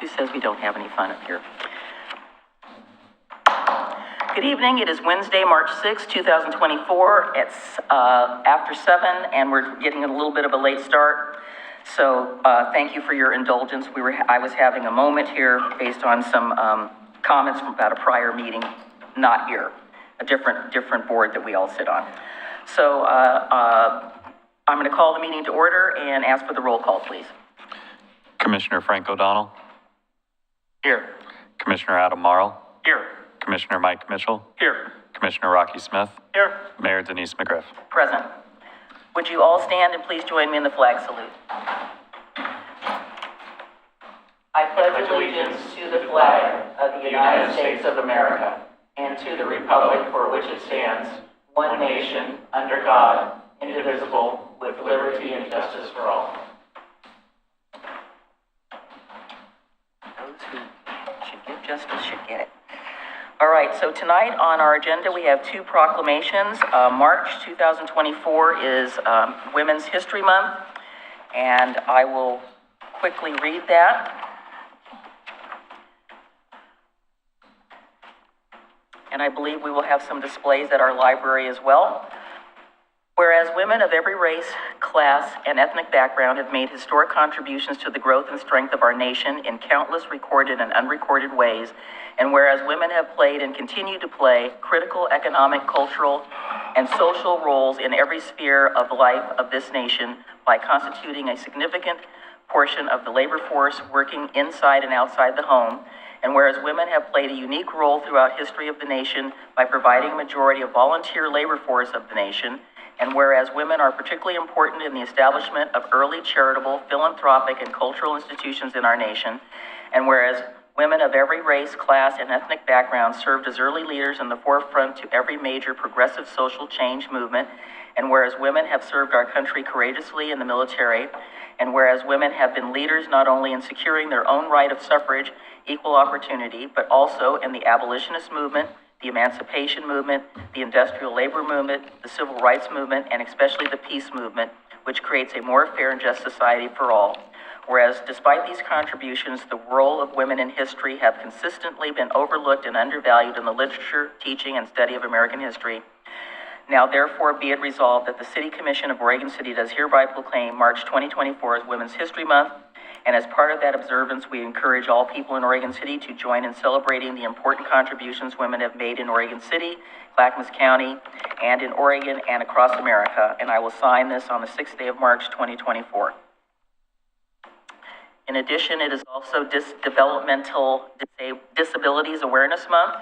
Who says we don't have any fun up here? Good evening. It is Wednesday, March 6, 2024. It's after 7, and we're getting a little bit of a late start. So thank you for your indulgence. I was having a moment here based on some comments from about a prior meeting, not here, a different board that we all sit on. So I'm going to call the meeting to order and ask for the roll call, please. Commissioner Frank O'Donnell. Here. Commissioner Adam Marl. Here. Commissioner Mike Mitchell. Here. Commissioner Rocky Smith. Here. Mayor Denise McGriff. Present. Would you all stand and please join me in the flag salute? I pledge allegiance to the flag of the United States of America and to the republic for which it stands, one nation, under God, indivisible, with liberty and justice for all. Those who should get justice should get it. All right, so tonight on our agenda we have two proclamations. March 2024 is Women's History Month, and I will quickly read that. And I believe we will have some displays at our library as well. Whereas women of every race, class, and ethnic background have made historic contributions to the growth and strength of our nation in countless recorded and unrecorded ways, and whereas women have played and continue to play critical economic, cultural, and social roles in every sphere of life of this nation by constituting a significant portion of the labor force working inside and outside the home, and whereas women have played a unique role throughout history of the nation by providing a majority of volunteer labor force of the nation, and whereas women are particularly important in the establishment of early charitable, philanthropic, and cultural institutions in our nation, and whereas women of every race, class, and ethnic background served as early leaders in the forefront to every major progressive social change movement, and whereas women have served our country courageously in the military, and whereas women have been leaders not only in securing their own right of suffrage, equal opportunity, but also in the abolitionist movement, the emancipation movement, the industrial labor movement, the civil rights movement, and especially the peace movement, which creates a more fair and just society for all. Whereas despite these contributions, the role of women in history have consistently been overlooked and undervalued in the literature, teaching, and study of American history. Now, therefore, be it resolved that the City Commission of Oregon City does hereby proclaim March 2024 as Women's History Month, and as part of that observance, we encourage all people in Oregon City to join in celebrating the important contributions women have made in Oregon City, Clackamas County, and in Oregon and across America, and I will sign this on the 6th day of March 2024. In addition, it is also Developmental Disabilities Awareness Month,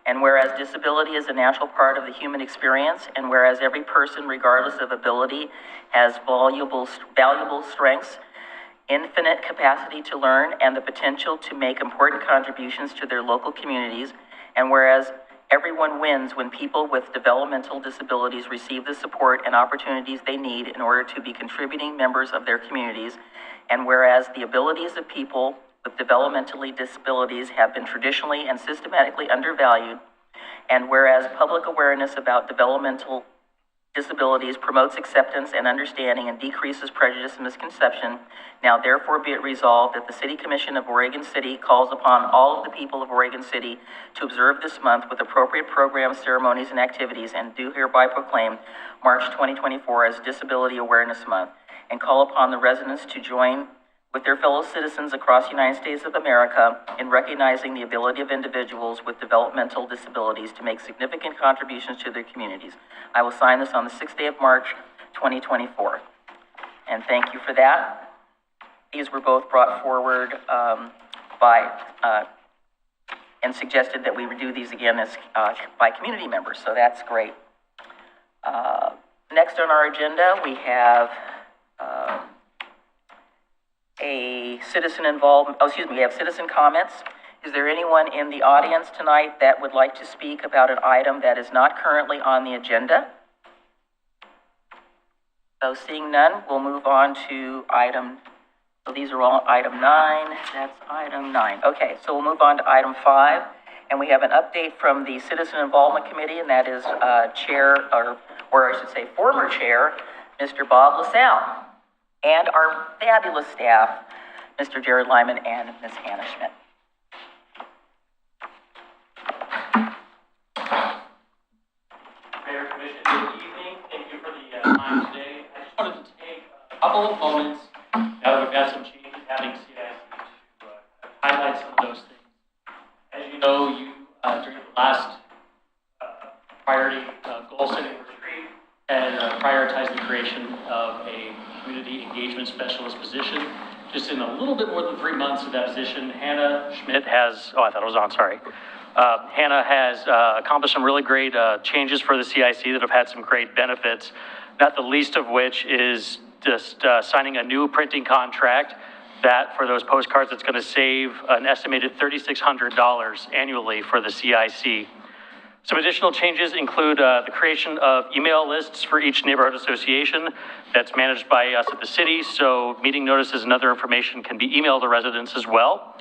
and whereas disability is a natural part of the human experience, and whereas every person, regardless of ability, has valuable strengths, infinite capacity to learn, and the potential to make important contributions to their local communities, and whereas everyone wins when people with developmental disabilities receive the support and opportunities they need in order to be contributing members of their communities, and whereas the abilities of people with developmental disabilities have been traditionally and systematically undervalued, and whereas public awareness about developmental disabilities promotes acceptance and understanding and decreases prejudice and misconception, now therefore be it resolved that the City Commission of Oregon City calls upon all of the people of Oregon City to observe this month with appropriate programs, ceremonies, and activities, and do hereby proclaim March 2024 as Disability Awareness Month, and call upon the residents to join with their fellow citizens across the United States of America in recognizing the ability of individuals with developmental disabilities to make significant contributions to their communities. I will sign this on the 6th day of March, 2024. And thank you for that. These were both brought forward and suggested that we do these again as by community members, so that's great. Next on our agenda, we have we have citizen comments. Is there anyone in the audience tonight that would like to speak about an item that is not currently on the agenda? So seeing none, we'll move on to so these are all item 9, that's item 9. Okay, so we'll move on to item 5, and we have an update from the Citizen Involvement Committee, and that is or I should say former chair, Mr. Bob LaSalle, and our fabulous staff, Mr. Jared Lyman and Ms. Hannah Schmidt. Mayor, Commission, good evening. Thank you for the time today. I just wanted to take a couple of moments, now that we've had some changes having CIC, to highlight some of those things. As you know, during the last priority goal setting retreat had prioritized the creation of a community engagement specialist position. Just in a little bit more than 3 months of that position, Hannah Schmidt has, I thought it was on, sorry. Hannah has accomplished some really great changes for the CIC that have had some great benefits, not the least of which is just signing a new printing contract that for those postcards, it's going to save an estimated $3,600 annually for the CIC. Some additional changes include the creation of email lists for each neighborhood association that's managed by us at the city, so meeting notices and other information can be emailed to residents as well.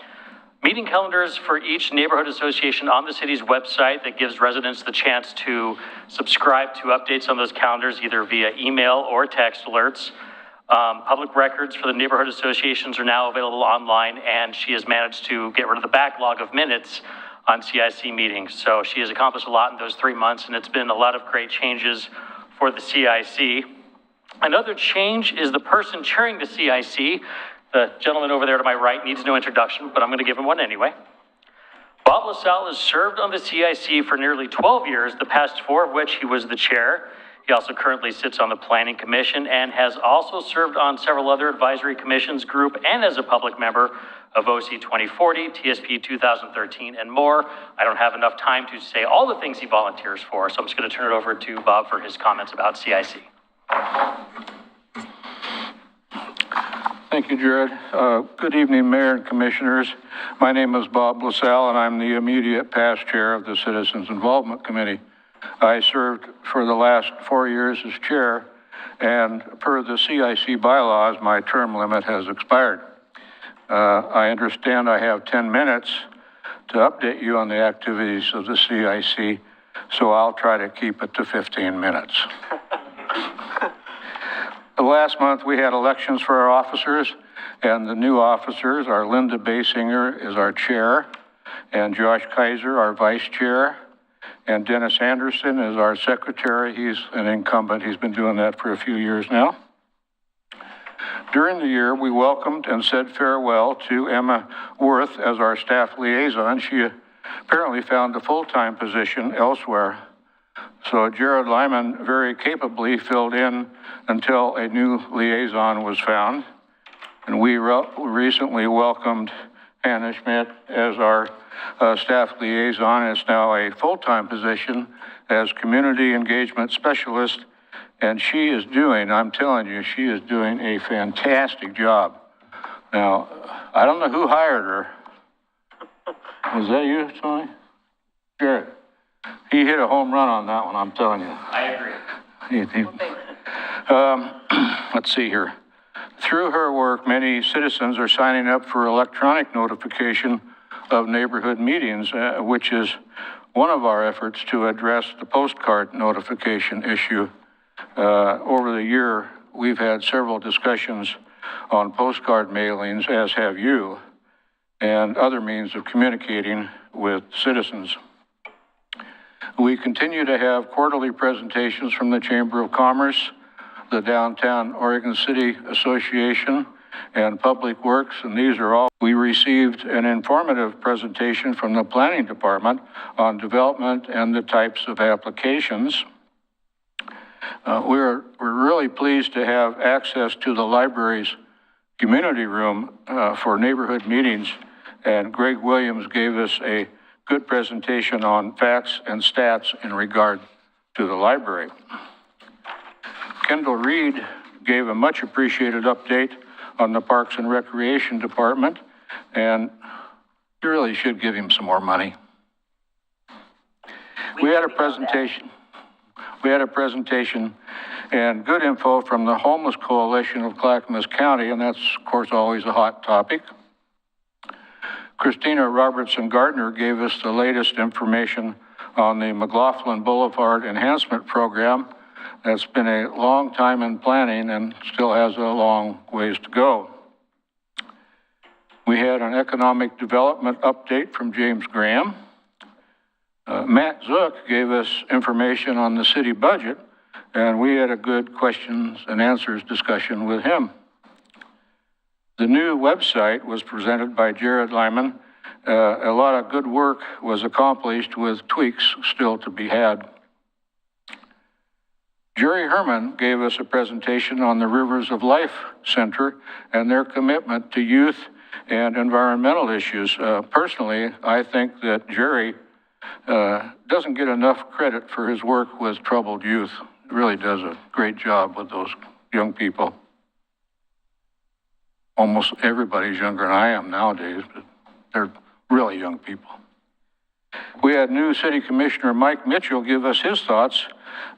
Meeting calendars for each neighborhood association on the city's website that gives residents the chance to subscribe to updates on those calendars either via email or text alerts. Public records for the neighborhood associations are now available online, and she has managed to get rid of the backlog of minutes on CIC meetings. So she has accomplished a lot in those 3 months, and it's been a lot of great changes for the CIC. Another change is the person chairing the CIC. The gentleman over there to my right needs no introduction, but I'm going to give him one anyway. Bob LaSalle has served on the CIC for nearly 12 years, the past 4 of which he was the chair. He also currently sits on the Planning Commission and has also served on several other advisory commissions group and as a public member of OC 2040, TSP 2013, and more. I don't have enough time to say all the things he volunteers for, so I'm just going to turn it over to Bob for his comments about CIC. Thank you, Jared. Good evening, Mayor and Commissioners. My name is Bob LaSalle, and I'm the immediate past chair of the Citizens Involvement Committee. I served for the last 4 years as chair, and per the CIC bylaws, my term limit has expired. I understand I have 10 minutes to update you on the activities of the CIC, so I'll try to keep it to 15 minutes. Last month, we had elections for our officers, and the new officers are Linda Basinger is our chair, and Josh Kaiser, our vice chair, and Dennis Anderson is our secretary. He's an incumbent. He's been doing that for a few years now. During the year, we welcomed and said farewell to Emma Worth as our staff liaison. She apparently found a full-time position elsewhere. So Jared Lyman very capably filled in until a new liaison was found. And we recently welcomed Hannah Schmidt as our staff liaison. It's now a full-time position as community engagement specialist. And she is doing, I'm telling you, she is doing a fantastic job. Now, I don't know who hired her. Was that you, Tony? Jared. He hit a home run on that one, I'm telling you. I agree. Let's see here. Through her work, many citizens are signing up for electronic notification of neighborhood meetings, which is one of our efforts to address the postcard notification issue. Over the year, we've had several discussions on postcard mailings, as have you, and other means of communicating with citizens. We continue to have quarterly presentations from the Chamber of Commerce, the Downtown Oregon City Association, and Public Works, and these are all. We received an informative presentation from the Planning Department on development and the types of applications. We're really pleased to have access to the library's community room for neighborhood meetings, and Greg Williams gave us a good presentation on facts and stats in regard to the library. Kendall Reed gave a much appreciated update on the Parks and Recreation Department, and you really should give him some more money. We had a presentation and good info from the Homeless Coalition of Clackamas County, and that's, of course, always a hot topic. Christina Robertson Gardner gave us the latest information on the McLaughlin Boulevard Enhancement Program. That's been a long time in planning and still has a long ways to go. We had an economic development update from James Graham. Matt Zook gave us information on the city budget, and we had a good questions and answers discussion with him. The new website was presented by Jared Lyman. A lot of good work was accomplished with tweaks still to be had. Jerry Herman gave us a presentation on the Rivers of Life Center and their commitment to youth and environmental issues. Personally, I think that Jerry doesn't get enough credit for his work with troubled youth. He really does a great job with those young people. Almost everybody's younger than I am nowadays, but they're really young people. We had new City Commissioner Mike Mitchell give us his thoughts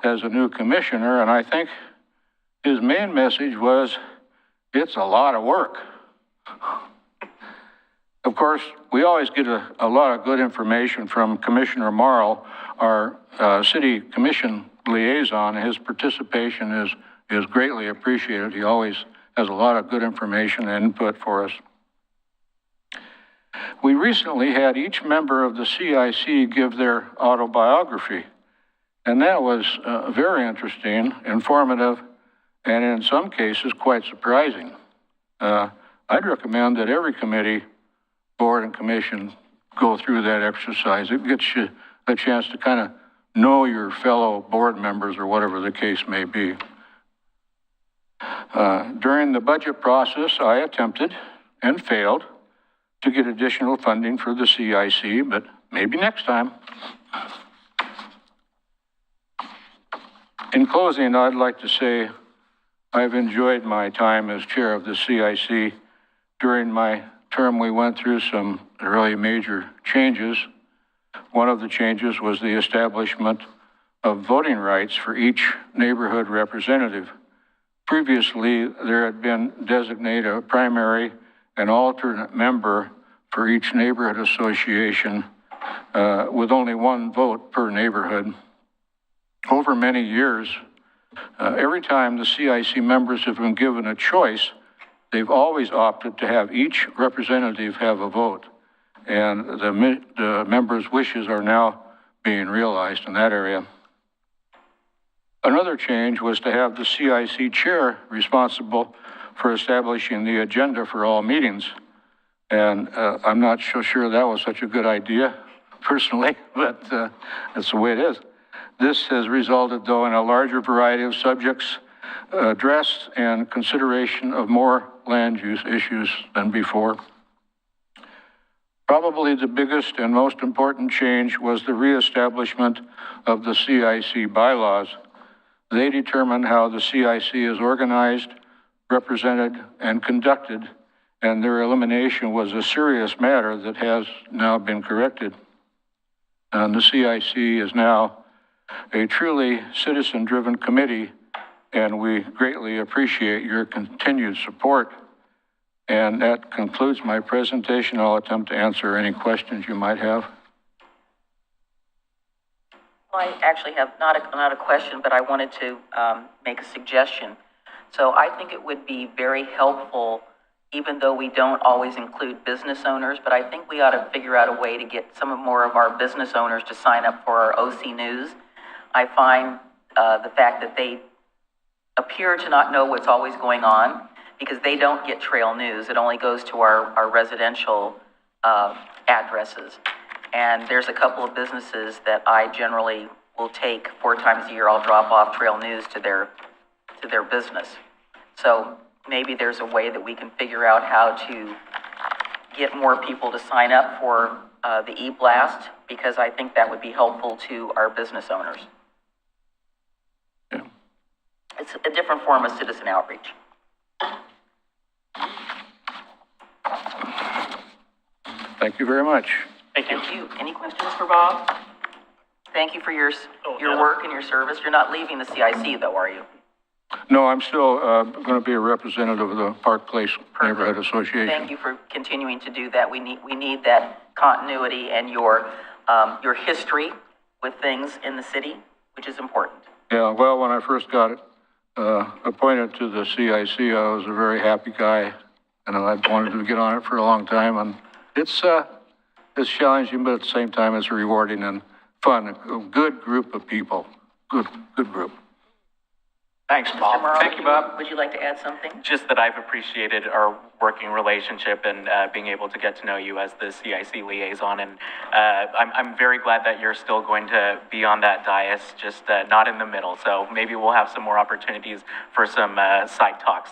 as a new commissioner, and I think his main message was, it's a lot of work. Of course, we always get a lot of good information from Commissioner Marl, our City Commission liaison. His participation is greatly appreciated. He always has a lot of good information and input for us. We recently had each member of the CIC give their autobiography, and that was very interesting, informative, and in some cases quite surprising. I'd recommend that every committee, board, and commission go through that exercise. It gets you a chance to kind of know your fellow board members or whatever the case may be. During the budget process, I attempted and failed to get additional funding for the CIC, but maybe next time. In closing, I'd like to say I've enjoyed my time as chair of the CIC. During my term, we went through some really major changes. One of the changes was the establishment of voting rights for each neighborhood representative. Previously, there had been designated a primary and alternate member for each neighborhood association with only one vote per neighborhood. Over many years, every time the CIC members have been given a choice, they've always opted to have each representative have a vote. And the members' wishes are now being realized in that area. Another change was to have the CIC chair responsible for establishing the agenda for all meetings. And I'm not so sure that was such a good idea, personally, but that's the way it is. This has resulted, though, in a larger variety of subjects addressed and consideration of more land use issues than before. Probably the biggest and most important change was the reestablishment of the CIC bylaws. They determine how the CIC is organized, represented, and conducted, and their elimination was a serious matter that has now been corrected. And the CIC is now a truly citizen-driven committee, and we greatly appreciate your continued support. And that concludes my presentation. I'll attempt to answer any questions you might have. Well, I actually have not a question, but I wanted to make a suggestion. So I think it would be very helpful, even though we don't always include business owners, but I think we ought to figure out a way to get some more of our business owners to sign up for our OC News. I find the fact that they appear to not know what's always going on because they don't get trail news. It only goes to our residential addresses. And there's a couple of businesses that I generally will take 4 times a year. I'll drop off trail news to their business. So maybe there's a way that we can figure out how to get more people to sign up for the e-blast, because I think that would be helpful to our business owners. Yeah. It's a different form of citizen outreach. Thank you very much. Thank you. Thank you. Any questions for Bob? Thank you for your work and your service. You're not leaving the CIC though, are you? No, I'm still going to be a representative of the Park Place Neighborhood Association. Thank you for continuing to do that. We need that continuity and your history with things in the city, which is important. Yeah, well, when I first got appointed to the CIC, I was a very happy guy. and I've wanted to get on it for a long time, and it's challenging, but at the same time, it's rewarding and fun. A good group of people, good group. Thanks, Mr. Bob. Morrow, Thank you, Bob. Would you like to add something? Just that I've appreciated our working relationship and being able to get to know you as the CIC liaison. And I'm very glad that you're still going to be on that dais, just not in the middle. So maybe we'll have some more opportunities for some side talks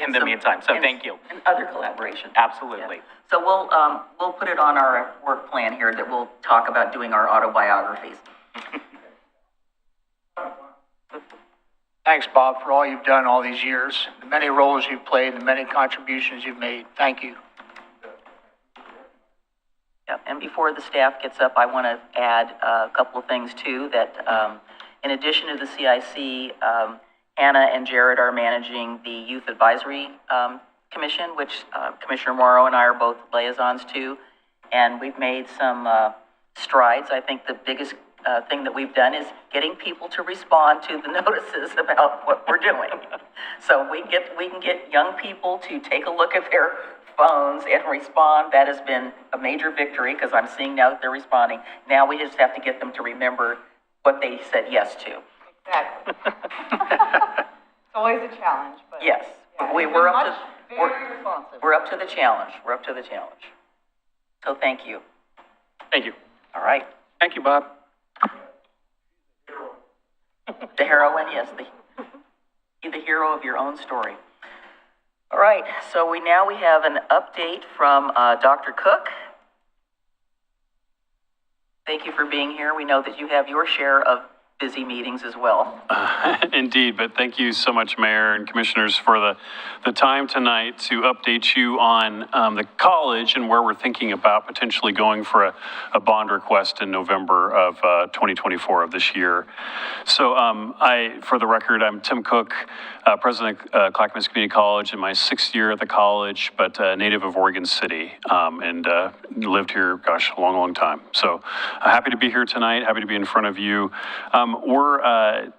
in the meantime. So thank you. And other collaboration. Absolutely. Yeah. So we'll put it on our work plan here that we'll talk about doing our autobiographies. Thanks, Bob, for all you've done all these years, the many roles you've played, the many contributions you've made. Thank you. Yeah, and before the staff gets up, I want to add a couple of things too, that in addition to the CIC, Hannah and Jared are managing the Youth Advisory Commission, which Commissioner Morrow and I are both liaisons to, and we've made some strides. I think the biggest thing that we've done is getting people to respond to the notices about what we're doing. So we can get young people to take a look at their phones and respond. That has been a major victory because I'm seeing now that they're responding. Now we just have to get them to remember what they said yes to. Exactly. It's always a challenge, but. Yes, Yeah, we're up to, very responsive. we're up to the challenge. We're up to the challenge. So thank you. Thank you. All right. Thank you, Bob. The heroine, yes, be the hero of your own story. All right, so we have an update from Dr. Cook. Thank you for being here. We know that you have your share of busy meetings as well. Indeed, but thank you so much, Mayor and Commissioners, for the time tonight to update you on the college and where we're thinking about potentially going for a bond request in November of 2024 of this year. So for the record, I'm Tim Cook, President of Clackamas Community College in my 6th year at the college, but a native of Oregon City, and lived here, gosh, a long, long time. So happy to be here tonight, happy to be in front of you. We're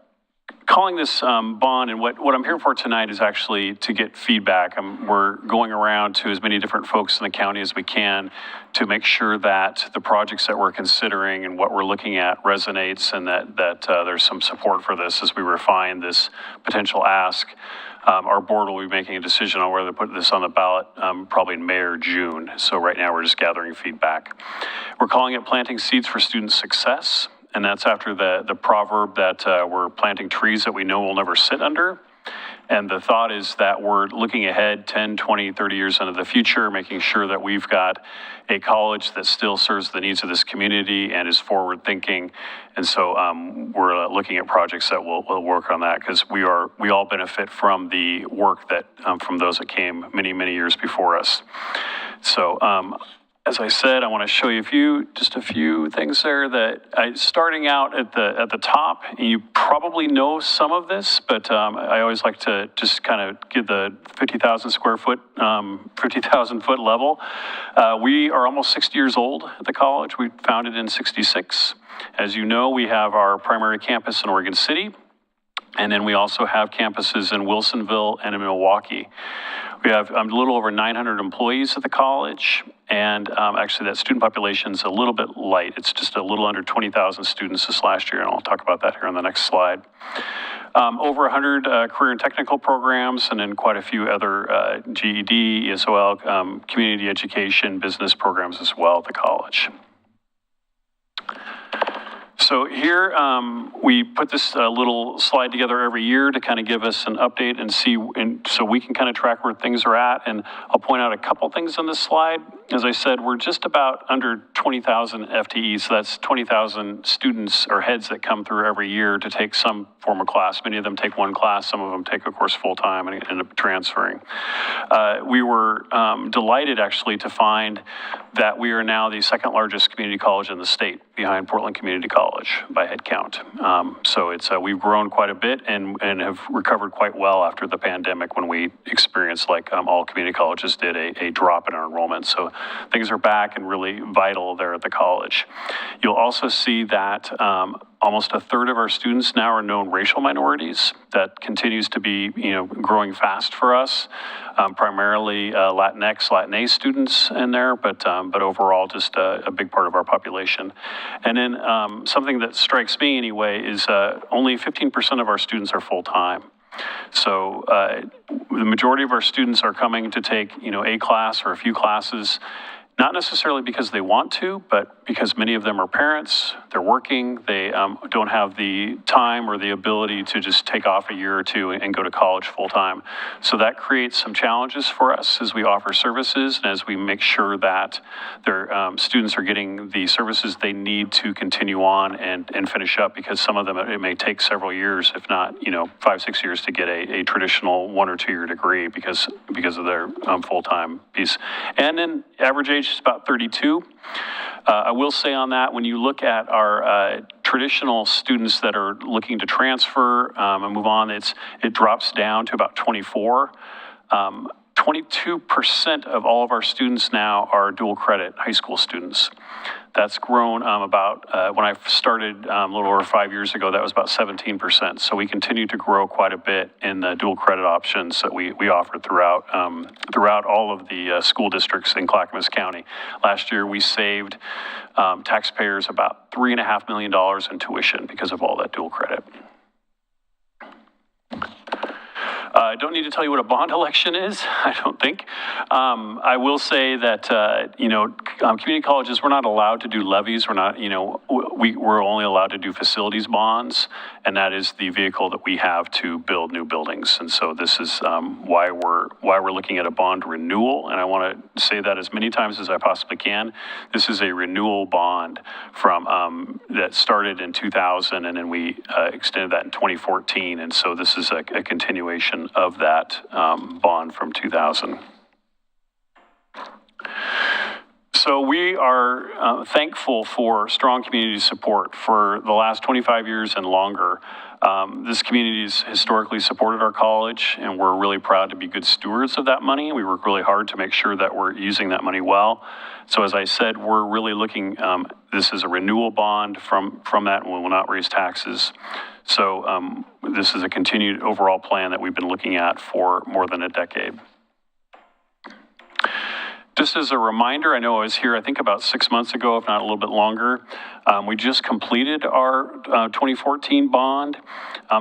calling this bond, and what I'm here for tonight is actually to get feedback. We're going around to as many different folks in the county as we can to make sure that the projects that we're considering and what we're looking at resonates, and that there's some support for this as we refine this potential ask. Our board will be making a decision on whether to put this on the ballot probably in May or June. So right now we're just gathering feedback. We're calling it Planting Seeds for Student Success. And that's after the proverb that we're planting trees that we know we'll never sit under. And the thought is that we're looking ahead 10, 20, 30 years into the future, making sure that we've got a college that still serves the needs of this community and is forward thinking. And so we're looking at projects that will work on that, because we all benefit from the work that from those that came many, many years before us. So as I said, I want to show you just a few things there that starting out at the top, and you probably know some of this, but I always like to just kind of give the 50,000 square foot, 50,000 foot level. We are almost 60 years old at the college. We founded in '66. As you know, we have our primary campus in Oregon City, and then we also have campuses in Wilsonville and in Milwaukee. We have a little over 900 employees at the college, and actually that student population is a little bit light. It's just a little under 20,000 students this last year, and I'll talk about that here on the next slide. Over 100 career and technical programs, and then quite a few other GED, ESOL, community education, business programs as well at the college. So here, we put this little slide together every year to kind of give us an update and see, and so we can kind of track where things are at. And I'll point out a couple things on this slide. As I said, we're just about under 20,000 FTEs, so that's 20,000 students or heads that come through every year to take some form of class. Many of them take one class, some of them take a course full-time and end up transferring. We were delighted actually to find that we are now the second largest community college in the state, behind Portland Community College by head count. So it's we've grown quite a bit and have recovered quite well after the pandemic, when we experienced, like all community colleges did, a drop in our enrollment. So things are back and really vital there at the college. You'll also see that almost a third of our students now are known racial minorities. That continues to be, growing fast for us. Primarily Latinx, Latina students in there, but overall just a big part of our population. And then something that strikes me anyway is only 15% of our students are full-time. So the majority of our students are coming to take, a class or a few classes, not necessarily because they want to, but because many of them are parents, they're working, they don't have the time or the ability to just take off a year or two and go to college full-time. So that creates some challenges for us as we offer services and as we make sure that their students are getting the services they need to continue on and finish up, because some of them, it may take several years, if not, 5-6 years to get a traditional 1 or 2 year degree because of their full-time piece. And then average age is about 32. I will say on that, when you look at our traditional students that are looking to transfer and move on, it drops down to about 24. 22% of all of our students now are dual credit high school students. That's grown about, when I started a little over 5 years ago, that was about 17%. So we continue to grow quite a bit in the dual credit options that we offer throughout all of the school districts in Clackamas County. Last year, we saved taxpayers about $3.5 million in tuition because of all that dual credit. I don't need to tell you what a bond election is, I don't think. I will say that, community colleges, we're not allowed to do levies. We're not, we're only allowed to do facilities bonds, and that is the vehicle that we have to build new buildings. And so this is why we're looking at a bond renewal. And I want to say that as many times as I possibly can. This is a renewal bond from that started in 2000, and then we extended that in 2014. And so this is a continuation of that bond from 2000. So we are thankful for strong community support for the last 25 years and longer. This community has historically supported our college, and we're really proud to be good stewards of that money. We work really hard to make sure that we're using that money well. So as I said, we're really looking, this is a renewal bond from that, and we will not raise taxes. So this is a continued overall plan that we've been looking at for more than a decade. Just as a reminder, I know I was here, I think about 6 months ago, if not a little bit longer. We just completed our 2014 bond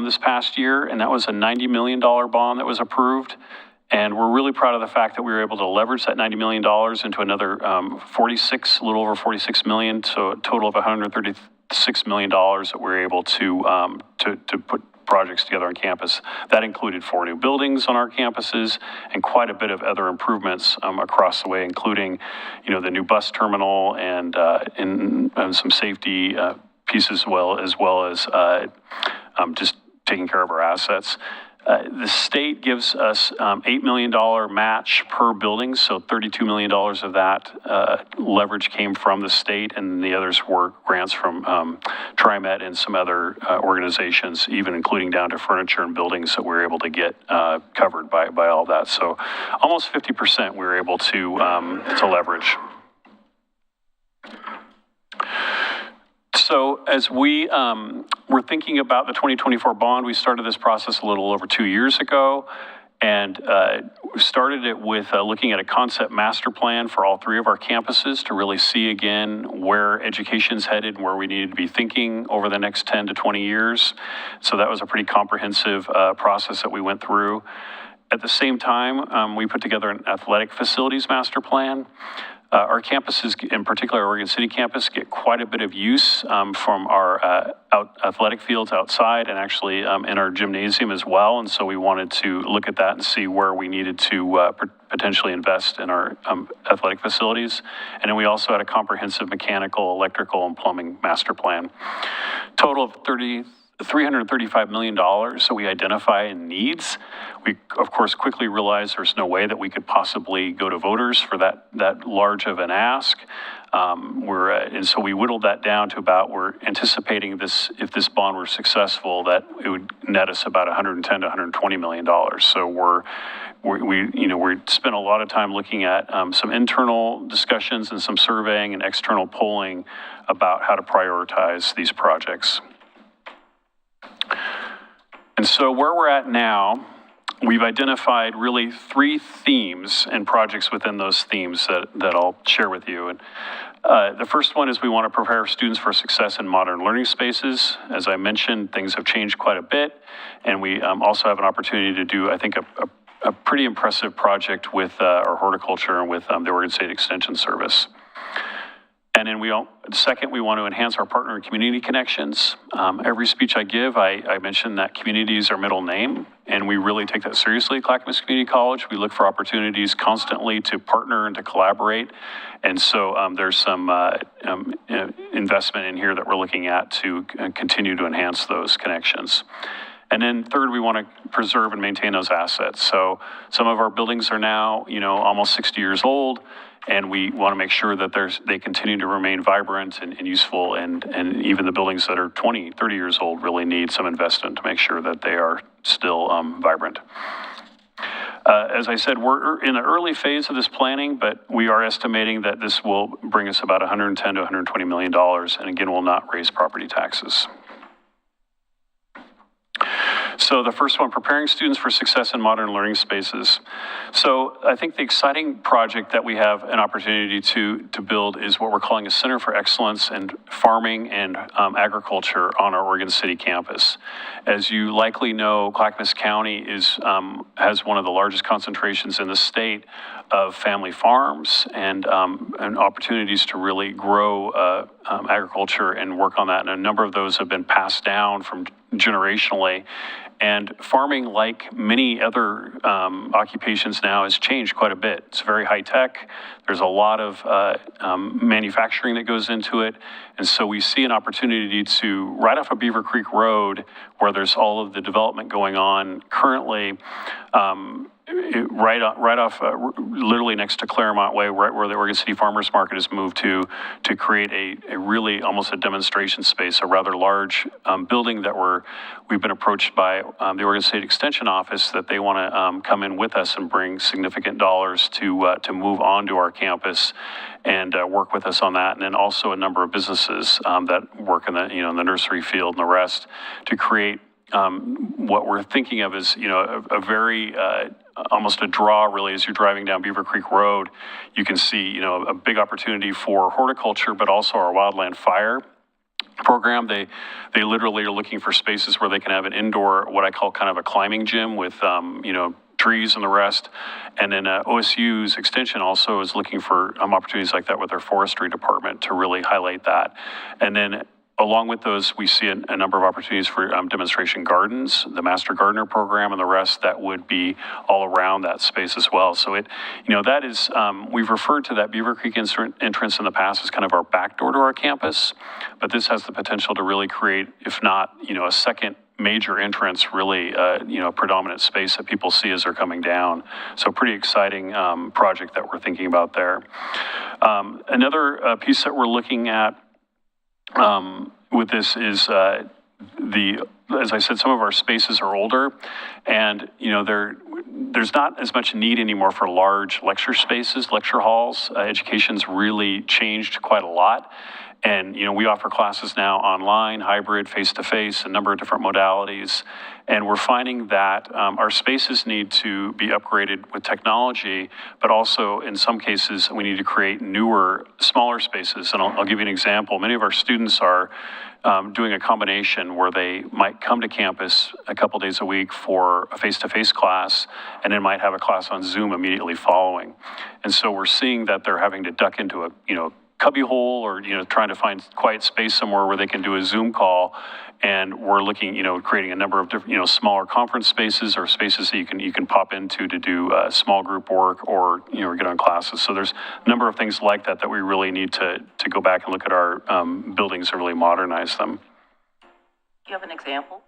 this past year, and that was a $90 million bond that was approved. And we're really proud of the fact that we were able to leverage that $90 million into another a little over 46 million, so a total of $136 million that we're able to put projects together on campus. That included 4 new buildings on our campuses and quite a bit of other improvements across the way, including, the new bus terminal and some safety pieces, as well as just taking care of our assets. The state gives us $8 million match per building, so $32 million of that leverage came from the state, and the others were grants from TriMet and some other organizations, even including down to furniture and buildings that we were able to get covered by all that. So almost 50% we were able to leverage. So as we were thinking about the 2024 bond, we started this process a little over 2 years ago, and started it with looking at a concept master plan for all 3 of our campuses to really see again where education's headed and where we needed to be thinking over the next 10 to 20 years. So that was a pretty comprehensive process that we went through. At the same time, we put together an athletic facilities master plan. Our campuses, in particular our Oregon City campus, get quite a bit of use from our athletic fields outside, and actually in our gymnasium as well. And so we wanted to look at that and see where we needed to potentially invest in our athletic facilities. And then we also had a comprehensive mechanical, electrical, and plumbing master plan. Total of $335 million that we identify in needs. We, of course, quickly realized there's no way that we could possibly go to voters for that large of an ask. And so we whittled that down to about, we're anticipating this, if this bond were successful, that it would net us about $110 to $120 million. So we spent a lot of time looking at some internal discussions and some surveying and external polling about how to prioritize these projects. And so where we're at now, we've identified really 3 themes and projects within those themes that I'll share with you. And the first one is we want to prepare students for success in modern learning spaces. As I mentioned, things have changed quite a bit, and we also have an opportunity to do, I think, a pretty impressive project with our horticulture and with the Oregon State Extension Service. And then second, we want to enhance our partner and community connections. Every speech I give, I mention that community is our middle name, and we really take that seriously at Clackamas Community College. We look for opportunities constantly to partner and to collaborate. And so there's some investment in here that we're looking at to continue to enhance those connections. And then third, we want to preserve and maintain those assets. So some of our buildings are now, almost 60 years old, and we want to make sure that they continue to remain vibrant and useful, and even the buildings that are 20, 30 years old really need some investment to make sure that they are still vibrant. As I said, we're in the early phase of this planning, but we are estimating that this will bring us about $110 to $120 million, and again, will not raise property taxes. So the first one, preparing students for success in modern learning spaces. So I think the exciting project that we have an opportunity to build is what we're calling a Center for Excellence in Farming and Agriculture on our Oregon City campus. As you likely know, Clackamas County has one of the largest concentrations in the state of family farms and opportunities to really grow agriculture and work on that. And a number of those have been passed down from generationally. And farming, like many other occupations now, has changed quite a bit. It's very high tech. There's a lot of manufacturing that goes into it. And so we see an opportunity to, right off of Beaver Creek Road, where there's all of the development going on currently, right off, literally next to Claremont Way, right where the Oregon City Farmers Market has moved to create a really almost a demonstration space, a rather large building that we've been approached by the Oregon State Extension Office that they want to come in with us and bring significant dollars to move onto our campus and work with us on that. And then also a number of businesses that work in in the nursery field and the rest to create what we're thinking of as, a very, almost a draw really as you're driving down Beaver Creek Road. You can see, a big opportunity for horticulture, but also our wildland fire program. They literally are looking for spaces where they can have an indoor, what I call kind of a climbing gym with, trees and the rest. And then OSU's extension also is looking for opportunities like that with their forestry department to really highlight that. And then along with those, we see a number of opportunities for demonstration gardens, the Master Gardener program, and the rest that would be all around that space as well. So that is, we've referred to that Beaver Creek entrance in the past as kind of our back door to our campus, but this has the potential to really create, if not, a second major entrance, really, a predominant space that people see as they're coming down. So pretty exciting project that we're thinking about there. Another piece that we're looking at with this is as I said, some of our spaces are older, and there's not as much need anymore for large lecture spaces, lecture halls. Education's really changed quite a lot. And, we offer classes now online, hybrid, face-to-face, a number of different modalities. And we're finding that our spaces need to be upgraded with technology, but also in some cases, we need to create newer, smaller spaces. And I'll give you an example. Many of our students are doing a combination where they might come to campus a couple days a week for a face-to-face class, and then might have a class on Zoom immediately following. And so we're seeing that they're having to duck into a, cubbyhole or, trying to find quiet space somewhere where they can do a Zoom call. And we're looking, creating a number of different, smaller conference spaces or spaces that you can pop into to do small group work or, get on classes. So there's a number of things like that we really need to go back and look at our buildings and really modernize them. Do you have an example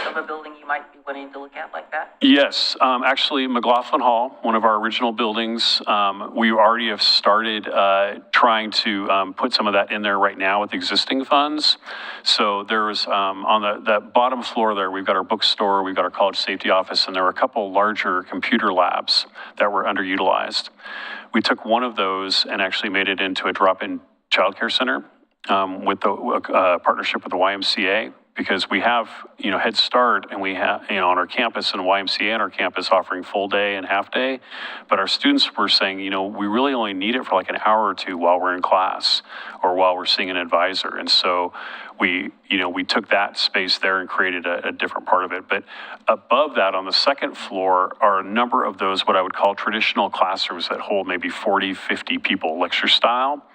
of a building you might be wanting to look at like that? Yes, actually, McLaughlin Hall, one of our original buildings, we already have started trying to put some of that in there right now with existing funds. So there's on that bottom floor there, we've got our bookstore, we've got our college safety office, and there were a couple larger computer labs that were underutilized. We took one of those and actually made it into a drop-in childcare center with the partnership with the YMCA. Because we have, Head Start, and we have, on our campus, and YMCA on our campus offering full day and half day. But our students were saying, we really only need it for like an hour or two while we're in class or while we're seeing an advisor. And so we took that space there and created a different part of it. But above that, on the second floor, are a number of those, what I would call traditional classrooms that hold maybe 40, 50 people, lecture style.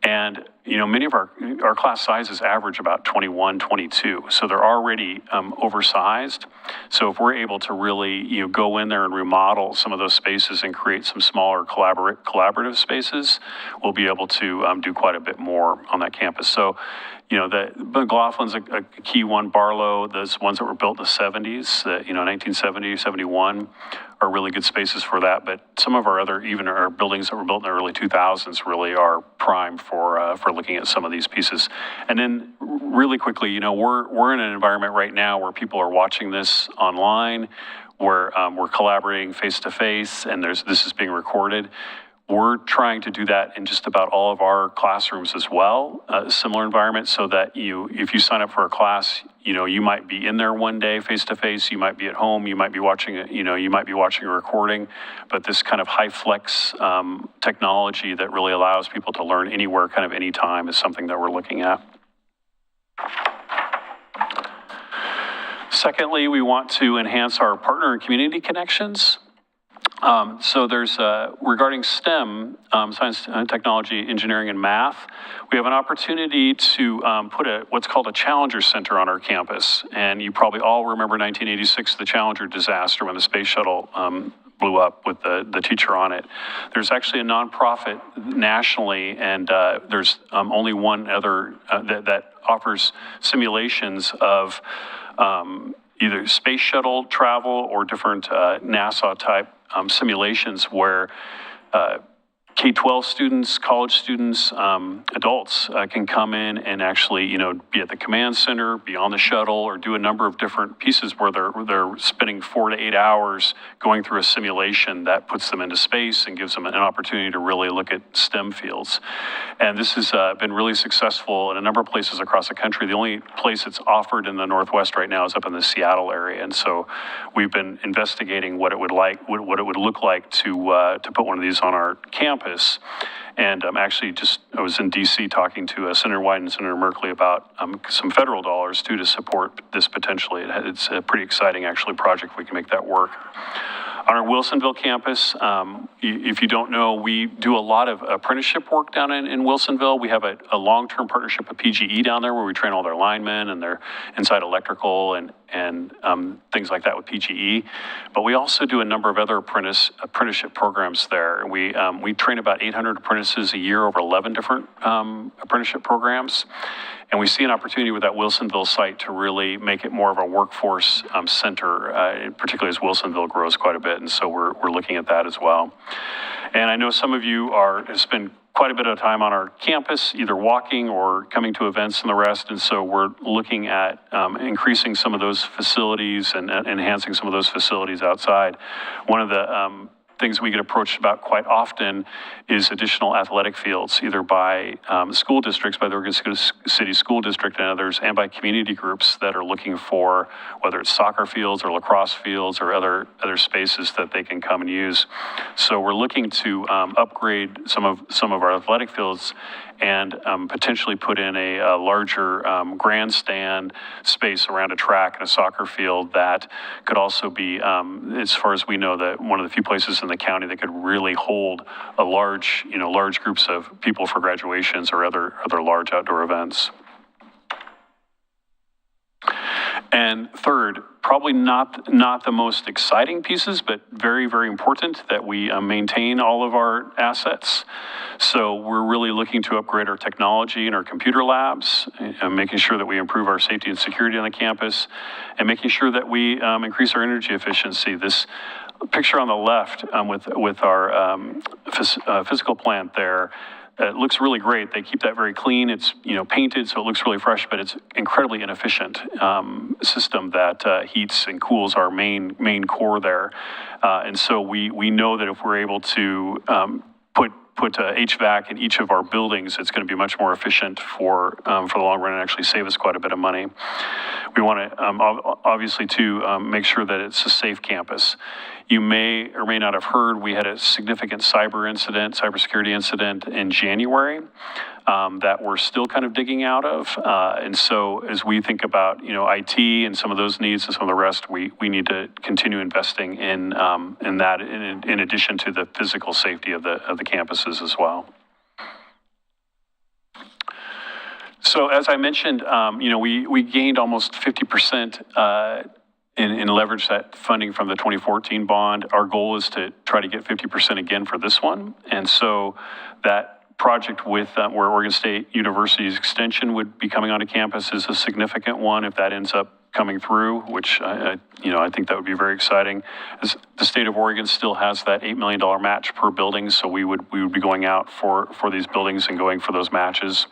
And, many of our class sizes average about 21, 22. So they're already oversized. So if we're able to really, go in there and remodel some of those spaces and create some smaller collaborative spaces, we'll be able to do quite a bit more on that campus. So, the McLaughlin's a key one. Barlow, those ones that were built in the 70s, 1970, 71, are really good spaces for that. But some of our other, even our buildings that were built in the early 2000s really are prime for looking at some of these pieces. And then really quickly, we're in an environment right now where people are watching this online, where we're collaborating face to face, and this is being recorded. We're trying to do that in just about all of our classrooms as well, a similar environment, so that if you sign up for a class, you might be in there one day face to face, you might be at home, you might be watching a recording, but this kind of high flex technology that really allows people to learn anywhere, kind of anytime, is something that we're looking at. Secondly, we want to enhance our partner and community connections. So there's, regarding STEM, science, technology, engineering, and math, we have an opportunity to put what's called a Challenger Center on our campus. And you probably all remember 1986, the Challenger disaster, when the space shuttle blew up with the teacher on it. There's actually a nonprofit nationally, and there's only one other that offers simulations of either space shuttle travel or different NASA type simulations where K-12 students, college students, adults can come in and actually, be at the command center, be on the shuttle, or do a number of different pieces where they're spending 4 to 8 hours going through a simulation that puts them into space and gives them an opportunity to really look at STEM fields. And this has been really successful in a number of places across the country. The only place it's offered in the Northwest right now is up in the Seattle area. And so we've been investigating what it would look like to put one of these on our campus. And actually I was in DC talking to Senator Wyden and Senator Merkley about some federal dollars too to support this potentially. It's a pretty exciting actually project if we can make that work. On our Wilsonville campus, if you don't know, we do a lot of apprenticeship work down in Wilsonville. We have a long-term partnership with PGE down there where we train all their linemen and their inside electrical and things like that with PGE. But we also do a number of other apprenticeship programs there. We train about 800 apprentices a year over 11 different apprenticeship programs. And we see an opportunity with that Wilsonville site to really make it more of a workforce center, particularly as Wilsonville grows quite a bit. And so we're looking at that as well. And I know some of you have spent quite a bit of time on our campus, either walking or coming to events and the rest. And so we're looking at increasing some of those facilities and enhancing some of those facilities outside. One of the things we get approached about quite often is additional athletic fields, either by school districts, by the Oregon City School District and others, and by community groups that are looking for whether it's soccer fields or lacrosse fields or other spaces that they can come and use. So we're looking to upgrade some of our athletic fields and potentially put in a larger grandstand space around a track and a soccer field that could also be, as far as we know, one of the few places in the county that could really hold a large groups of people for graduations or other large outdoor events. And third, probably not the most exciting pieces, but very, very important that we maintain all of our assets. So we're really looking to upgrade our technology in our computer labs, making sure that we improve our safety and security on the campus, and making sure that we increase our energy efficiency. This picture on the left with our physical plant there, it looks really great. They keep that very clean. It's, painted, so it looks really fresh, but it's incredibly inefficient system that heats and cools our main core there. And so we know that if we're able to put HVAC in each of our buildings, it's going to be much more efficient for the long run and actually save us quite a bit of money. We want to obviously to make sure that it's a safe campus. You may or may not have heard, we had a significant cybersecurity incident in January that we're still kind of digging out of. And so as we think about, IT and some of those needs and some of the rest, we need to continue investing in that in addition to the physical safety of the campuses as well. So as I mentioned, we gained almost 50% in leverage that funding from the 2014 bond. Our goal is to try to get 50% again for this one. And so that project with where Oregon State University's extension would be coming onto campus is a significant one if that ends up coming through, which I think that would be very exciting. The state of Oregon still has that $8 million match per building, so we would be going out for these buildings and going for those matches,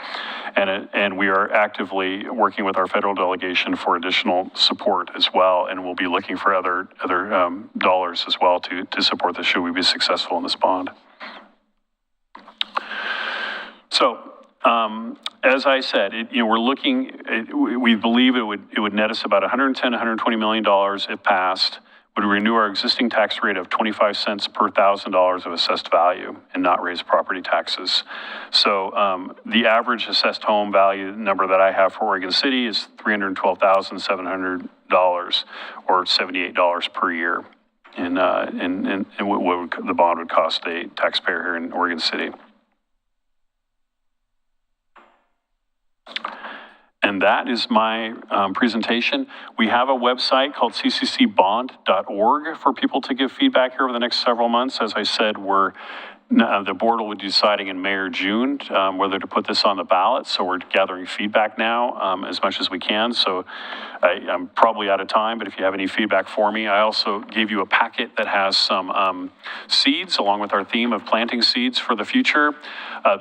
and we are actively working with our federal delegation for additional support as well, and we'll be looking for other dollars as well to support this should we be successful in this bond. So. As I said, we're looking. We believe it would net us about $110, $120 million if passed. Would renew our existing tax rate of 25 cents per $1,000 of assessed value and not raise property taxes. So the average assessed home value number that I have for Oregon City is $312,700 or $78 per year, and what the bond would cost a taxpayer here in Oregon City. And that is my presentation. We have a website called cccbond.org for people to give feedback here over the next several months. As I said, the board will be deciding in May or June whether to put this on the ballot. So we're gathering feedback now as much as we can. So I'm probably out of time, but if you have any feedback for me, I also gave you a packet that has some seeds along with our theme of planting seeds for the future.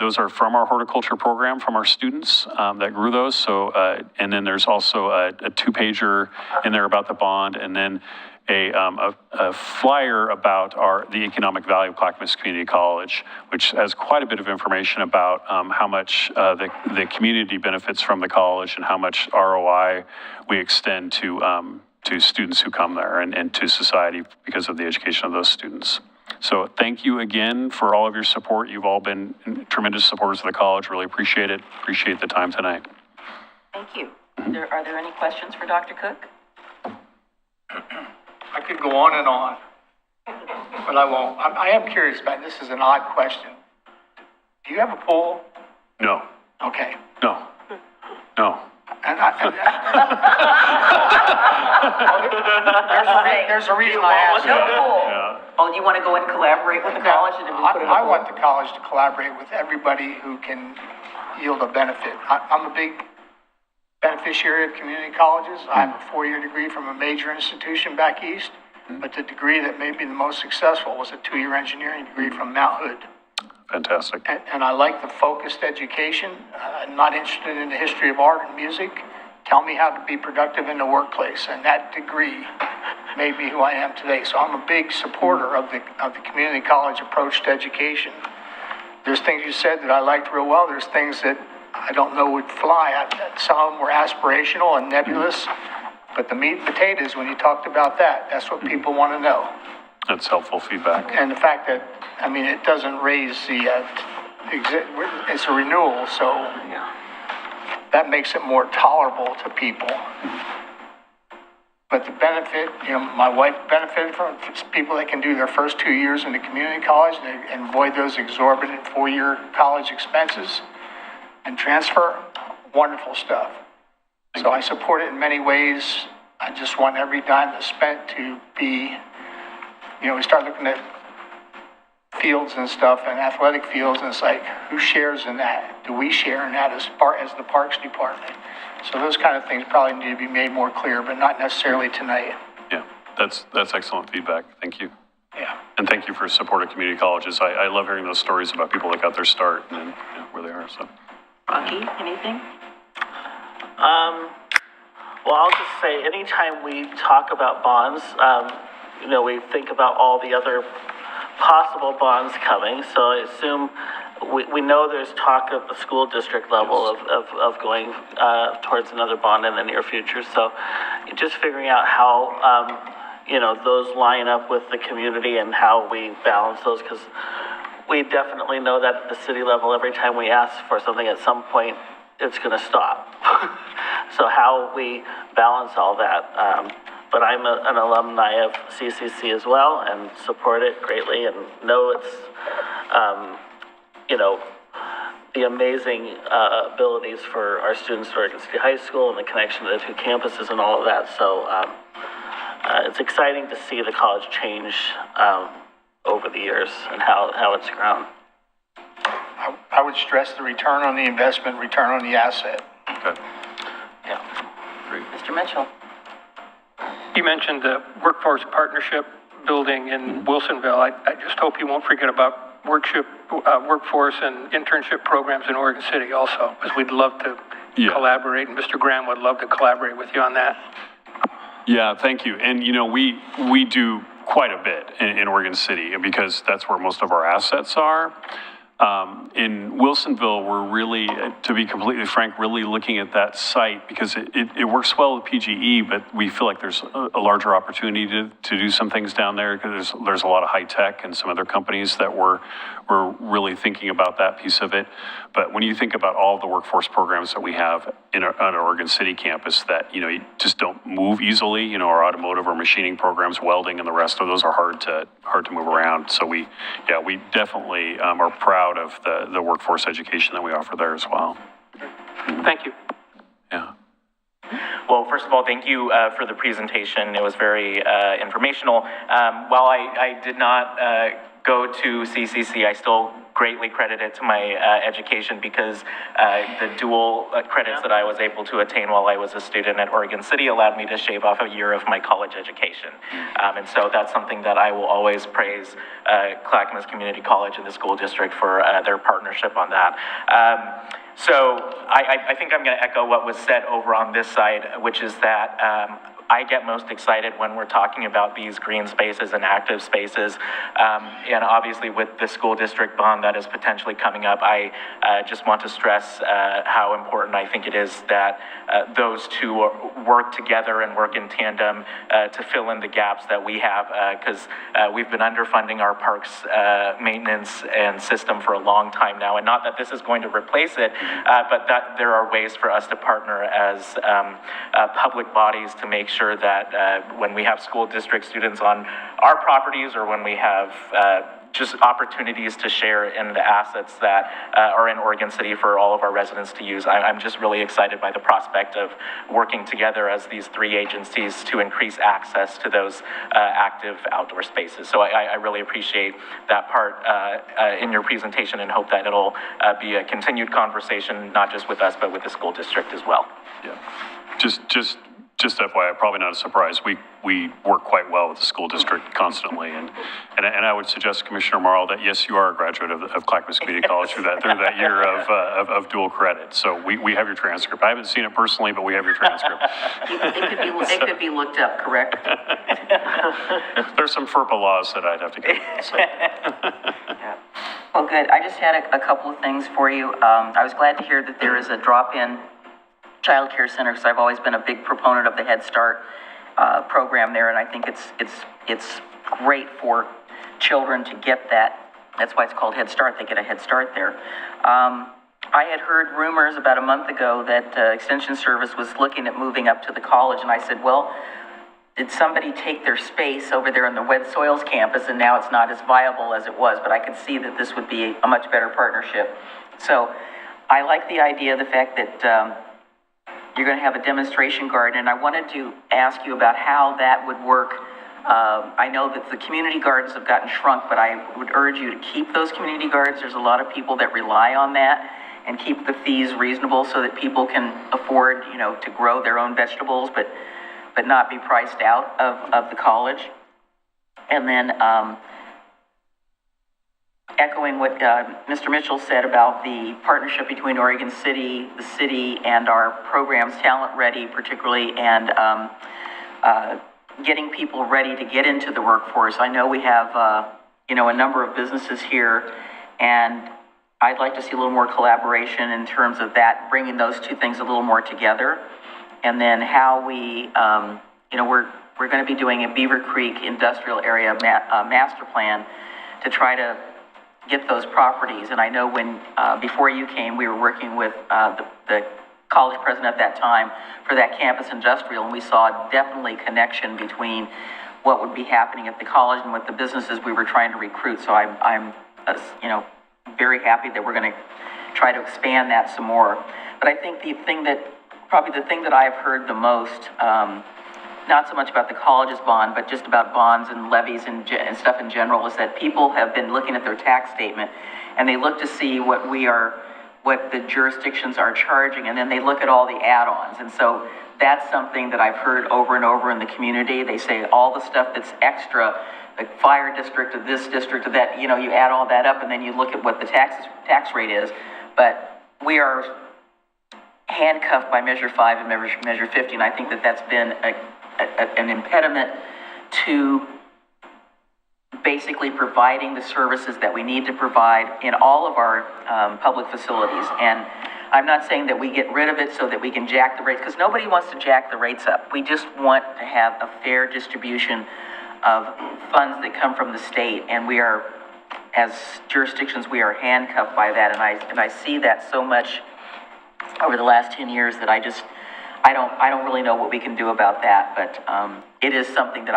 Those are from our horticulture program, from our students that grew those. So, and then there's also a two-pager in there about the bond, and then a flyer about the economic value of Clackamas Community College, which has quite a bit of information about how much the community benefits from the college and how much ROI we extend to students who come there and to society because of the education of those students. So thank you again for all of your support. You've all been tremendous supporters of the college. Really appreciate it. Appreciate the time tonight. Thank you. Are there any questions for Dr. Cook? I could go on and on, but I won't. I am curious about this. Is an odd question. Do you have a pool? No. Okay. No. And there's a reason I asked No that. pool. Yeah. Oh, you want to go and collaborate with the college and then we put it I on? want the college to collaborate with everybody who can yield a benefit. I'm a big beneficiary of community colleges. I have a 4-year degree from a major institution back east, but the degree that made me the most successful was a 2-year engineering degree from Mount Hood. Fantastic. And I like the focused education. I'm not interested in the history of art and music. Tell me how to be productive in the workplace, and that degree made me who I am today. So I'm a big supporter of the community college approach to education. There's things you said that I liked real well. There's things that I don't know would fly. Some of them were aspirational and nebulous, but the meat and potatoes, when you talked about that, that's what people want to know. That's helpful feedback. And the fact that, it doesn't raise it's a renewal, so that makes it more tolerable to people. But the benefit, my wife benefited from people that can do their first 2 years in the community college and avoid those exorbitant 4-year college expenses and transfer. Wonderful stuff. So I support it in many ways. I just want every dime that's spent to be, we start looking at fields and stuff and athletic fields, and it's like, who shares in that? Do we share in that as the Parks Department? So those kind of things probably need to be made more clear, but not necessarily tonight. Yeah, that's excellent feedback. Thank you. Yeah. And thank you for supporting community colleges. I love hearing those stories about people that got their start and where they are, so. Rocky, anything? Well, I'll just say, anytime we talk about bonds, we think about all the other possible bonds coming. So I assume we know there's talk at the school district level of going towards another bond in the near future. So just figuring out how, those line up with the community and how we balance those, because we definitely know that at the city level, every time we ask for something, at some point, it's going to stop. So how we balance all that. But I'm an alumni of CCC as well and support it greatly and know it's, the amazing abilities for our students at Oregon City High School and the connection to the two campuses and all of that. So it's exciting to see the college change over the years and how it's grown. I would stress the return on the investment, return on the asset. Okay. Yeah. Mr. Mitchell? You mentioned the workforce partnership building in Wilsonville. I just hope you won't forget about workforce and internship programs in Oregon City also, because we'd love to collaborate, and Mr. Graham would love to collaborate with you on that. Yeah, thank you. And, we do quite a bit in Oregon City because that's where most of our assets are. In Wilsonville, we're really, to be completely frank, really looking at that site because it works well with PGE, but we feel like there's a larger opportunity to do some things down there because there's a lot of high tech and some other companies that we're really thinking about that piece of it. But when you think about all the workforce programs that we have on our Oregon City campus that, you just don't move easily, our automotive or machining programs, welding and the rest of those are hard to move around. So we definitely are proud of the workforce education that we offer there as well. Thank you. Yeah. Well, first of all, thank you for the presentation. It was very informational. While I did not go to CCC, I still greatly credit it to my education because the dual credits that I was able to attain while I was a student at Oregon City allowed me to shave off a year of my college education. And so that's something that I will always praise Clackamas Community College and the school district for their partnership on that. So I think I'm going to echo what was said over on this side, which is that I get most excited when we're talking about these green spaces and active spaces. And obviously with the school district bond that is potentially coming up, I just want to stress how important I think it is that those two work together and work in tandem to fill in the gaps that we have, because we've been underfunding our parks maintenance and system for a long time now. And not that this is going to replace it, but that there are ways for us to partner as public bodies to make sure that when we have school district students on our properties or when we have just opportunities to share in the assets that are in Oregon City for all of our residents to use. I'm just really excited by the prospect of working together as these three agencies to increase access to those active outdoor spaces. So I really appreciate that part in your presentation and hope that it'll be a continued conversation, not just with us, but with the school district as well. Yeah. Just FYI, probably not a surprise. We work quite well with the school district constantly, and I would suggest, Commissioner Morrow, that yes, you are a graduate of Clackamas Community College through that year of dual credit. So we have your transcript. I haven't seen it personally, but we have your transcript. It could be looked up, correct? There's some FERPA laws that I'd have to go. So. Yeah. Well, good. I just had a couple of things for you. I was glad to hear that there is a drop-in child care center, because I've always been a big proponent of the Head Start program there, and I think it's great for children to get that. That's why it's called Head Start. They get a head start there. I had heard rumors about a month ago that Extension Service was looking at moving up to the college, and I said, well, did somebody take their space over there in the Wet Soils campus, and now it's not as viable as it was? But I could see that this would be a much better partnership. So I like the idea, the fact that you're going to have a demonstration garden, and I wanted to ask you about how that would work. I know that the community gardens have gotten shrunk, but I would urge you to keep those community gardens. There's a lot of people that rely on that, and keep the fees reasonable so that people can afford, you know, to grow their own vegetables, but not be priced out of the college. And then echoing what Mr. Mitchell said about the partnership between Oregon City, the city, and our programs, Talent Ready particularly, and getting people ready to get into the workforce. I know we have, you know, a number of businesses here, and I'd like to see a little more collaboration in terms of that, bringing those two things a little more together. And then how we, you know, we're going to be doing a Beaver Creek industrial area master plan to try to get those properties. And I know when, before you came, we were working with the college president at that time for that campus industrial, and we saw definitely connection between what would be happening at the college and what the businesses we were trying to recruit. So I'm you know, very happy that we're going to try to expand that some more. But I think probably the thing that I've heard the most, not so much about the college's bond, but just about bonds and levies and stuff in general, is that people have been looking at their tax statement and they look to see what the jurisdictions are charging, and then they look at all the add-ons. And so that's something that I've heard over and over in the community. They say all the stuff that's extra, the fire district of this district of that, you know, you add all that up and then you look at what the tax rate is. But we are handcuffed by Measure 5 and Measure 50, and I think that that's been an impediment to basically providing the services that we need to provide in all of our public facilities. And I'm not saying that we get rid of it so that we can jack the rates, because nobody wants to jack the rates up. We just want to have a fair distribution of funds that come from the state, and we are, as jurisdictions, we are handcuffed by that. And I see that so much over the last 10 years that I don't really know what we can do about that, but it is something that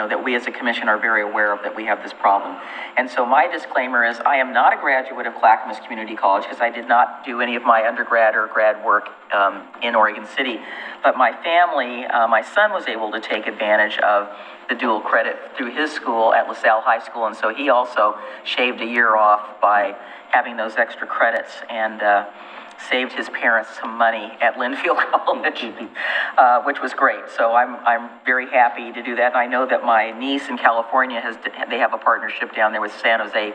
that we as a commission are very aware of, that we have this problem. And so my disclaimer is I am not a graduate of Clackamas Community College, because I did not do any of my undergrad or grad work in Oregon City, but my family, my son was able to take advantage of the dual credit through his school at LaSalle High School, and so he also shaved a year off by having those extra credits, and saved his parents some money at Linfield College, which was great. So I'm very happy to do that. And I know that my niece in California they have a partnership down there with San Jose.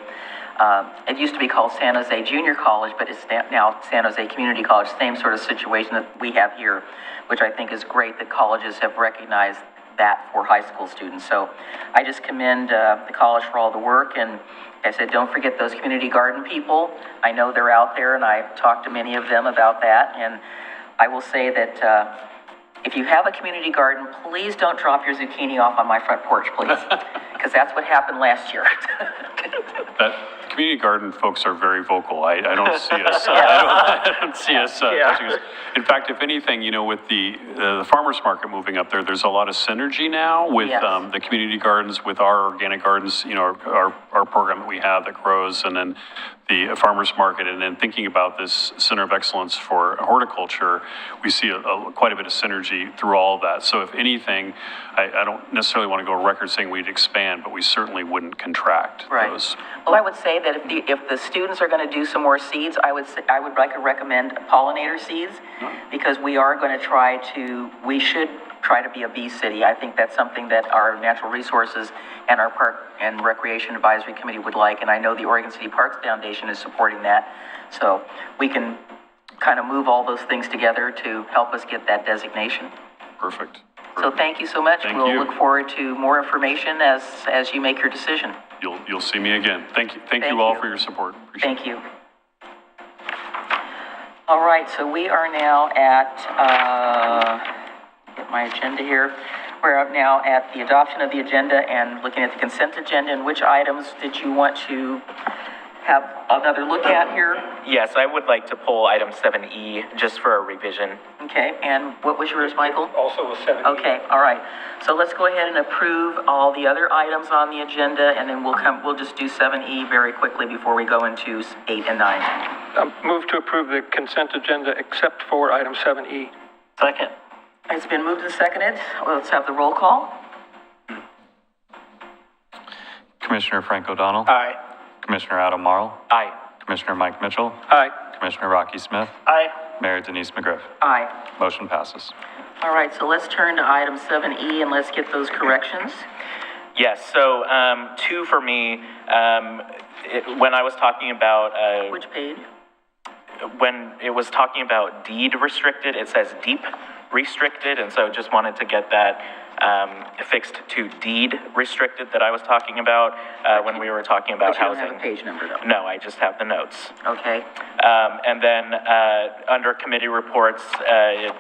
It used to be called San Jose Junior College, but it's now San Jose Community College. Same sort of situation that we have here, which I think is great that colleges have recognized that for high school students. So I just commend the college for all the work, and I said, don't forget those community garden people. I know they're out there, and I've talked to many of them about that. And I will say that if you have a community garden, please don't drop your zucchini off on my front porch, please, because that's what happened last year. That community garden folks are very vocal. I don't see us. I don't see us touching us. In fact, if anything, you know, with the farmers market moving up there, there's a lot of synergy now with the community gardens, with our organic gardens. You know, our program that we have that grows, and then the farmers market, and then thinking about this center of excellence for horticulture, we see quite a bit of synergy through all of that. So if anything, I don't necessarily want to go on record saying we'd expand, but we certainly wouldn't contract those. Well, I would say that if the students are going to do some more seeds, I would like to recommend pollinator seeds, because we should try to be a bee city. I think that's something that our natural resources and our Park and Recreation Advisory Committee would like, and I know the Oregon City Parks Foundation is supporting that. So we can kind of move all those things together to help us get that designation. Perfect. So thank you so much. We'll look forward to more information as you make your decision. You'll see me again. Thank you all for your support. Appreciate Thank you. All right, so we are now at, get my agenda here. We're up now at the adoption of the agenda and looking at the consent agenda. And which items did you want to have another look at here? Yes, I would like to pull item 7E just for a revision. Okay, and what was yours, Michael? Also with 7E. Okay, all right. So let's go ahead and approve all the other items on the agenda, and then we'll just do 7E very quickly before we go into 8 and 9. Move to approve the consent agenda except for item 7E. Second. It's been moved and seconded. Let's have the roll call. Commissioner Frank O'Donnell. Aye. Commissioner Adam Marl. Aye. Commissioner Mike Mitchell. Aye. Commissioner Rocky Smith. Aye. Mayor Denise McGriff. Aye. Motion passes. All right, so let's turn to item 7E and let's get those corrections. Yes, so, two for me, when I was talking about, Which page? when it was talking about deed restricted, it says deep restricted, and so just wanted to get that, fixed to deed restricted that I was talking about, when we were talking about But you don't housing. have a page number though. No, I just have the notes. Okay. And then, under committee reports, it,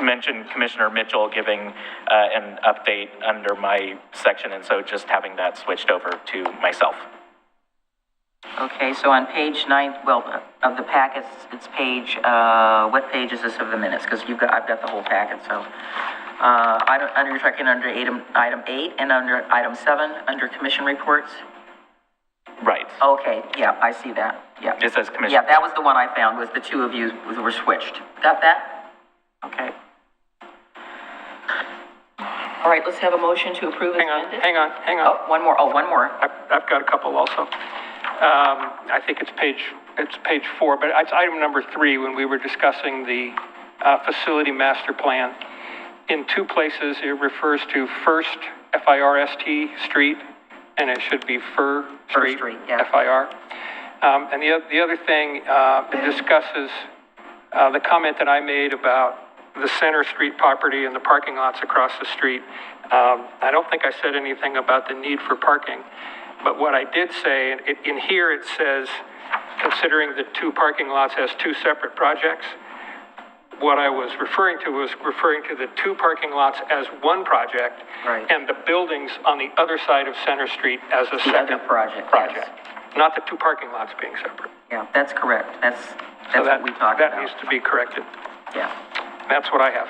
mentioned Commissioner Mitchell giving, an update under my section, and so just having that switched over to myself. Okay, so on page 9, well, of the packets, it's page, what page is this of the minutes? Because I've got the whole packet, so. You're tracking under item 8 and under item 7, under commission reports? Right. Okay, yeah, I see that, yeah. It says Commissioner. Yeah, that was the one I found, was the two of you were switched. Got that? Okay. All right, let's have a motion to approve as amended. Hang on. Oh, one more. I've got a couple also. I think it's page 4, but it's item number 3 when we were discussing the facility master plan. In 2 places, it refers to First, F-I-R-S-T, Street, and it should be Fir Street, yeah. F-I-R. And the other thing, it discusses the comment that I made about the Center Street property and the parking lots across the street. I don't think I said anything about the need for parking, but what I did say, in here it says, considering the 2 parking lots as 2 separate projects, what I was referring to the 2 parking lots as 1 project, Right. and the buildings on the other side of Center Street as a The second other project, project. yes. Not the 2 parking lots being separate. Yeah, that's correct. That's So what we talked that about. needs to be corrected. Yeah. That's what I have.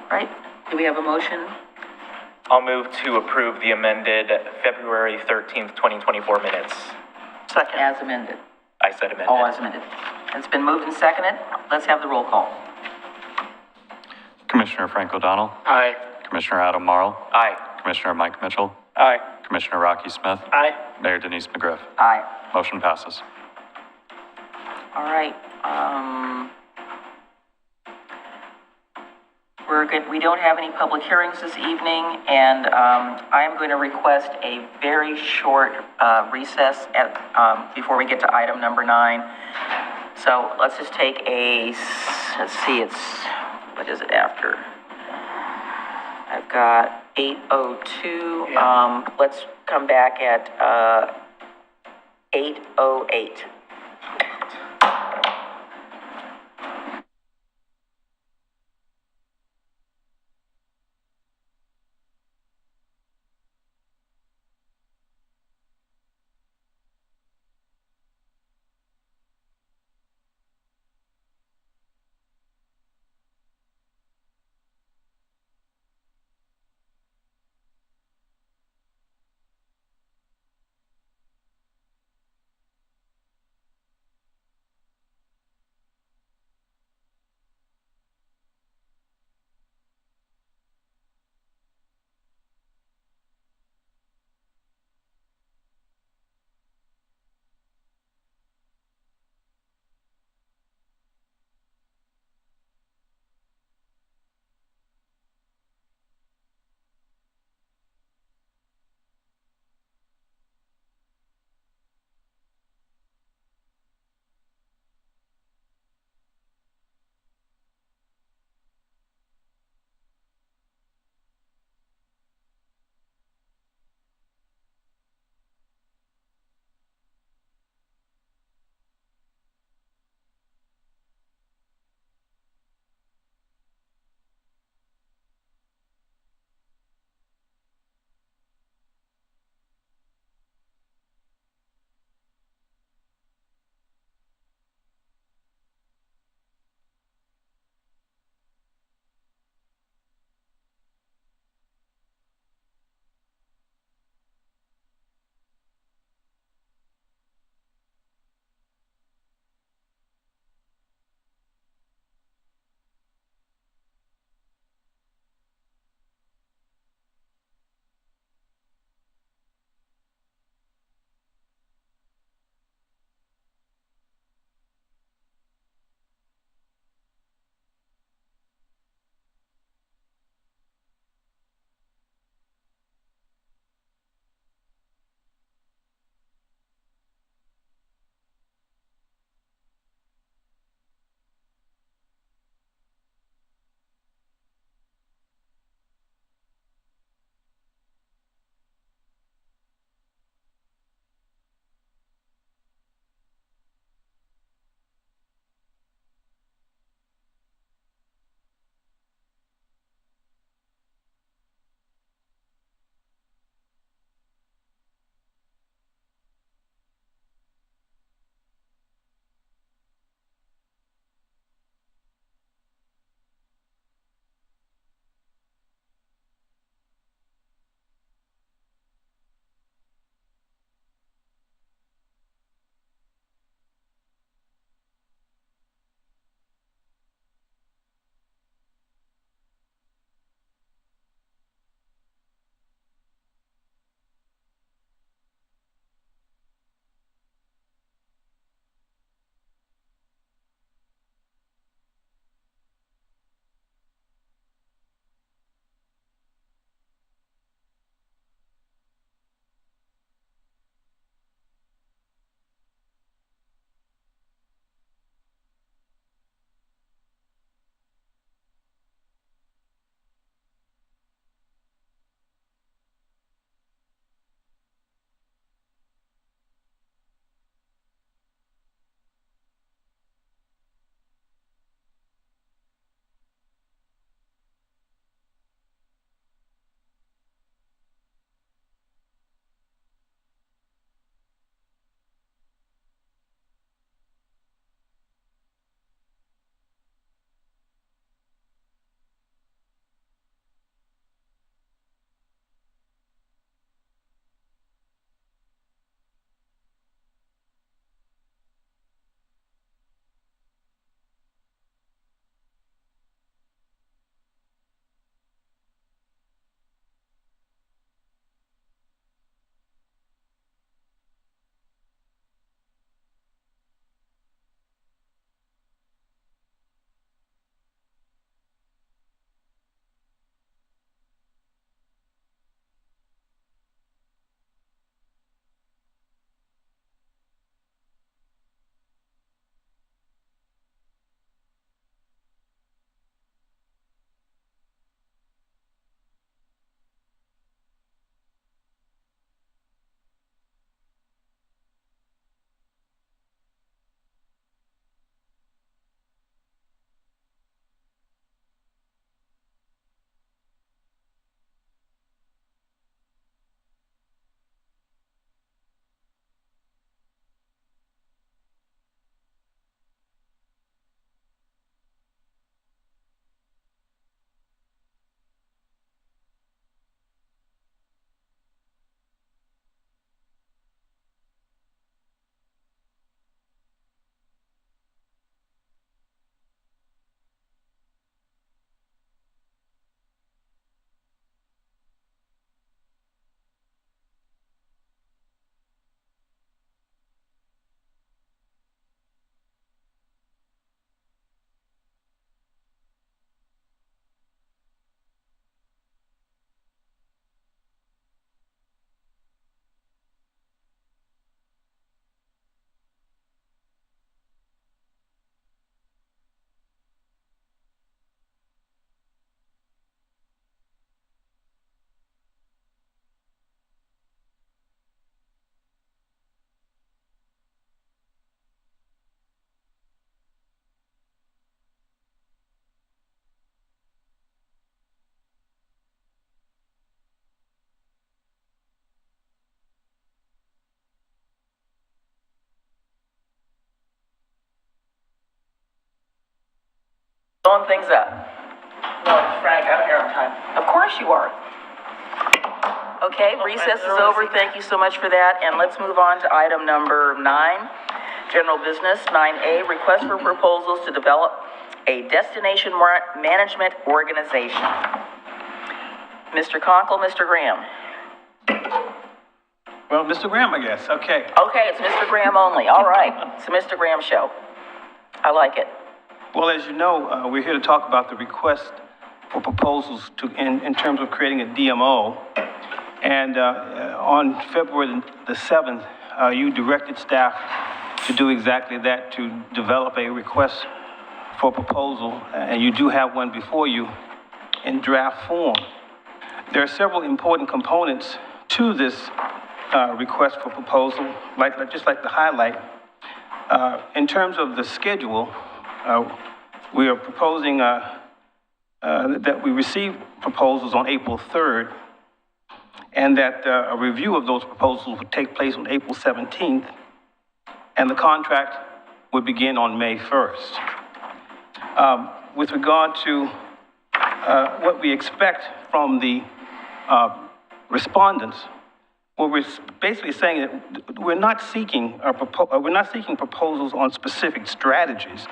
Right? Do we have a motion? I'll move to approve the amended February 13th, 2024 minutes. Second. As amended. I said amended. All as amended. It's been moved and seconded. Let's have the roll call. Commissioner Frank O'Donnell. Aye. Commissioner Adam Marl. Aye. Commissioner Mike Mitchell. Aye. Commissioner Rocky Smith. Aye. Mayor Denise McGriff. Aye. Motion passes. All right. We're good. We don't have any public hearings this evening, and I am going to request a very short recess before we get to item number 9. So let's just take let's see, what is it after? I've got 8:02. Let's come back at 8:08. Blowing things up. No, it's Frank, I'm here on time. Of course you are. Okay, recess is over. Thank you so much for that. And let's move on to item number 9, general business. 9A, request for proposals to develop a destination management organization. Mr. Conkle, Mr. Graham. Well, Mr. Graham, I guess, okay. Okay, it's Mr. Graham only. All right, it's a Mr. Graham show. I like it. Well, as you know, we're here to talk about the request for proposals in terms of creating a DMO. And on February the 7th, you directed staff to do exactly that, to develop a request for proposal, and you do have one before you in draft form. There are several important components to this request for proposal, just like to highlight. In terms of the schedule, we are proposing that we receive proposals on April 3rd, and that a review of those proposals would take place on April 17th, and the contract would begin on May 1st. With regard to what we expect from the respondents, well, we're basically saying that we're not seeking proposals on specific strategies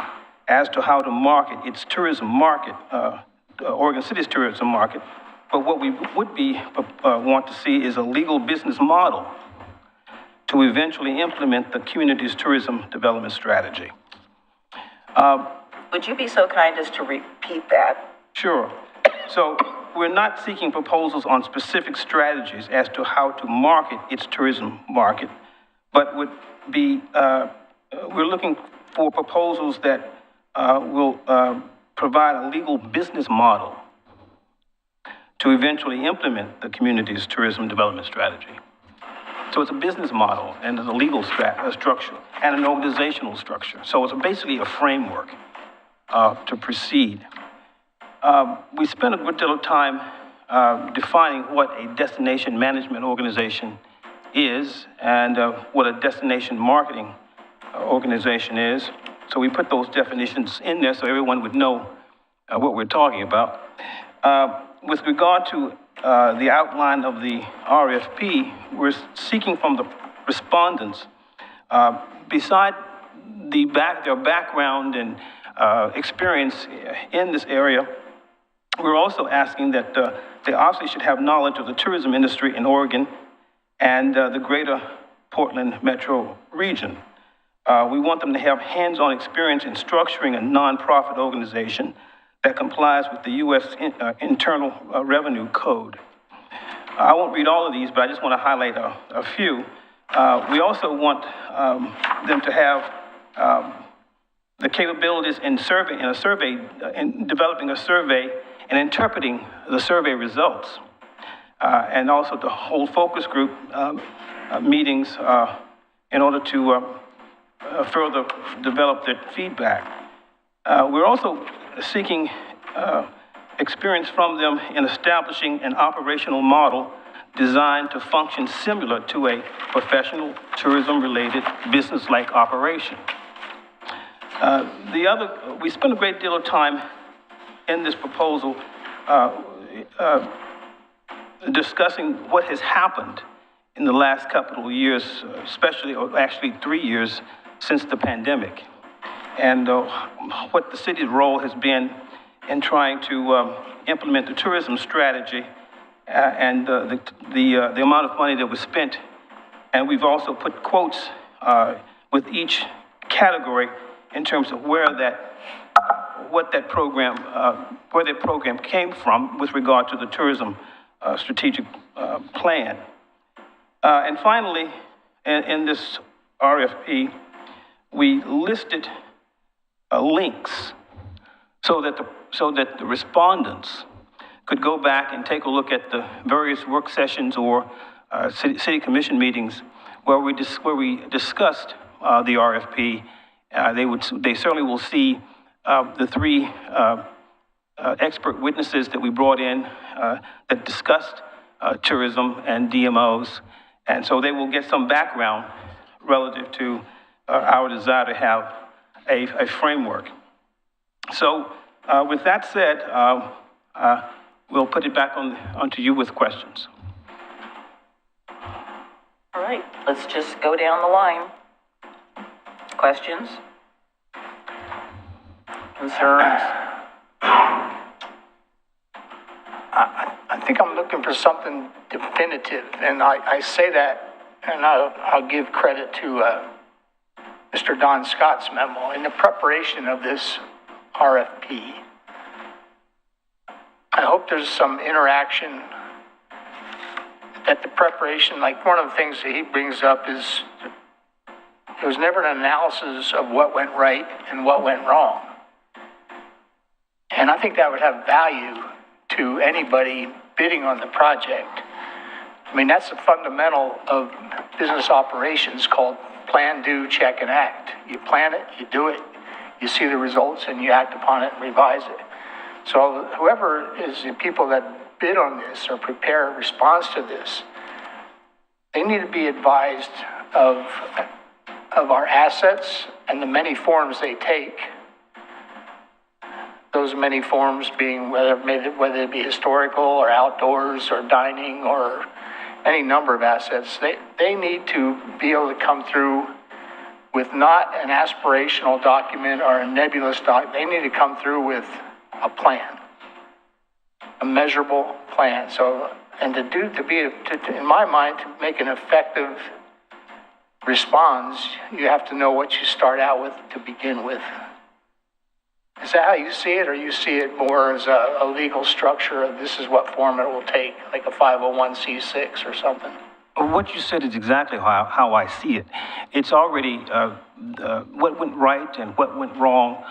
as to how to market its tourism market, Oregon City's tourism market. But what we would want to see is a legal business model to eventually implement the community's tourism development strategy. Would you be so kind as to repeat that? Sure. So we're not seeking proposals on specific strategies as to how to market its tourism market, but would be, we're looking for proposals that will provide a legal business model to eventually implement the community's tourism development strategy. So it's a business model and a legal structure and an organizational structure. So it's basically a framework to proceed. We spent a good deal of time defining what a destination management organization is and what a destination marketing organization is. So we put those definitions in there so everyone would know what we're talking about. With regard to the outline of the RFP, we're seeking from the respondents, beside their background and experience in this area, we're also asking that they obviously should have knowledge of the tourism industry in Oregon and the greater Portland metro region. We want them to have hands-on experience in structuring a nonprofit organization that complies with the U.S. Internal Revenue Code. I won't read all of these, but I just want to highlight a few. We also want them to have the capabilities in developing a survey and interpreting the survey results, and also to hold focus group meetings in order to further develop their feedback. We're also seeking experience from them in establishing an operational model designed to function similar to a professional tourism-related business-like operation. We spent a great deal of time in this proposal discussing what has happened in the last couple of years, especially, or actually 3 years since the pandemic, and what the city's role has been in trying to implement the tourism strategy and the amount of money that was spent. And we've also put quotes with each category in terms of where that program came from with regard to the tourism strategic plan. And finally, in this RFP, we listed links so that the respondents could go back and take a look at the various work sessions or city commission meetings where we discussed the RFP. They certainly will see the 3 expert witnesses that we brought in that discussed tourism and DMOs, and so they will get some background relative to our desire to have a framework. So With that said, we'll put it back onto you with questions. All right, let's just go down the line. Questions? Concerns? I think I'm looking for something definitive, and I say that, and I'll give credit to Mr. Don Scott's memo. In the preparation of this RFP, I hope there's some interaction at the preparation. Like, one of the things that he brings up is there was never an analysis of what went right and what went wrong. And I think that would have value to anybody bidding on the project. I mean, that's the fundamental of business operations, called plan, do, check, and act. You plan it, you do it, you see the results, and you act upon it and revise it. So whoever is the people that bid on this or prepare a response to this, they need to be advised of our assets and the many forms they take. Those many forms being whether it be historical or outdoors or dining or any number of assets. They need to be able to come through with not an aspirational document or a nebulous document. They need to come through with a plan, a measurable plan. So, and in my mind, to make an effective response, you have to know what you start out with to begin with. Is that how you see it, or you see it more as a legal structure of this is what form it will take, like a 501c6 or something? What you said is exactly how I see it. It's already what went right and what went wrong.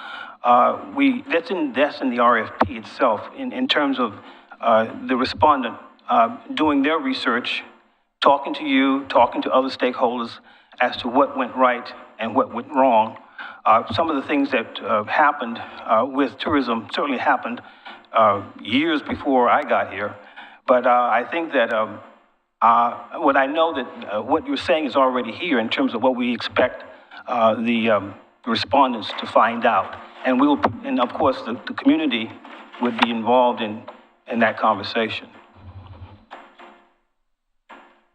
That's in the RFP itself, in terms of the respondent doing their research, talking to you, talking to other stakeholders as to what went right and what went wrong. Some of the things that happened with tourism certainly happened years before I got here. But I think that what I know that what you're saying is already here in terms of what we expect the respondents to find out. And of course, the community would be involved in that conversation.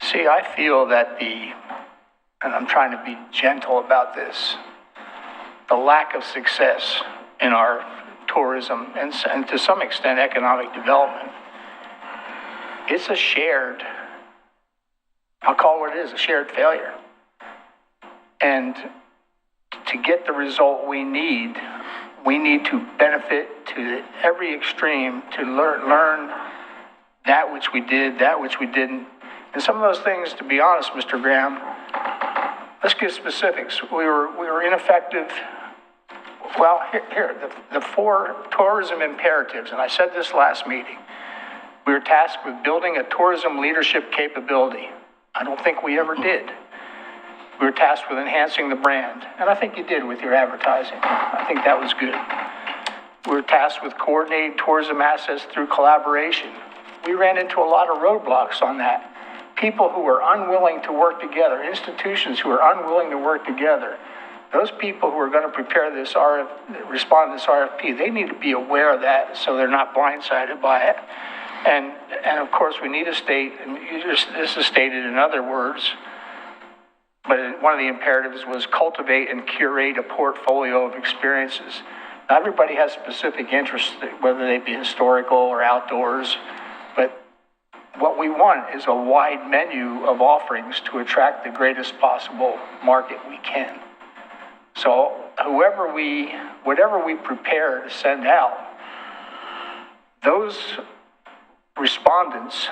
See, I feel that and I'm trying to be gentle about this, the lack of success in our tourism and to some extent economic development, it's a shared, I'll call it what it is, a shared failure. And to get the result we need to benefit to every extreme, to learn that which we did, that which we didn't. And some of those things, to be honest, Mr. Graham, let's give specifics. We were ineffective. Well, here, the 4 tourism imperatives, and I said this last meeting, we were tasked with building a tourism leadership capability. I don't think we ever did. We were tasked with enhancing the brand, and I think you did with your advertising. I think that was good. We were tasked with coordinating tourism assets through collaboration. We ran into a lot of roadblocks on that. People who were unwilling to work together, institutions who were unwilling to work together. Those people who are going to prepare this respond to this RFP, they need to be aware of that so they're not blindsided by it. And of course, we need to state, and this is stated in other words, but one of the imperatives was cultivate and curate a portfolio of experiences. Now, everybody has specific interests, whether they be historical or outdoors, but what we want is a wide menu of offerings to attract the greatest possible market we can. So whatever we prepare to send out, those respondents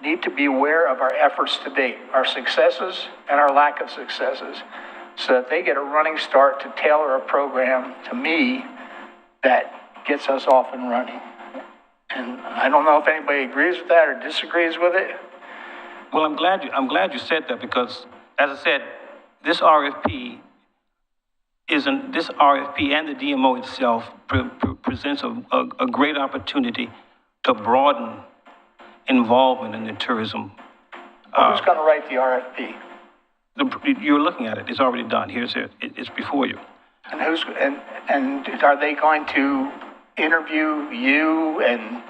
need to be aware of our efforts to date, our successes and our lack of successes, so that they get a running start to tailor a program to me that gets us off and running. And I don't know if anybody agrees with that or disagrees with it. Well, I'm glad you said that, because, as I said, this RFP and the DMO itself presents a great opportunity to broaden involvement in the tourism. Who's going to write the RFP? You're looking at it. It's already done. Here's it. It's before you. And and are they going to interview you and,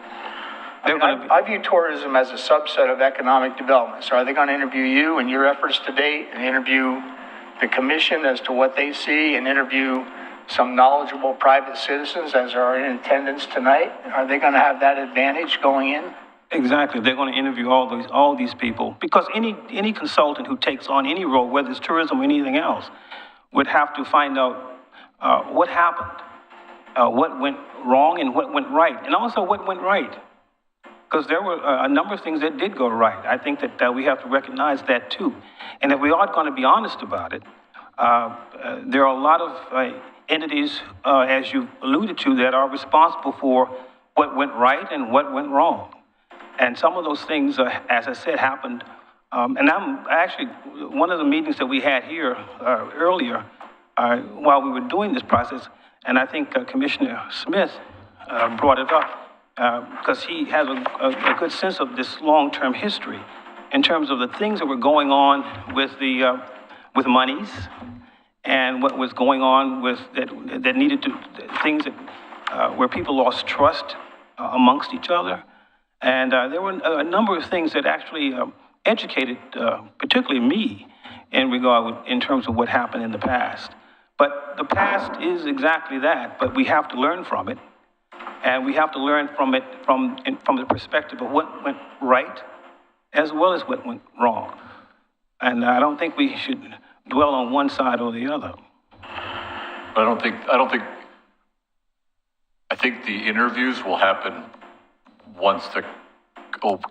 They're gonna be- I view tourism as a subset of economic development. So are they going to interview you and your efforts to date and interview the commission as to what they see and interview some knowledgeable private citizens as are in attendance tonight? Are they going to have that advantage going in? Exactly. They're going to interview all these people, because any consultant who takes on any role, whether it's tourism or anything else, would have to find out what happened, what went wrong and what went right, and also what went right. Because there were a number of things that did go right. I think that we have to recognize that too. And if we are going to be honest about it, there are a lot of entities, as you alluded to, that are responsible for what went right and what went wrong. And some of those things, as I said, happened. And I'm actually, one of the meetings that we had here earlier, while we were doing this process, and I think Commissioner Smith brought it up, because he has a good sense of this long-term history in terms of the things that were going on with with monies and what was going on with that needed to, things that where people lost trust amongst each other. And there were a number of things that actually educated, particularly me, in terms of what happened in the past. But the past is exactly that, but we have to learn from it. And we have to learn from it from the perspective of what went right as well as what went wrong. And I don't think we should dwell on one side or the other. I think the interviews will happen once the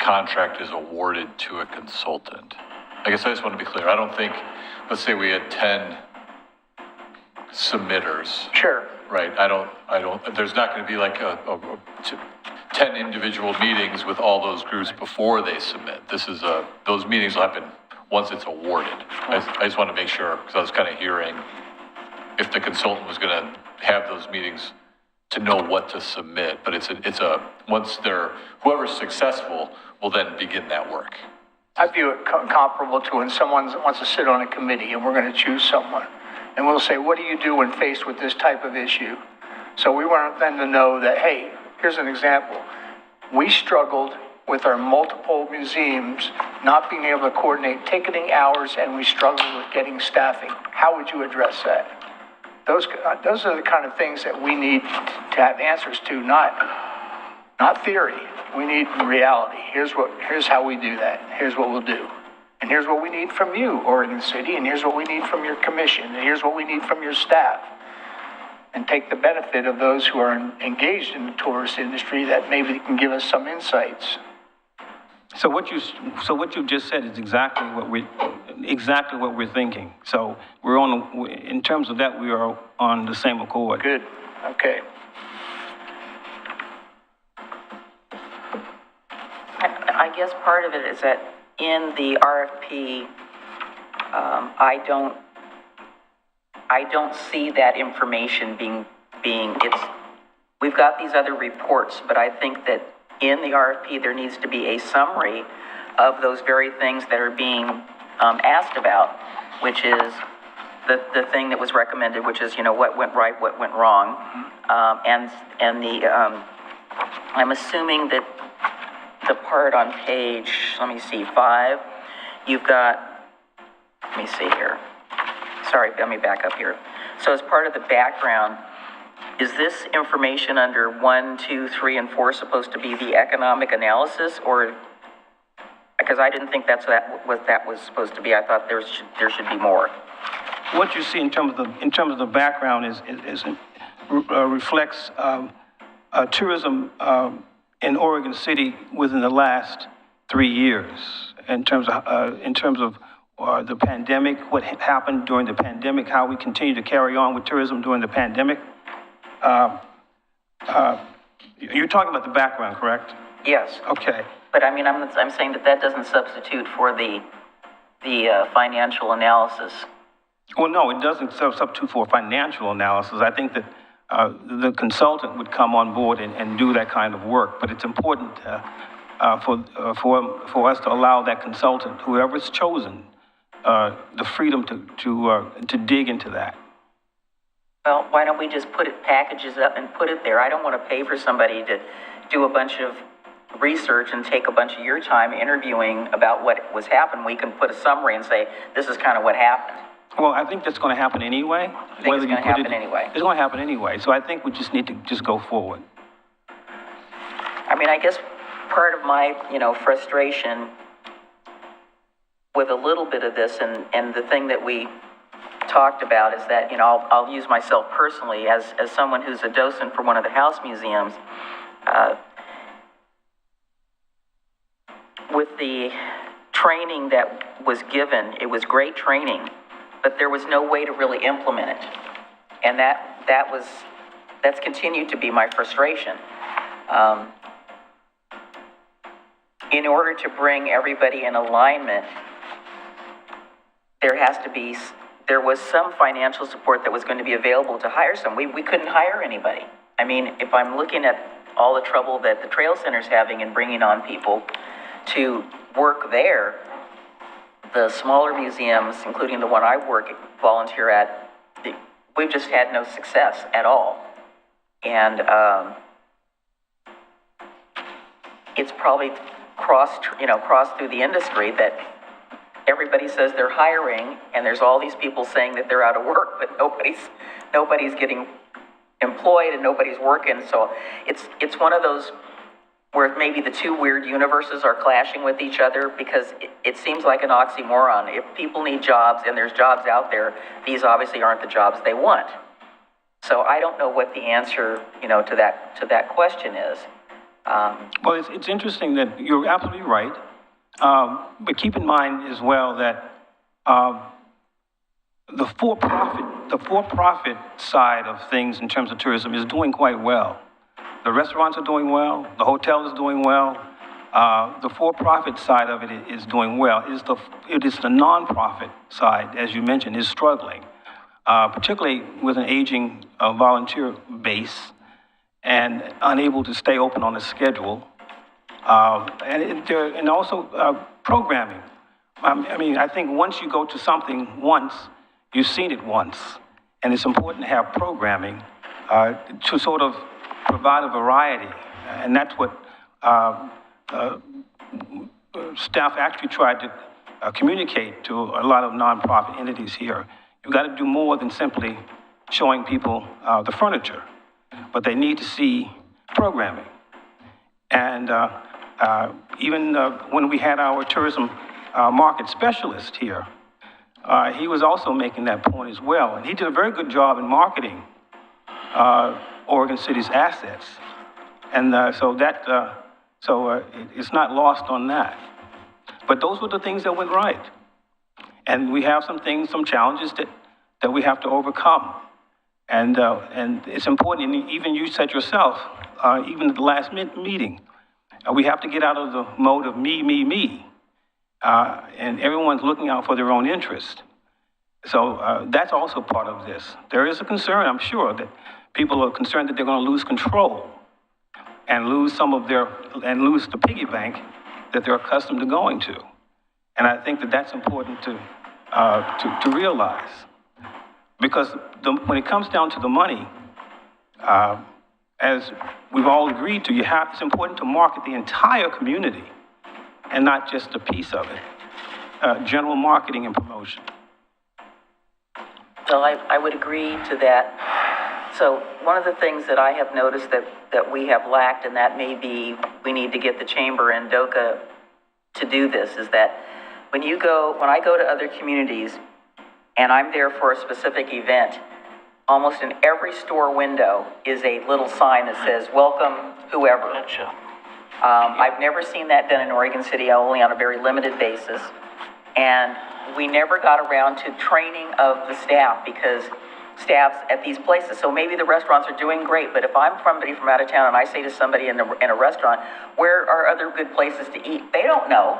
contract is awarded to a consultant. I guess I just want to be clear. I don't think, let's say we had 10 submitters. Sure. Right, there's not going to be like 10 individual meetings with all those groups before they submit. Those meetings will happen once it's awarded. I just want to make sure, because I was kind of hearing if the consultant was going to have those meetings to know what to submit, but once whoever's successful will then begin that work. I view it comparable to when someone wants to sit on a committee and we're going to choose someone. And we'll say, what do you do when faced with this type of issue? So we want them to know that, hey, here's an example. We struggled with our multiple museums not being able to coordinate ticketing hours, and we struggled with getting staffing. How would you address that? Those are the kind of things that we need to have answers to, not theory. We need reality. Here's how we do that. Here's what we'll do. And here's what we need from you, Oregon City, and here's what we need from your commission, and here's what we need from your staff. And take the benefit of those who are engaged in the tourist industry that maybe can give us some insights. So what you just said is exactly what we're thinking. So in terms of that, we are on the same accord. Good. Okay. I guess part of it is that in the RFP, I don't see that information we've got these other reports, but I think that in the RFP, there needs to be a summary of those very things that are being asked about, which is the thing that was recommended, which is, what went right, what went wrong. I'm assuming that the part on page, 5, you've got, let me see here. Sorry, let me back up here. So as part of the background, is this information under 1, 2, 3, and 4 supposed to be the economic analysis, or, because I didn't think that was supposed to be. I thought there should be more. What you see in terms of the background reflects tourism in Oregon City within the last 3 years, in terms of the pandemic, what happened during the pandemic, how we continue to carry on with tourism during the pandemic. You're talking about the background, correct? Yes. Okay. But I mean, I'm saying that doesn't substitute for the financial analysis. Well, no, it doesn't substitute for financial analysis. I think that the consultant would come on board and do that kind of work, but it's important for us to allow that consultant, whoever's chosen, the freedom to dig into that. Well, why don't we just put it, packages up and put it there? I don't want to pay for somebody to do a bunch of research and take a bunch of your time interviewing about what was happening. We can put a summary and say, this is kind of what happened. Well, I think that's going to happen anyway. I think it's going to happen anyway. It's going to happen anyway. So I think we just need to just go forward. I mean, I guess part of my, frustration with a little bit of this and the thing that we talked about is that, I'll use myself personally as someone who's a docent for one of the house museums. With the training that was given, it was great training, but there was no way to really implement it. And that's continued to be my frustration. In order to bring everybody in alignment, there was some financial support that was going to be available to hire some. We couldn't hire anybody. I mean, if I'm looking at all the trouble that the Trail Center's having in bringing on people to work there, the smaller museums, including the one I volunteer at, we've just had no success at all. And it's probably crossed through the industry that everybody says they're hiring, and there's all these people saying that they're out of work, but nobody's getting employed and nobody's working. So it's one of those where maybe the two weird universes are clashing with each other, because it seems like an oxymoron. If people need jobs and there's jobs out there, these obviously aren't the jobs they want. So I don't know what the answer, to that question is. Well, it's interesting that you're absolutely right. But keep in mind as well that the for-profit side of things in terms of tourism is doing quite well. The restaurants are doing well. The hotel is doing well. The for-profit side of it is doing well. It is the nonprofit side, as you mentioned, is struggling, particularly with an aging volunteer base and unable to stay open on a schedule. And also programming. I think once you go to something once, you've seen it once. And it's important to have programming to sort of provide a variety. And that's what staff actually tried to communicate to a lot of nonprofit entities here. You've got to do more than simply showing people the furniture, but they need to see programming. And even when we had our tourism market specialist here, he was also making that point as well. And he did a very good job in marketing Oregon City's assets. And it's not lost on that. But those were the things that went right. And we have some challenges that we have to overcome. And it's important, and even you said yourself, even at the last meeting, we have to get out of the mode of me. And everyone's looking out for their own interest. So that's also part of this. There is a concern, I'm sure, that people are concerned that they're going to lose control and lose lose the piggy bank that they're accustomed to going to. And I think that that's important to realize. Because when it comes down to the money, as we've all agreed to, it's important to market the entire community and not just a piece of it. General marketing and promotion. Well, I would agree to that. So one of the things that I have noticed that we have lacked, and that may be we need to get the chamber and DOCA to do this, is that when I go to other communities and I'm there for a specific event, almost in every store window is a little sign that says, welcome whoever. I've never seen that done in Oregon City, only on a very limited basis. And we never got around to training of the staff, because staffs at these places, so maybe the restaurants are doing great, but if I'm somebody from out of town and I say to somebody in a restaurant, where are other good places to eat? They don't know.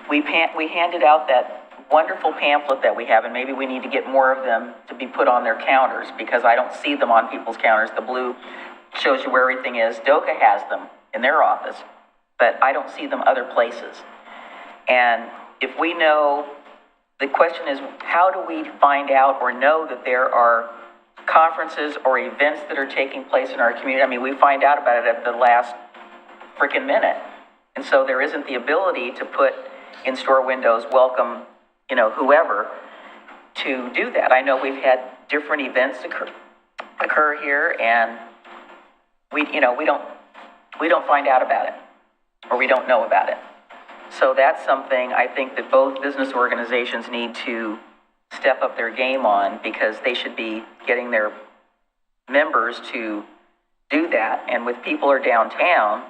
We handed out that wonderful pamphlet that we have, and maybe we need to get more of them to be put on their counters, because I don't see them on people's counters. The blue shows you where everything is. DOCA has them in their office, but I don't see them other places. And if we know, the question is, how do we find out or know that there are conferences or events that are taking place in our community. I mean, we find out about it at the last freaking minute. And so there isn't the ability to put in store windows, welcome, whoever, to do that. I know we've had different events occur here, and we don't find out about it, or we don't know about it. So that's something I think that both business organizations need to step up their game on, because they should be getting their members to do that. And with people are downtown,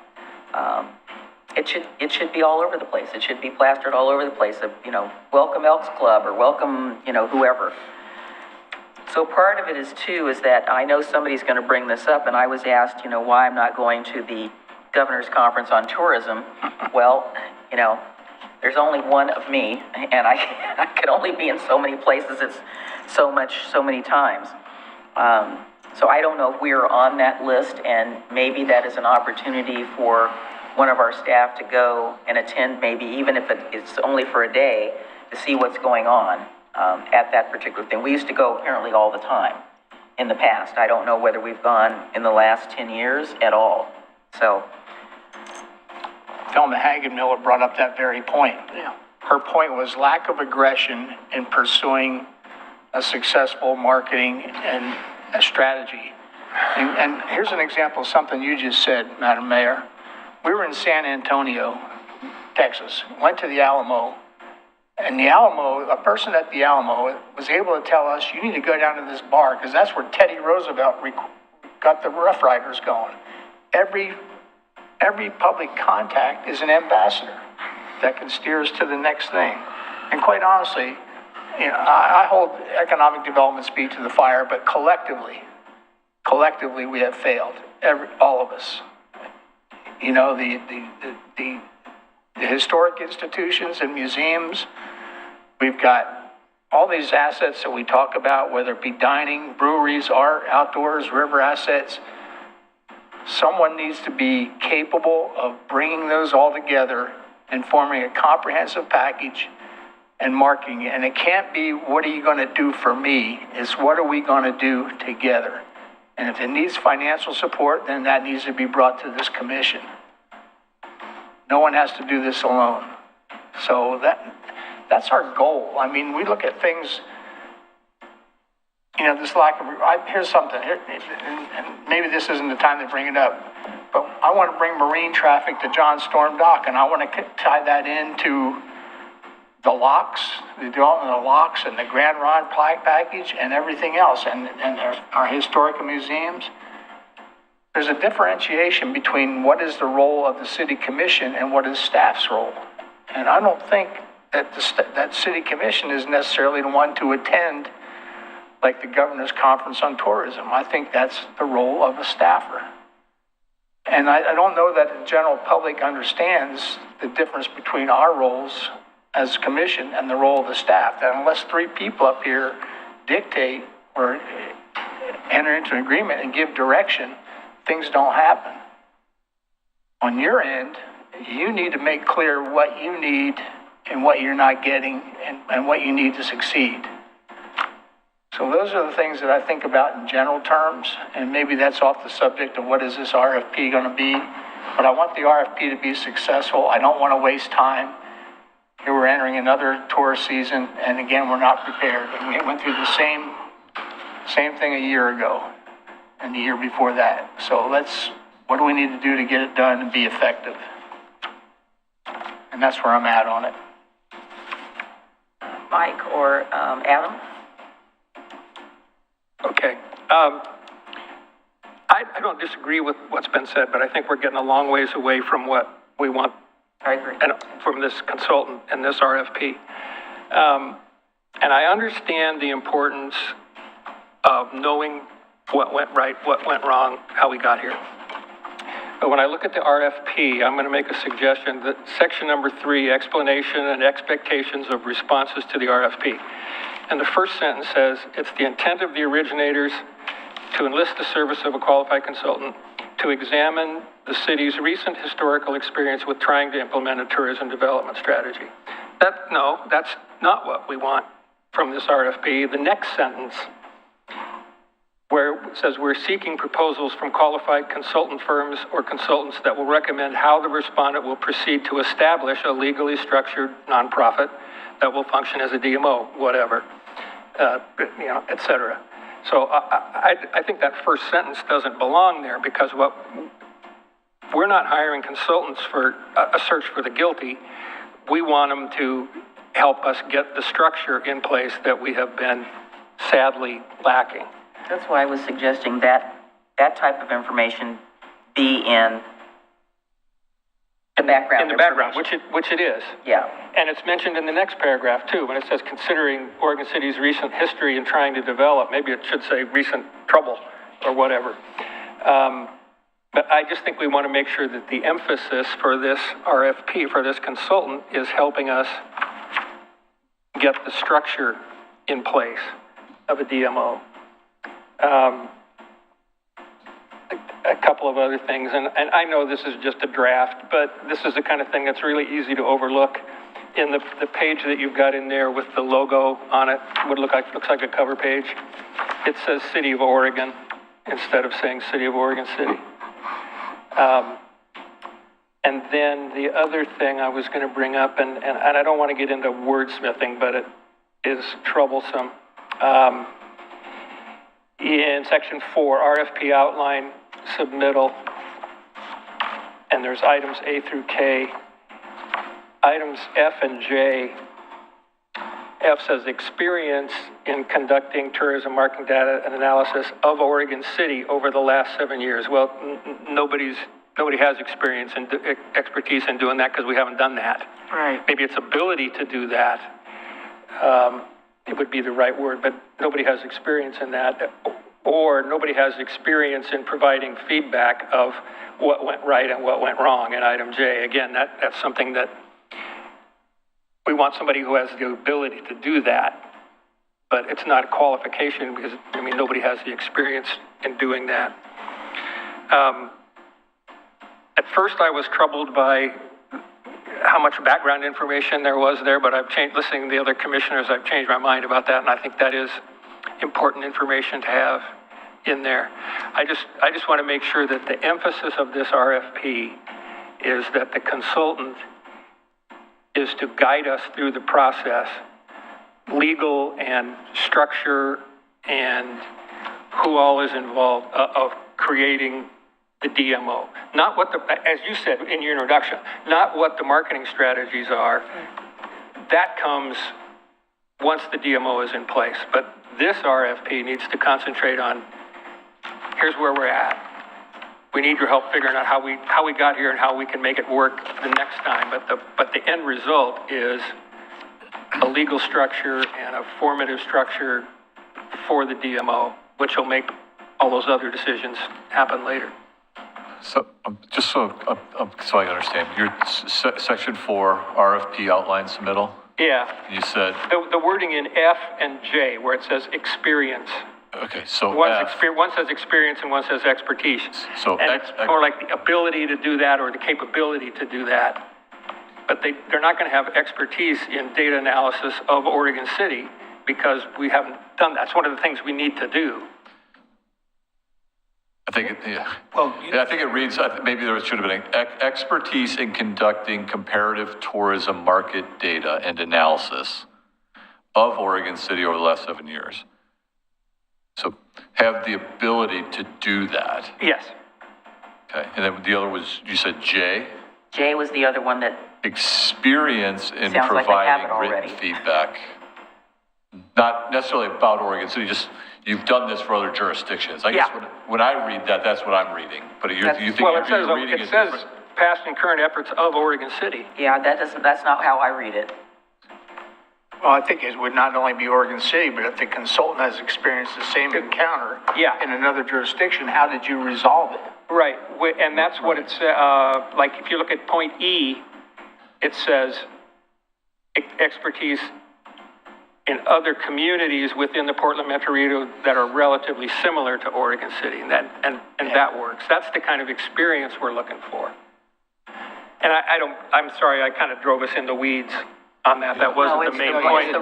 it should be all over the place. It should be plastered all over the place of, welcome Elks Club, or welcome, whoever. So part of it is that I know somebody's going to bring this up, and I was asked, why I'm not going to the Governor's Conference on Tourism. Well, there's only one of me, and I can only be in so many places. It's so many times. So I don't know if we are on that list, and maybe that is an opportunity for one of our staff to go and attend, maybe even if it's only for a day, to see what's going on at that particular thing. We used to go apparently all the time in the past. I don't know whether we've gone in the last 10 years at all. So. Thelma Hagen-Miller brought up that very point. Yeah. Her point was lack of aggression in pursuing a successful marketing and a strategy. And here's an example of something you just said, Madam Mayor. We were in San Antonio, Texas, went to the Alamo, and the Alamo, a person at the Alamo was able to tell us, you need to go down to this bar, because that's where Teddy Roosevelt got the Rough Riders going. Every public contact is an ambassador that can steer us to the next thing. And quite honestly, I hold economic development speed to the fire, but collectively we have failed, all of us. The historic institutions and museums, we've got all these assets that we talk about, whether it be dining, breweries, art, outdoors, river assets. Someone needs to be capable of bringing those all together and forming a comprehensive package and marketing it. And it can't be, what are you going to do for me? It's what are we going to do together? And if it needs financial support, then that needs to be brought to this commission. No one has to do this alone. So that's our goal. I mean, we look at things, this lack of, here's something, and maybe this isn't the time to bring it up, but I want to bring marine traffic to John Storm Dock, and I want to tie that into the locks, the development of the locks and the Grand Ron plaque package and everything else, and our historical museums. There's a differentiation between what is the role of the city commission and what is staff's role. And I don't think that that city commission is necessarily the one to attend like the Governor's Conference on Tourism. I think that's the role of a staffer. And I don't know that the general public understands the difference between our roles as a commission and the role of the staff. That unless 3 people up here dictate or enter into an agreement and give direction, things don't happen. On your end, you need to make clear what you need and what you're not getting and what you need to succeed. So those are the things that I think about in general terms, and maybe that's off the subject of what is this RFP going to be, but I want the RFP to be successful. I don't want to waste time. Here we're entering another tourist season, and again, we're not prepared. And we went through the same thing a year ago and the year before that. So what do we need to do to get it done and be effective? And that's where I'm at on it. Mike or Adam? Okay. I don't disagree with what's been said, but I think we're getting a long ways away from what we want. I agree. And from this consultant and this RFP. And I understand the importance of knowing what went right, what went wrong, how we got here. But when I look at the RFP, I'm going to make a suggestion that section number 3, explanation and expectations of responses to the RFP. And the first sentence says, it's the intent of the originators to enlist the service of a qualified consultant to examine the city's recent historical experience with trying to implement a tourism development strategy. No, that's not what we want from this RFP. The next sentence where it says we're seeking proposals from qualified consultant firms or consultants that will recommend how the respondent will proceed to establish a legally structured nonprofit that will function as a DMO, whatever, et cetera. So I think that first sentence doesn't belong there, because we're not hiring consultants for a search for the guilty. We want them to help us get the structure in place that we have been sadly lacking. That's why I was suggesting that that type of information be in the background. In the background, which it is. Yeah. And it's mentioned in the next paragraph too, when it says considering Oregon City's recent history in trying to develop, maybe it should say recent trouble or whatever. But I just think we want to make sure that the emphasis for this RFP, for this consultant, is helping us get the structure in place of a DMO. A couple of other things, and I know this is just a draft, but this is the kind of thing that's really easy to overlook. In the page that you've got in there with the logo on it, looks like a cover page. It says City of Oregon instead of saying City of Oregon City. And then the other thing I was going to bring up, and I don't want to get into wordsmithing, but it is troublesome. In section 4, RFP outline submittal, and there's items A through K. Items F and J. F says experience in conducting tourism marketing data and analysis of Oregon City over the last 7 years. Well, nobody has experience and expertise in doing that, because we haven't done that. Right. Maybe it's ability to do that. It would be the right word, but nobody has experience in that, or nobody has experience in providing feedback of what went right and what went wrong in item J. Again, that's something that we want somebody who has the ability to do that, but it's not a qualification, because, nobody has the experience in doing that. At first I was troubled by how much background information there was there, but listening to the other commissioners, I've changed my mind about that, and I think that is important information to have in there. I just want to make sure that the emphasis of this RFP is that the consultant is to guide us through the process, legal and structure and who all is involved of creating the DMO. Not what as you said in your introduction, not what the marketing strategies are. That comes once the DMO is in place. But this RFP needs to concentrate on, here's where we're at. We need your help figuring out how we got here and how we can make it work the next time. But the end result is a legal structure and a formative structure for the DMO, which will make all those other decisions happen later. So, just so I understand, your section 4 RFP outline submittal? Yeah. You said? The wording in F and J, where it says experience. Okay, so one F. says experience and one says expertise. So and it's more like the ability to do that or the capability to do that. But they're not going to have expertise in data analysis of Oregon City, because we haven't done that. It's one of the things we need to do. I think I think it reads, maybe there should have been expertise in conducting comparative tourism market data and analysis of Oregon City over the last 7 years. So have the ability to do that. Yes. Okay, and then the other was, you said J? J was the other one that Experience in sounds like they have it providing already. written feedback. Not necessarily about Oregon City, just you've done this for other jurisdictions. I guess when I read that, that's what I'm reading. But you think well, you're reading it says different? past and current efforts of Oregon City. Yeah, that's not how I read it. Well, I think it would not only be Oregon City, but if the consultant has experienced the same encounter in another jurisdiction, how did you resolve it? Right, and that's what it's, like if you look at point E, it says expertise in other communities within the Portland Metro region that are relatively similar to Oregon City, and that works. That's the kind of experience we're looking for. And I'm sorry, I kind of drove us into weeds on that. That No, wasn't it's the main it's point. the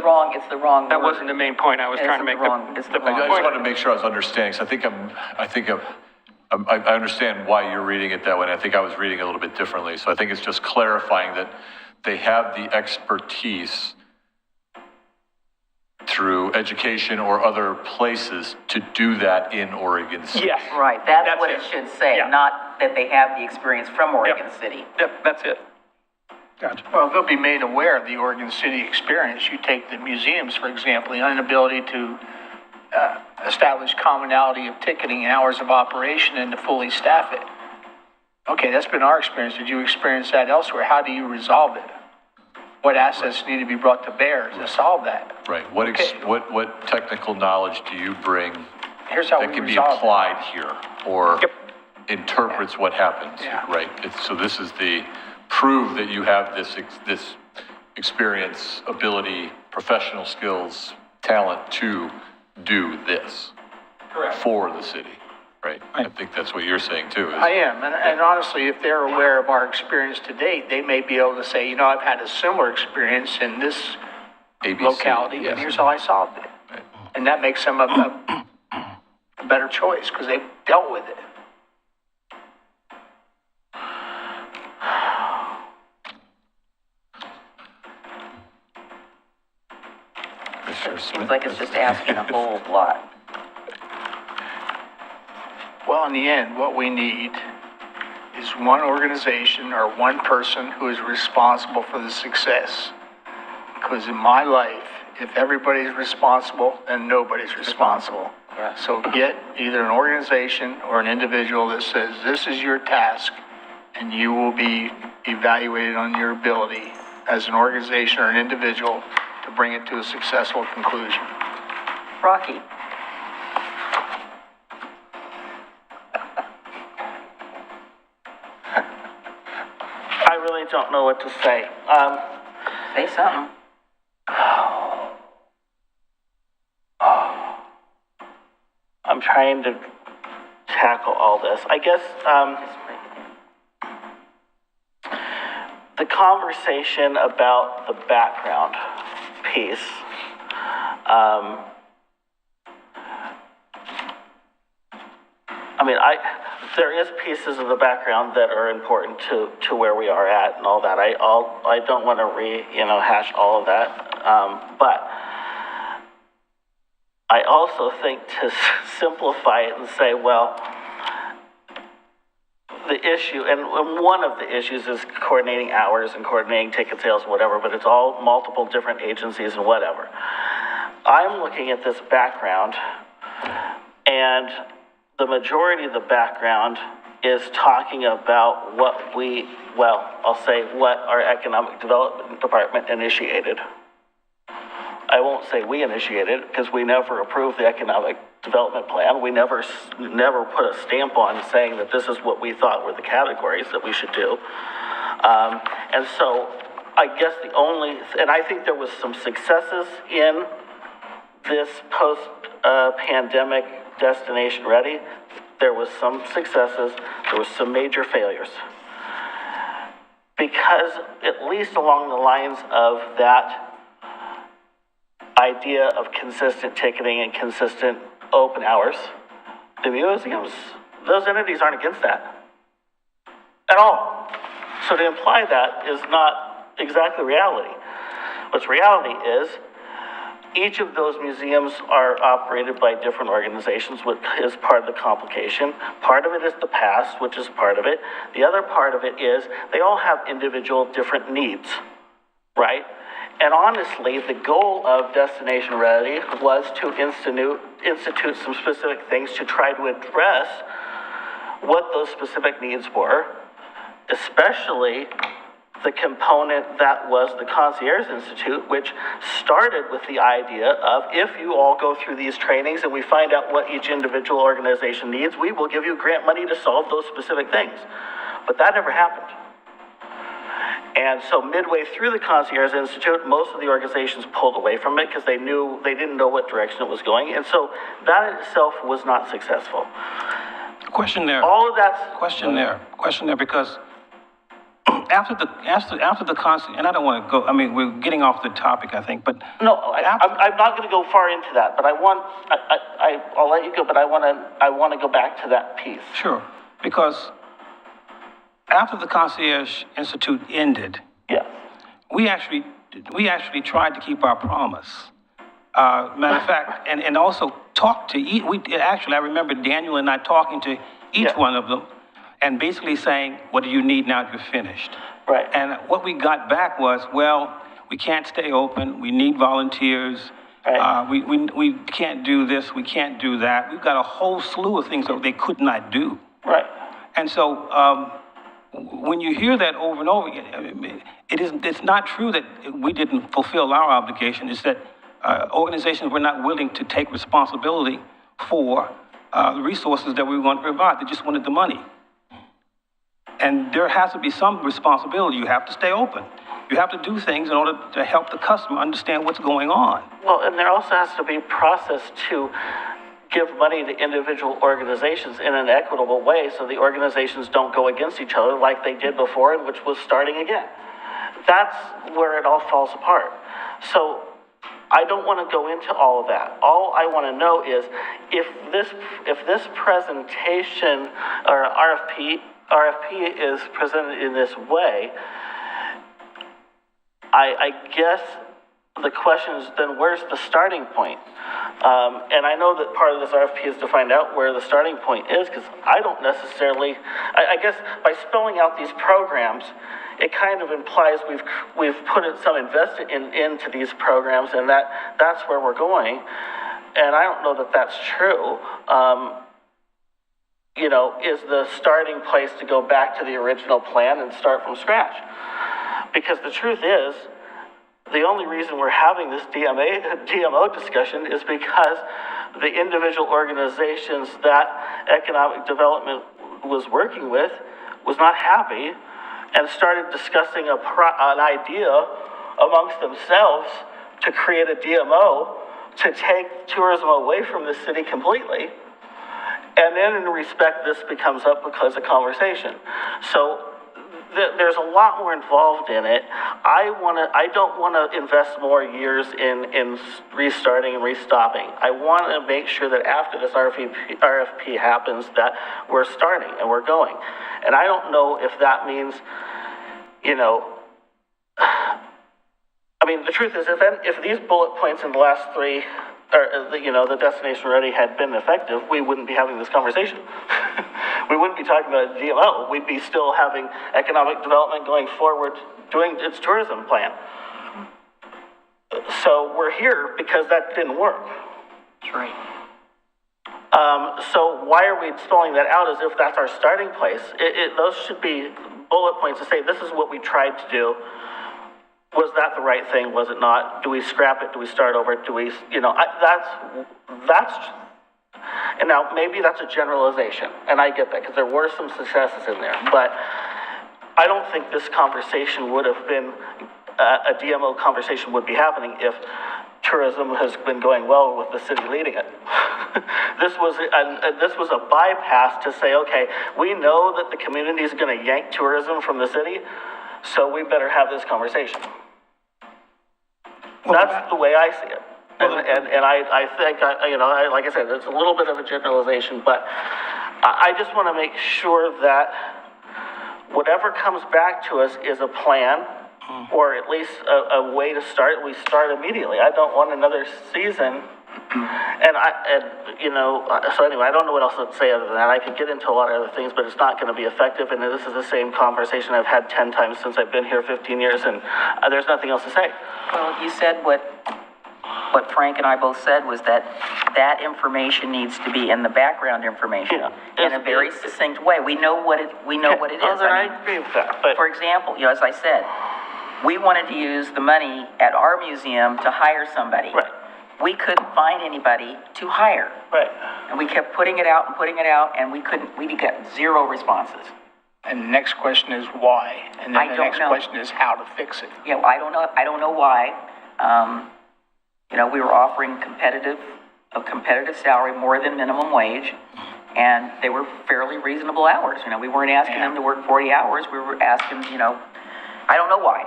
wrong That word. wasn't the main point I was trying to make. It's the I wrong just word. wanted to make sure I was understanding, because I understand why you're reading it that way, and I think I was reading it a little bit differently. So I think it's just clarifying that they have the expertise through education or other places to do that in Oregon City. Yes. Right, that's That's what it. it should say, Yeah. not that they have the experience from Oregon City. Yep, that's it. Gotcha. Well, they'll be made aware of the Oregon City experience. You take the museums, for example, the inability to establish commonality of ticketing and hours of operation and to fully staff it. Okay, that's been our experience. Did you experience that elsewhere? How do you resolve it? What assets need to be brought to bear to solve that? Right. What technical knowledge do you bring Here's how that we can be resolve it. applied here or Yep. interprets what happens? Yeah. Right. So this is the prove that you have this experience, ability, professional skills, talent to do this for the city. Right. I think that's what you're saying too. I am, and honestly, if they're aware of our experience to date, they may be able to say, you know, I've had a similar experience in this ABC, locality, yes. and here's how I solved it. Right. And that makes them a better choice, because they've dealt with it. Commissioner Seems Smith? like it's just asking a whole lot. Well, in the end, what we need is one organization or one person who is responsible for the success. Because in my life, if everybody's responsible, then nobody's responsible. So get either an organization or an individual that says, this is your task, and you will be evaluated on your ability as an organization or an individual to bring it to a successful conclusion. Rocky, I really don't know what to say. say something. I'm trying to tackle all this. I guess, the conversation about the background piece, there is pieces of the background that are important to where we are at and all that. I don't want to hash all of that. But I also think to simplify it and say, well, the issue, and one of the issues is coordinating hours and coordinating ticket sales, whatever, but it's all multiple different agencies and whatever. I'm looking at this background, and the majority of the background is talking about what I'll say what our economic development department initiated. I won't say we initiated it because we never approved the economic development plan. We never put a stamp on saying that this is what we thought were the categories that we should do. And so I guess and I think there was some successes in this post-pandemic destination ready. There was some successes, there was some major failures. Because at least along the lines of that idea of consistent ticketing and consistent open hours, the museums, those entities aren't against that at all. So to imply that is not exactly reality. What's reality is each of those museums are operated by different organizations, which is part of the complication. Part of it is the past, which is part of it. The other part of it is they all have individual different needs, right? And honestly, the goal of Destination Ready was to institute some specific things to try to address what those specific needs were, especially the component that was the Concierge Institute, which started with the idea of if you all go through these trainings and we find out what each individual organization needs, we will give you grant money to solve those specific things. But that never happened. And so midway through the Concierge Institute, most of the organizations pulled away from it because they didn't know what direction it was going. And so that in itself was not successful. Question there. All of that's... Question there, because after the concert, and I don't want to go, I mean, we're getting off the topic, I think, but No, I'm not going to go far into that, but I'll let you go, but I want to go back to that piece. sure, because after the Concierge Institute ended, Yeah. we actually tried to keep our promise. Matter of fact, and also talked to I remember Daniel and I talking to each Yeah. one of them and basically saying, what do you need now that you're finished? Right. And what we got back was, well, we can't stay open, we need volunteers. Right. We can't do this, we can't do that. We've got a whole slew of things that they could not do. Right. And so, when you hear that over and over again, it's not true that we didn't fulfill our obligation. It's that organizations were not willing to take responsibility for the resources that we were going to provide. They just wanted the money. And there has to be some responsibility. You have to stay open. You have to do things in order to help the customer understand what's going on. Well, and there also has to be a process to give money to individual organizations in an equitable way so the organizations don't go against each other like they did before, and which was starting again. That's where it all falls apart. So I don't want to go into all of that. All I want to know is if this presentation or RFP is presented in this way, I guess the question is then where's the starting point? And I know that part of this RFP is to find out where the starting point is, because I don't necessarily, I guess by spelling out these programs, it kind of implies we've put some investment into these programs, and that's where we're going. And I don't know that that's true. Is the starting place to go back to the original plan and start from scratch? Because the truth is, the only reason we're having this DMO discussion is because the individual organizations that economic development was working with was not happy and started discussing an idea amongst themselves to create a DMO to take tourism away from the city completely. And then in respect, this becomes up because of conversation. So there's a lot more involved in it. I don't want to invest more years in restarting and restopping. I want to make sure that after this RFP happens that we're starting and we're going. And I don't know if that means, the truth is if these bullet points in the last three, the destination ready had been effective, we wouldn't be having this conversation. We wouldn't be talking about GMO. We'd be still having economic development going forward, doing its tourism plan. So we're here because that didn't work. That's right. So why are we spelling that out as if that's our starting place? Those should be bullet points to say, this is what we tried to do. Was that the right thing? Was it not? Do we scrap it? Do we start over? Do we, that's, and now maybe that's a generalization, and I get that because there were some successes in there, but I don't think this conversation would have been, a DMO conversation would be happening if tourism has been going well with the city leading it. This was a bypass to say, okay, we know that the community is going to yank tourism from the city, so we better have this conversation. That's the way I see it. And I think, like I said, it's a little bit of a generalization, but I just want to make sure that whatever comes back to us is a plan, or at least a way to start. We start immediately. I don't want another season. So anyway, I don't know what else to say other than that. I could get into a lot of other things, but it's not going to be effective. And this is the same conversation I've had 10 times since I've been here 15 years, and there's nothing else to say. Well, you said what Frank and I both said was that information needs to be in the background information in a very succinct way. We know what it is. I agree with that. But for example, as I said, we wanted to use the money at our museum to hire somebody. Right. We couldn't find anybody to hire. Right. And we kept putting it out, and we got zero responses. And the next question is why? And then the next question is how to fix it. Yeah, well, I don't know why. We were offering a competitive salary more than minimum wage, and they were fairly reasonable hours. We weren't asking them to work 40 hours. We were asking, I don't know why.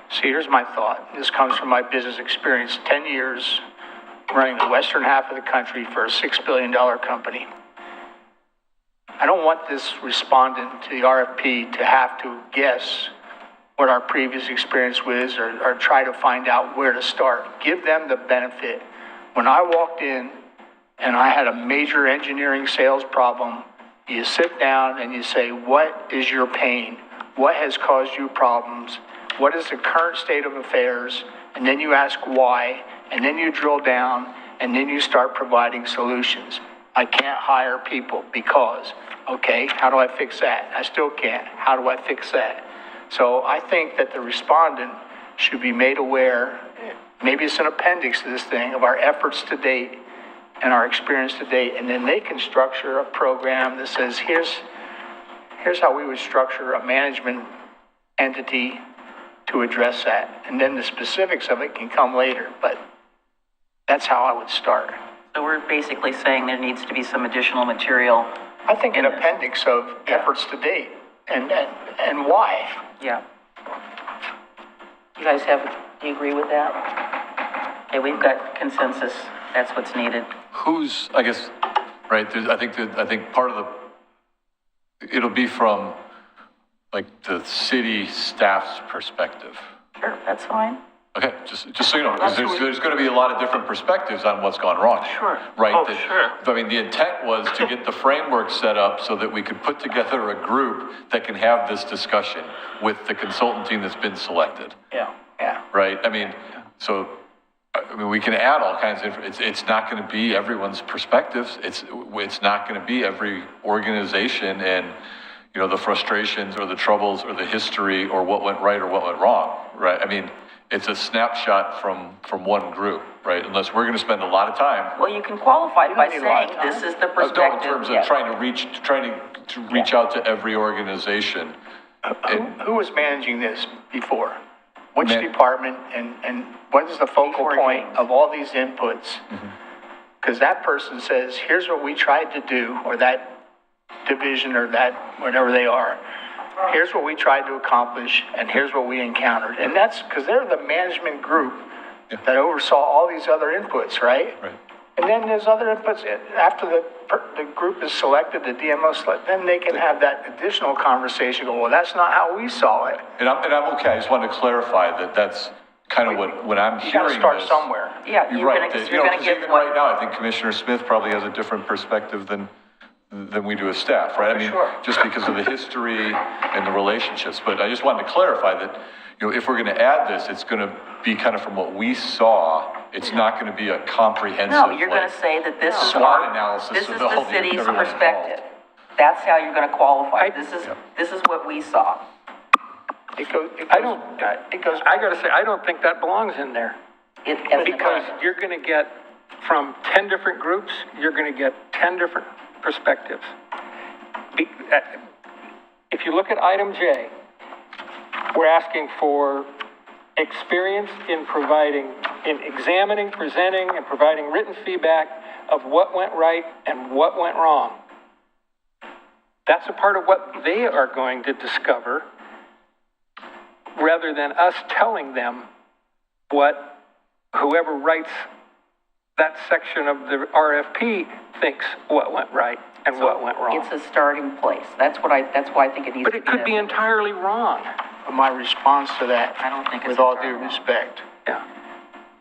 See, here's my thought. This comes from my business experience, 10 years running the western half of the country for a $6 billion company. I don't want this respondent to the RFP to have to guess what our previous experience was or try to find out where to start. Give them the benefit. When I walked in and I had a major engineering sales problem, you sit down and you say, what is your pain? What has caused you problems? What is the current state of affairs? And then you ask why, and then you drill down, and then you start providing solutions. I can't hire people because, okay, how do I fix that? I still can't. How do I fix that? So I think that the respondent should be made aware, maybe it's an appendix to this thing, of our efforts to date and our experience to date, and then they can structure a program that says, here's how we would structure a management entity to address that. And then the specifics of it can come later, but that's how I would start. So we're basically saying there needs to be some additional material. I think an in this. appendix of efforts to date and why. Yeah. You guys do you agree with that? Okay, we've got consensus. That's what's needed. Who's, I guess, right, I think part of it'll be from, like, the city staff's perspective. Sure, that's fine. Okay, just so you know, because there's going to be a lot of different perspectives on what's gone wrong. Sure. Right? Oh, sure. I mean, the intent was to get the framework set up so that we could put together a group that can have this discussion with the consultant team that's been selected. Yeah. Right? I mean, we can add all kinds of, it's not going to be everyone's perspectives. It's not going to be every organization and, you know, the frustrations or the troubles or the history or what went right or what went wrong, right? I mean, it's a snapshot from one group, right? Unless we're going to spend a lot of time. Well, you can qualify it by saying this is the perspective. No, in terms of trying to reach out to every organization. Who was managing this before? Which department and what is the focal point of all these inputs? Because that person says, here's what we tried to do, or that division or that, whatever they are. Here's what we tried to accomplish, and here's what we encountered. And that's because they're the management group that oversaw all these other inputs, right? Right. And then there's other inputs after the group is selected, the DMO select, then they can have that additional conversation. Go, well, that's not how we saw it. And I'm okay. I just wanted to clarify that that's kind of when I'm You hearing got to start this. somewhere. Yeah, You're you're right. gonna Because give even what. right now, I think Commissioner Smith probably has a different perspective than we do as staff, right? I mean, Sure. just because of the history and the relationships. But I just wanted to clarify that, you know, if we're going to add this, it's going to be kind of from what we saw. It's not going to be a comprehensive. No, you're going to say that this is SWOT analysis this is of the all city's everyone perspective. involved. That's how you're going to qualify. This is what we saw. It goes, I gotta say, I don't think that belongs in there. Because you're gonna get, from 10 different groups, you're gonna get 10 different perspectives. If you look at item J, we're asking for experience in examining, presenting, and providing written feedback of what went right and what went wrong. That's a part of what they are going to discover, rather than us telling them what whoever writes that section of the RFP thinks what went right and what went wrong. It's a starting place. That's why I think it needs to be. But it could be entirely wrong. my response to that, I don't think it's with all due entirely wrong. respect, Yeah.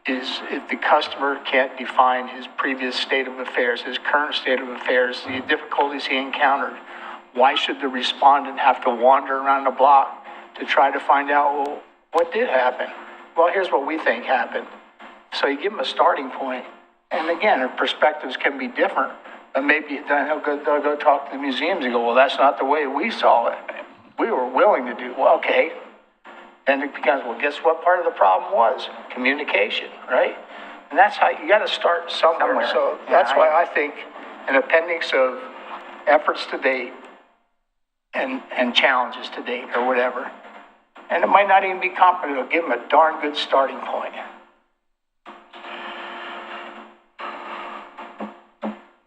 is if the customer can't define his previous state of affairs, his current state of affairs, the difficulties he encountered, why should the respondent have to wander around the block to try to find out, well, what did happen? Well, here's what we think happened. So you give them a starting point. And again, their perspectives can be different. But maybe then they'll go talk to the museums and go, well, that's not the way we saw it. We were willing to do, well, okay. And it becomes, well, guess what part of the problem was? Communication, right? And that's how, you gotta start somewhere. So that's why I think an appendix of efforts to date and challenges to date or whatever. And it might not even be competent, it'll give them a darn good starting point.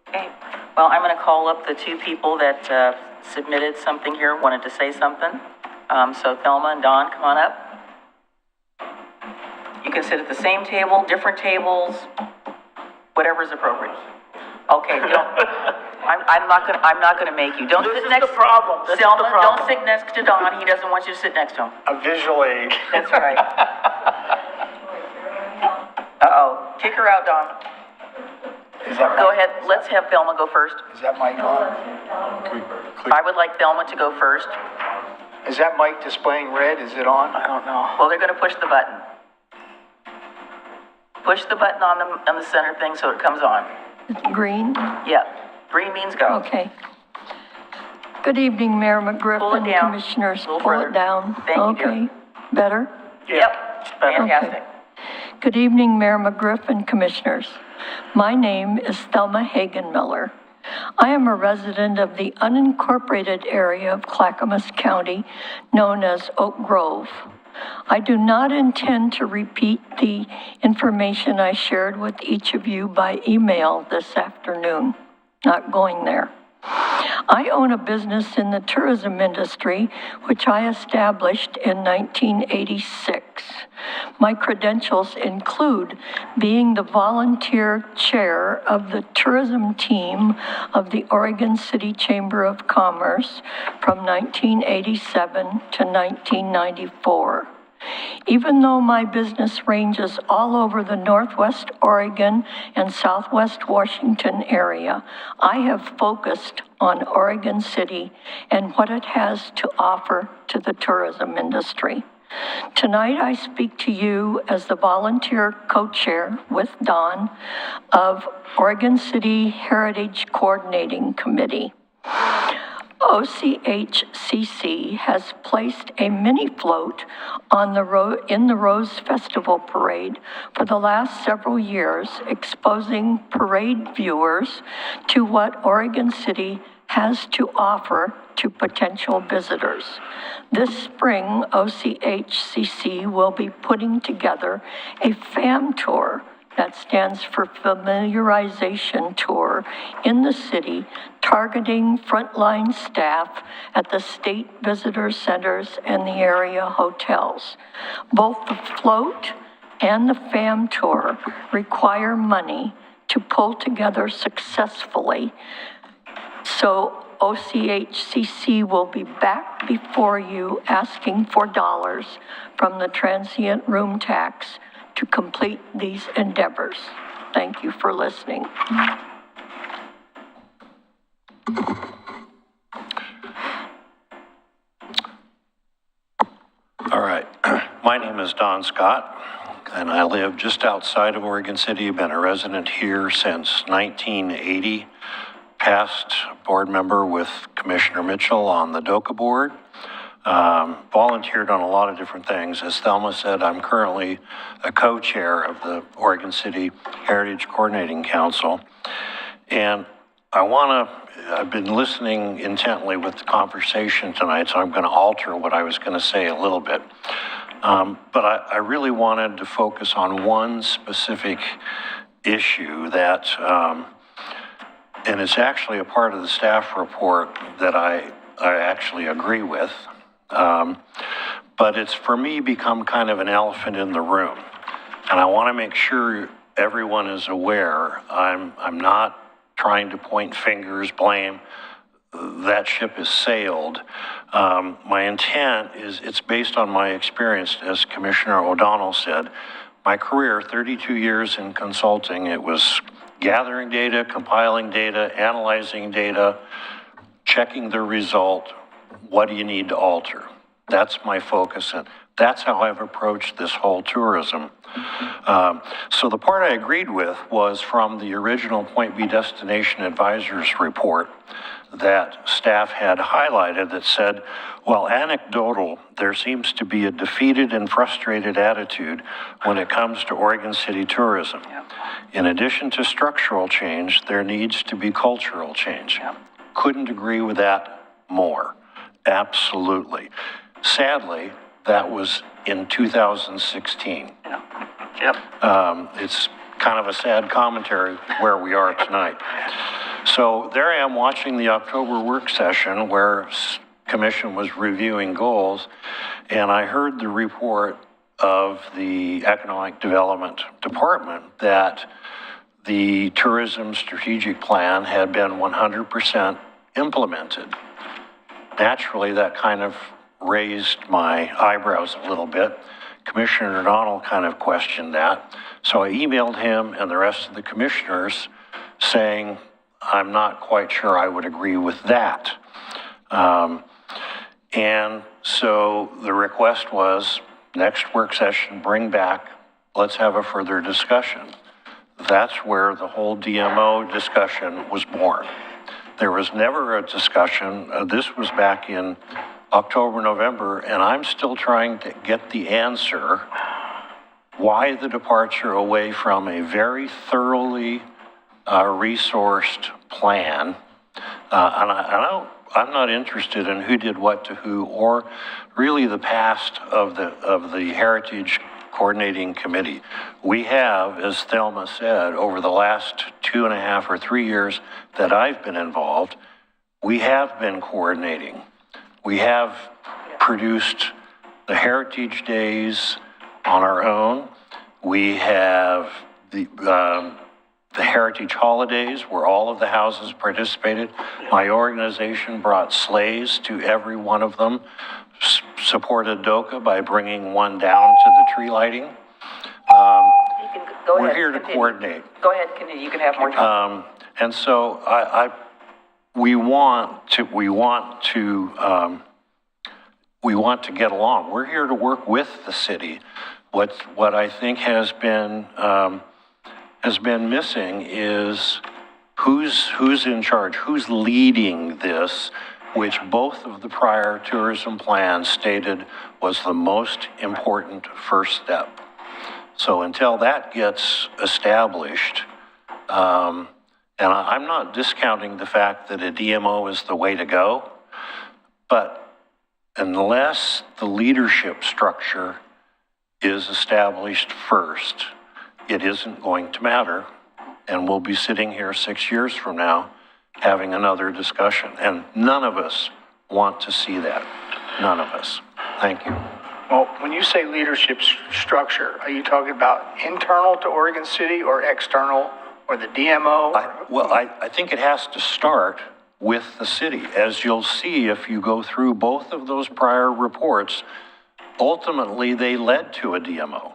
Okay, well, I'm going to call up the two people that submitted something here, wanted to say something. So Thelma and Don, come on up. You can sit at the same table, different tables, whatever is appropriate. Okay, I'm not gonna make you. Don't This sit is next. the problem. This is the Selma, problem. don't sit next to Don. He doesn't want you to sit next to him. A visual aid. That's right. Uh-oh. Kick her out, Don. Is that Go mic- ahead. Let's have Thelma go first. Is that mic on? I would like Thelma to go first. Is that mic displaying red? Is it on? I don't know. Well, they're gonna push the button. Push the button on the center thing so it comes on. Green? Yeah. Green means go. Okay. Good evening, Mayor McGriff Pull it and down. Commissioners. A little Pull further. it down. Thank you, dear. Okay. Better? Yep. Fantastic. Good evening, Mayor McGriff and Commissioners. My name is Thelma Hagen-Miller. I am a resident of the unincorporated area of Clackamas County known as Oak Grove. I do not intend to repeat the information I shared with each of you by email this afternoon. Not going there. I own a business in the tourism industry, which I established in 1986. My credentials include being the volunteer chair of the tourism team of the Oregon City Chamber of Commerce from 1987 to 1994. Even though my business ranges all over the Northwest Oregon and Southwest Washington area, I have focused on Oregon City and what it has to offer to the tourism industry. Tonight, I speak to you as the volunteer co-chair with Don of Oregon City Heritage Coordinating Committee. OCHCC has placed a mini float on in the Rose Festival Parade for the last several years, exposing parade viewers to what Oregon City has to offer to potential visitors. This spring, OCHCC will be putting together a FAM tour, that stands for Familiarization Tour, in the city, targeting frontline staff at the state visitor centers and the area hotels. Both the float and the FAM tour require money to pull together successfully. So OCHCC will be back before you asking for dollars from the transient room tax to complete these endeavors. Thank you for listening. All right. My name is Don Scott, and I live just outside of Oregon City. I've been a resident here since 1980. Past board member with Commissioner Mitchell on the DOCA board. Volunteered on a lot of different things. As Thelma said, I'm currently a co-chair of the Oregon City Heritage Coordinating Council. And I've been listening intently with the conversation tonight, so I'm going to alter what I was going to say a little bit. But I really wanted to focus on one specific issue that, and it's actually a part of the staff report that I actually agree with. But it's, for me, become kind of an elephant in the room. And I want to make sure everyone is aware. I'm not trying to point fingers, blame. That ship has sailed. My intent is, it's based on my experience, as Commissioner O'Donnell said. My career, 32 years in consulting, it was gathering data, compiling data, analyzing data, checking the result. What do you need to alter? That's my focus, and that's how I've approached this whole tourism. So the part I agreed with was from the original Point B Destination Advisors report that staff had highlighted that said, while anecdotal, there seems to be a defeated and frustrated attitude when it comes to Oregon City tourism. In addition to structural change, there needs to be cultural change. Couldn't agree with that more. Absolutely. Sadly, that was in 2016. It's kind of a sad commentary where we are tonight. So there I am watching the October work session where commission was reviewing goals, and I heard the report of the Economic Development Department that the tourism strategic plan had been 100% implemented. Naturally, that kind of raised my eyebrows a little bit. Commissioner O'Donnell kind of questioned that. So I emailed him and the rest of the commissioners saying, I'm not quite sure I would agree with that. And so the request was, next work session, bring back, let's have a further discussion. That's where the whole DMO discussion was born. There was never a discussion. This was back in October, November, and I'm still trying to get the answer why the departure away from a very thoroughly resourced plan. I'm not interested in who did what to who, or really the past of the Heritage Coordinating Committee. We have, as Thelma said, over the last 2.5 or 3 years that I've been involved, we have been coordinating. We have produced the Heritage Days on our own. We have the Heritage Holidays, where all of the houses participated. My organization brought sleighs to every one of them, supported DOCA by bringing one down to the tree lighting. You can go We're ahead, here to continue. coordinate. Go ahead, continue. You can have more time. And so we want to get along. We're here to work with the city. What I think has been missing is who's in charge, who's leading this, which both of the prior tourism plans stated was the most important first step. So until that gets established, and I'm not discounting the fact that a DMO is the way to go, but unless the leadership structure is established first, it isn't going to matter. And we'll be sitting here 6 years from now having another discussion. And none of us want to see that. None of us. Thank you. Well, when you say leadership structure, are you talking about internal to Oregon City or external or the DMO? I think it has to start with the city. As you'll see if you go through both of those prior reports, ultimately they led to a DMO.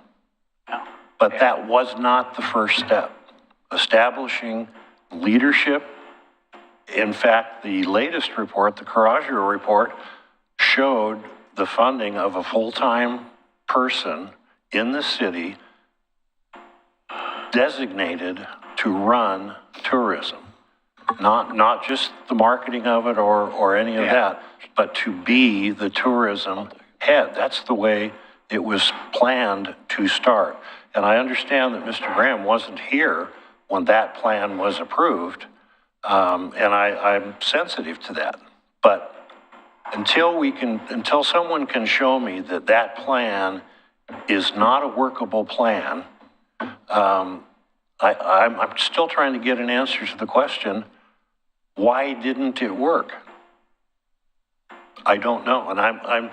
But that was not the first step. Establishing leadership. In fact, the latest report, the Coraggio report, showed the funding of a full-time person in the city designated to run tourism. Not just the marketing of it or any of that, but to be the tourism head. That's the way it was planned to start. And I understand that Mr. Graham wasn't here when that plan was approved, and I'm sensitive to that. But until someone can show me that that plan is not a workable plan, I'm still trying to get an answer to the question, why didn't it work? I don't know, and I'm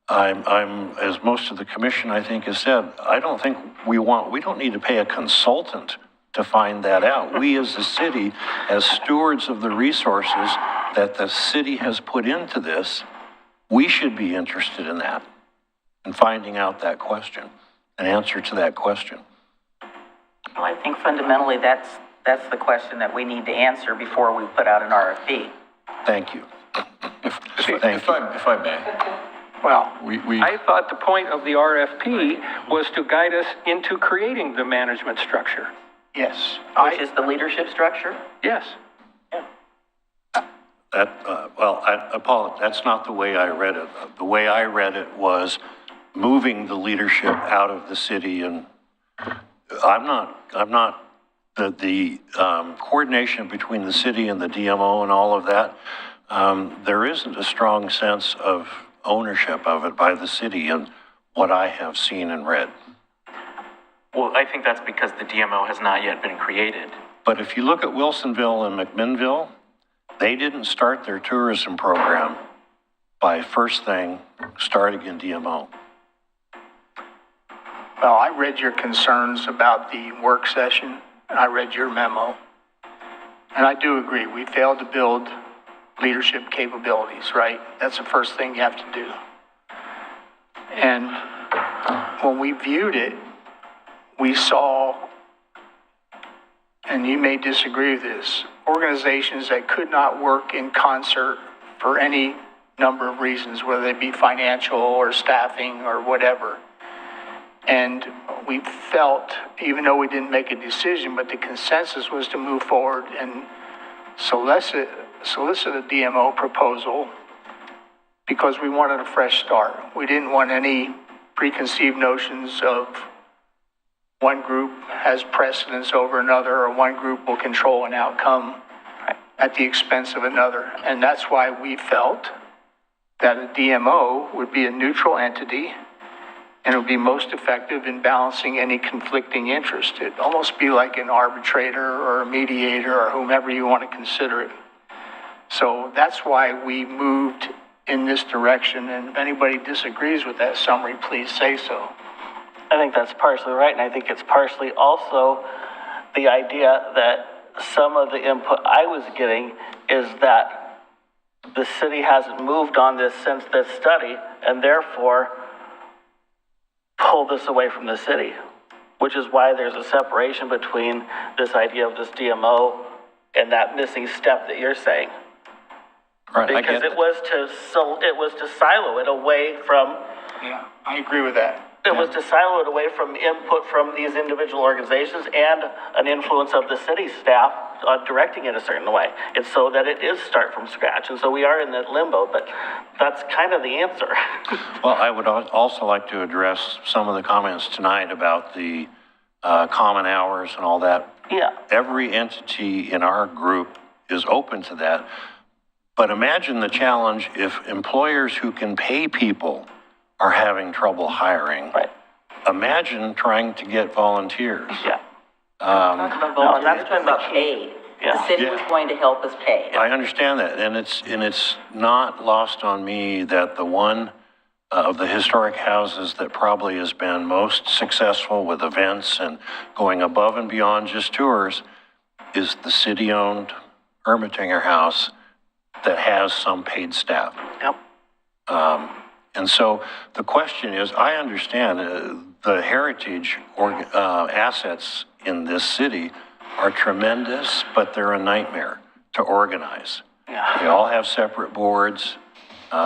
as most of the commission I think has said, I don't think we don't need to pay a consultant to find that out. We as a city, as stewards of the resources that the city has put into this, we should be interested in that and finding out that question, an answer to that question. Well, I think fundamentally that's the question that we need to answer before we put out an RFP. Thank you. If I may. Well, I thought the point of the RFP was to guide us into creating the management structure. yes. Which is the leadership structure? Yes. I apologize, that's not the way I read it. The way I read it was moving the leadership out of the city, and I'm not the coordination between the city and the DMO and all of that. There isn't a strong sense of ownership of it by the city and what I have seen and read. Well, I think that's because the DMO has not yet been created. But if you look at Wilsonville and McMinnville, they didn't start their tourism program by first thing, starting in DMO. Well, I read your concerns about the work session, and I read your memo. And I do agree, we failed to build leadership capabilities, right? That's the first thing you have to do. And when we viewed it, we saw, and you may disagree with this, organizations that could not work in concert for any number of reasons, whether they be financial or staffing or whatever. And we felt, even though we didn't make a decision, but the consensus was to move forward and solicit a DMO proposal because we wanted a fresh start. We didn't want any preconceived notions of one group has precedence over another or one group will control an outcome at the expense of another. And that's why we felt that a DMO would be a neutral entity and it would be most effective in balancing any conflicting interest. It'd almost be like an arbitrator or a mediator or whomever you want to consider it. So that's why we moved in this direction. And if anybody disagrees with that summary, please say so. I think that's partially right, and I think it's partially also the idea that some of the input I was getting is that the city hasn't moved on this since this study, and therefore pull this away from the city, which is why there's a separation between this idea of this DMO and that missing step that you're saying. Right, because it was to silo it away from. Yeah, I agree with that. It was to silo it away from input from these individual organizations and an influence of the city staff directing it a certain way. It's so that it is start from scratch. And so we are in that limbo, but that's kind of the answer. Well, I would also like to address some of the comments tonight about the common hours and all that. Yeah. Every entity in our group is open to that. But imagine the challenge if employers who can pay people are having trouble hiring. Right. Imagine trying to get volunteers. Yeah. That's talking about pay. Yeah. The city was going to help us pay. I understand that, and it's not lost on me that the one of the historic houses that probably has been most successful with events and going above and beyond just tours is the city-owned Ermitinger house that has some paid staff. Yep. And so the question is, I understand the heritage assets in this city are tremendous, but they're a nightmare to organize. Yeah. They all have separate boards,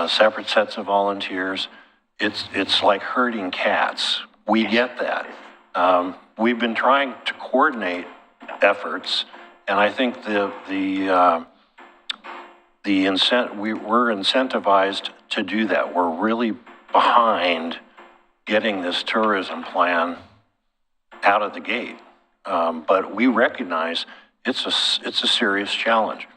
separate sets of volunteers. It's like herding cats. We get that. We've been trying to coordinate efforts, and I think we're incentivized to do that. We're really behind getting this tourism plan out of the gate. But we recognize it's a serious challenge.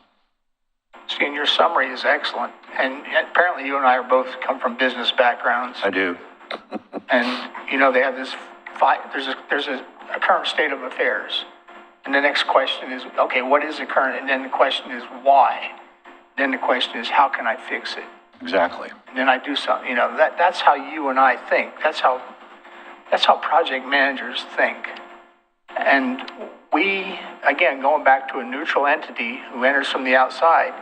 See, and your summary is excellent. And apparently you and I are both come from business backgrounds. I do. And, they have this there's a current state of affairs. And the next question is, okay, what is the current? And then the question is, why? Then the question is, how can I fix it? Exactly. And then I do something, that's how you and I think. That's how project managers think. And we, again, going back to a neutral entity who enters from the outside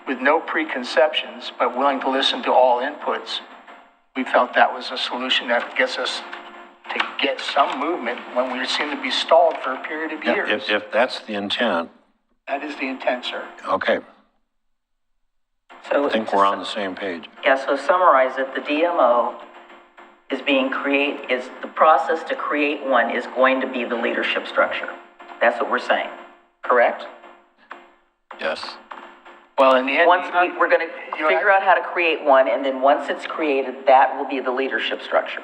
with no preconceptions, but willing to listen to all inputs, we felt that was a solution that gets us to get some movement when we seem to be stalled for a period of years. If that's the intent. That is the intent, sir. Okay. So I think we're on the same page. Yeah, so summarize it, the DMO is the process to create one is going to be the leadership structure. That's what we're saying, correct? Yes. Well, in the end, We're going to figure out how to create one, and then once it's created, that will be the leadership structure.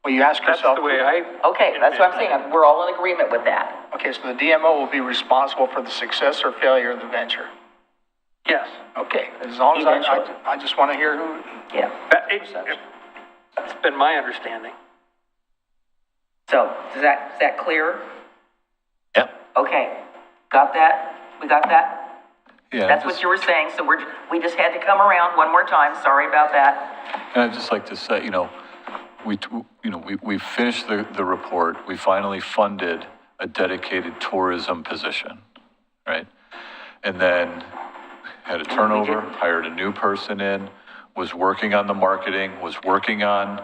well, you ask That's yourself. the way I. Okay, that's what I'm saying, we're all in agreement with that. Okay, so the DMO will be responsible for the success or failure of the venture. Yes. Okay, as long as Eventually. I just want to hear who. Yeah. That's been my understanding. So, is that clear? Yep. Okay, got that? We got that? Yeah, That's what you were saying, so we just had to come around one more time, sorry about that. And I'd just like to say, we finished the report, we finally funded a dedicated tourism position, right? And then had a turnover, hired a new person in, was working on the marketing, was working on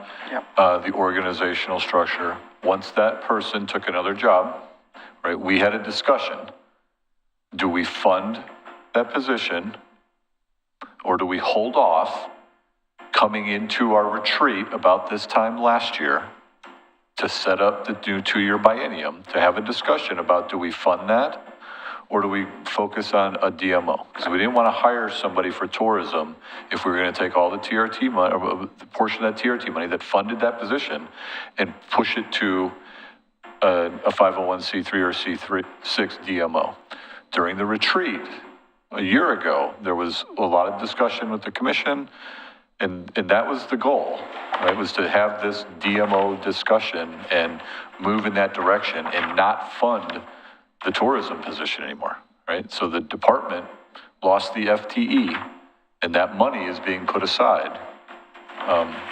the organizational structure. Once that person took another job, right, we had a discussion. Do we fund that position, or do we hold off coming into our retreat about this time last year to set up the new 2-year biennium, to have a discussion about, do we fund that, or do we focus on a DMO? Because we didn't want to hire somebody for tourism if we were going to take all the TRT money, or the portion of that TRT money that funded that position, and push it to a 501c3 or C6 DMO. During the retreat a year ago, there was a lot of discussion with the commission, and that was the goal, right? Was to have this DMO discussion and move in that direction and not fund the tourism position anymore, right? So the department lost the FTE, and that money is being put aside.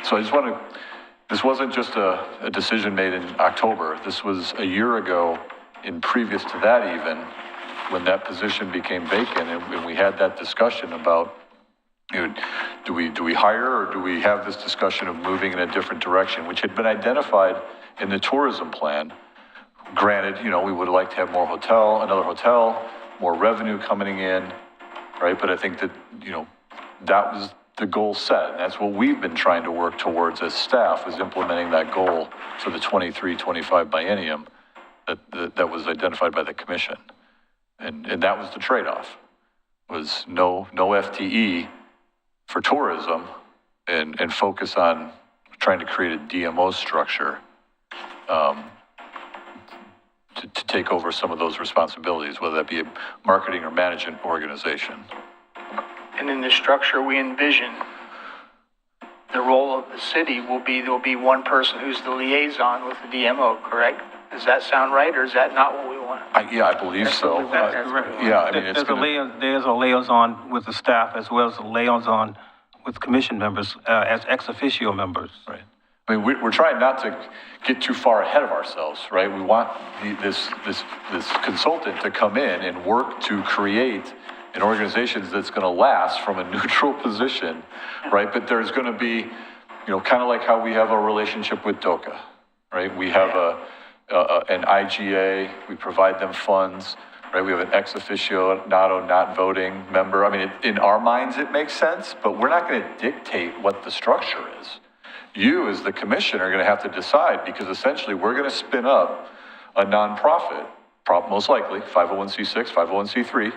So I just want to, this wasn't just a decision made in October. This was a year ago, and previous to that even, when that position became vacant, and we had that discussion about, do we hire, or do we have this discussion of moving in a different direction, which had been identified in the tourism plan. Granted, we would like to have another hotel, more revenue coming in, right? But I think that, that was the goal set. And that's what we've been trying to work towards as staff, is implementing that goal for the 23-25 biennium that was identified by the commission. And that was the trade-off, was no FTE for tourism, and focus on trying to create a DMO structure to take over some of those responsibilities, whether that be a marketing or management organization. And in the structure we envision, the role of the city will be, there'll be one person who's the liaison with the DMO, correct? Does that sound right, or is that not what we want? I believe so. That's correct. Yeah, I mean, it's There's a liaison with the staff, as well as a liaison with commission members, as ex officio members. Right. I mean, we're trying not to get too far ahead of ourselves, right? We want this consultant to come in and work to create an organization that's going to last from a neutral position, right? But there's going to be, kind of like how we have a relationship with DOCA, right? We have an IGA, we provide them funds, right? We have an ex officio, not voting member. I mean, in our minds, it makes sense, but we're not going to dictate what the structure is. You, as the commission, are going to have to decide, because essentially we're going to spin up a nonprofit, most likely 501c6, 501c3,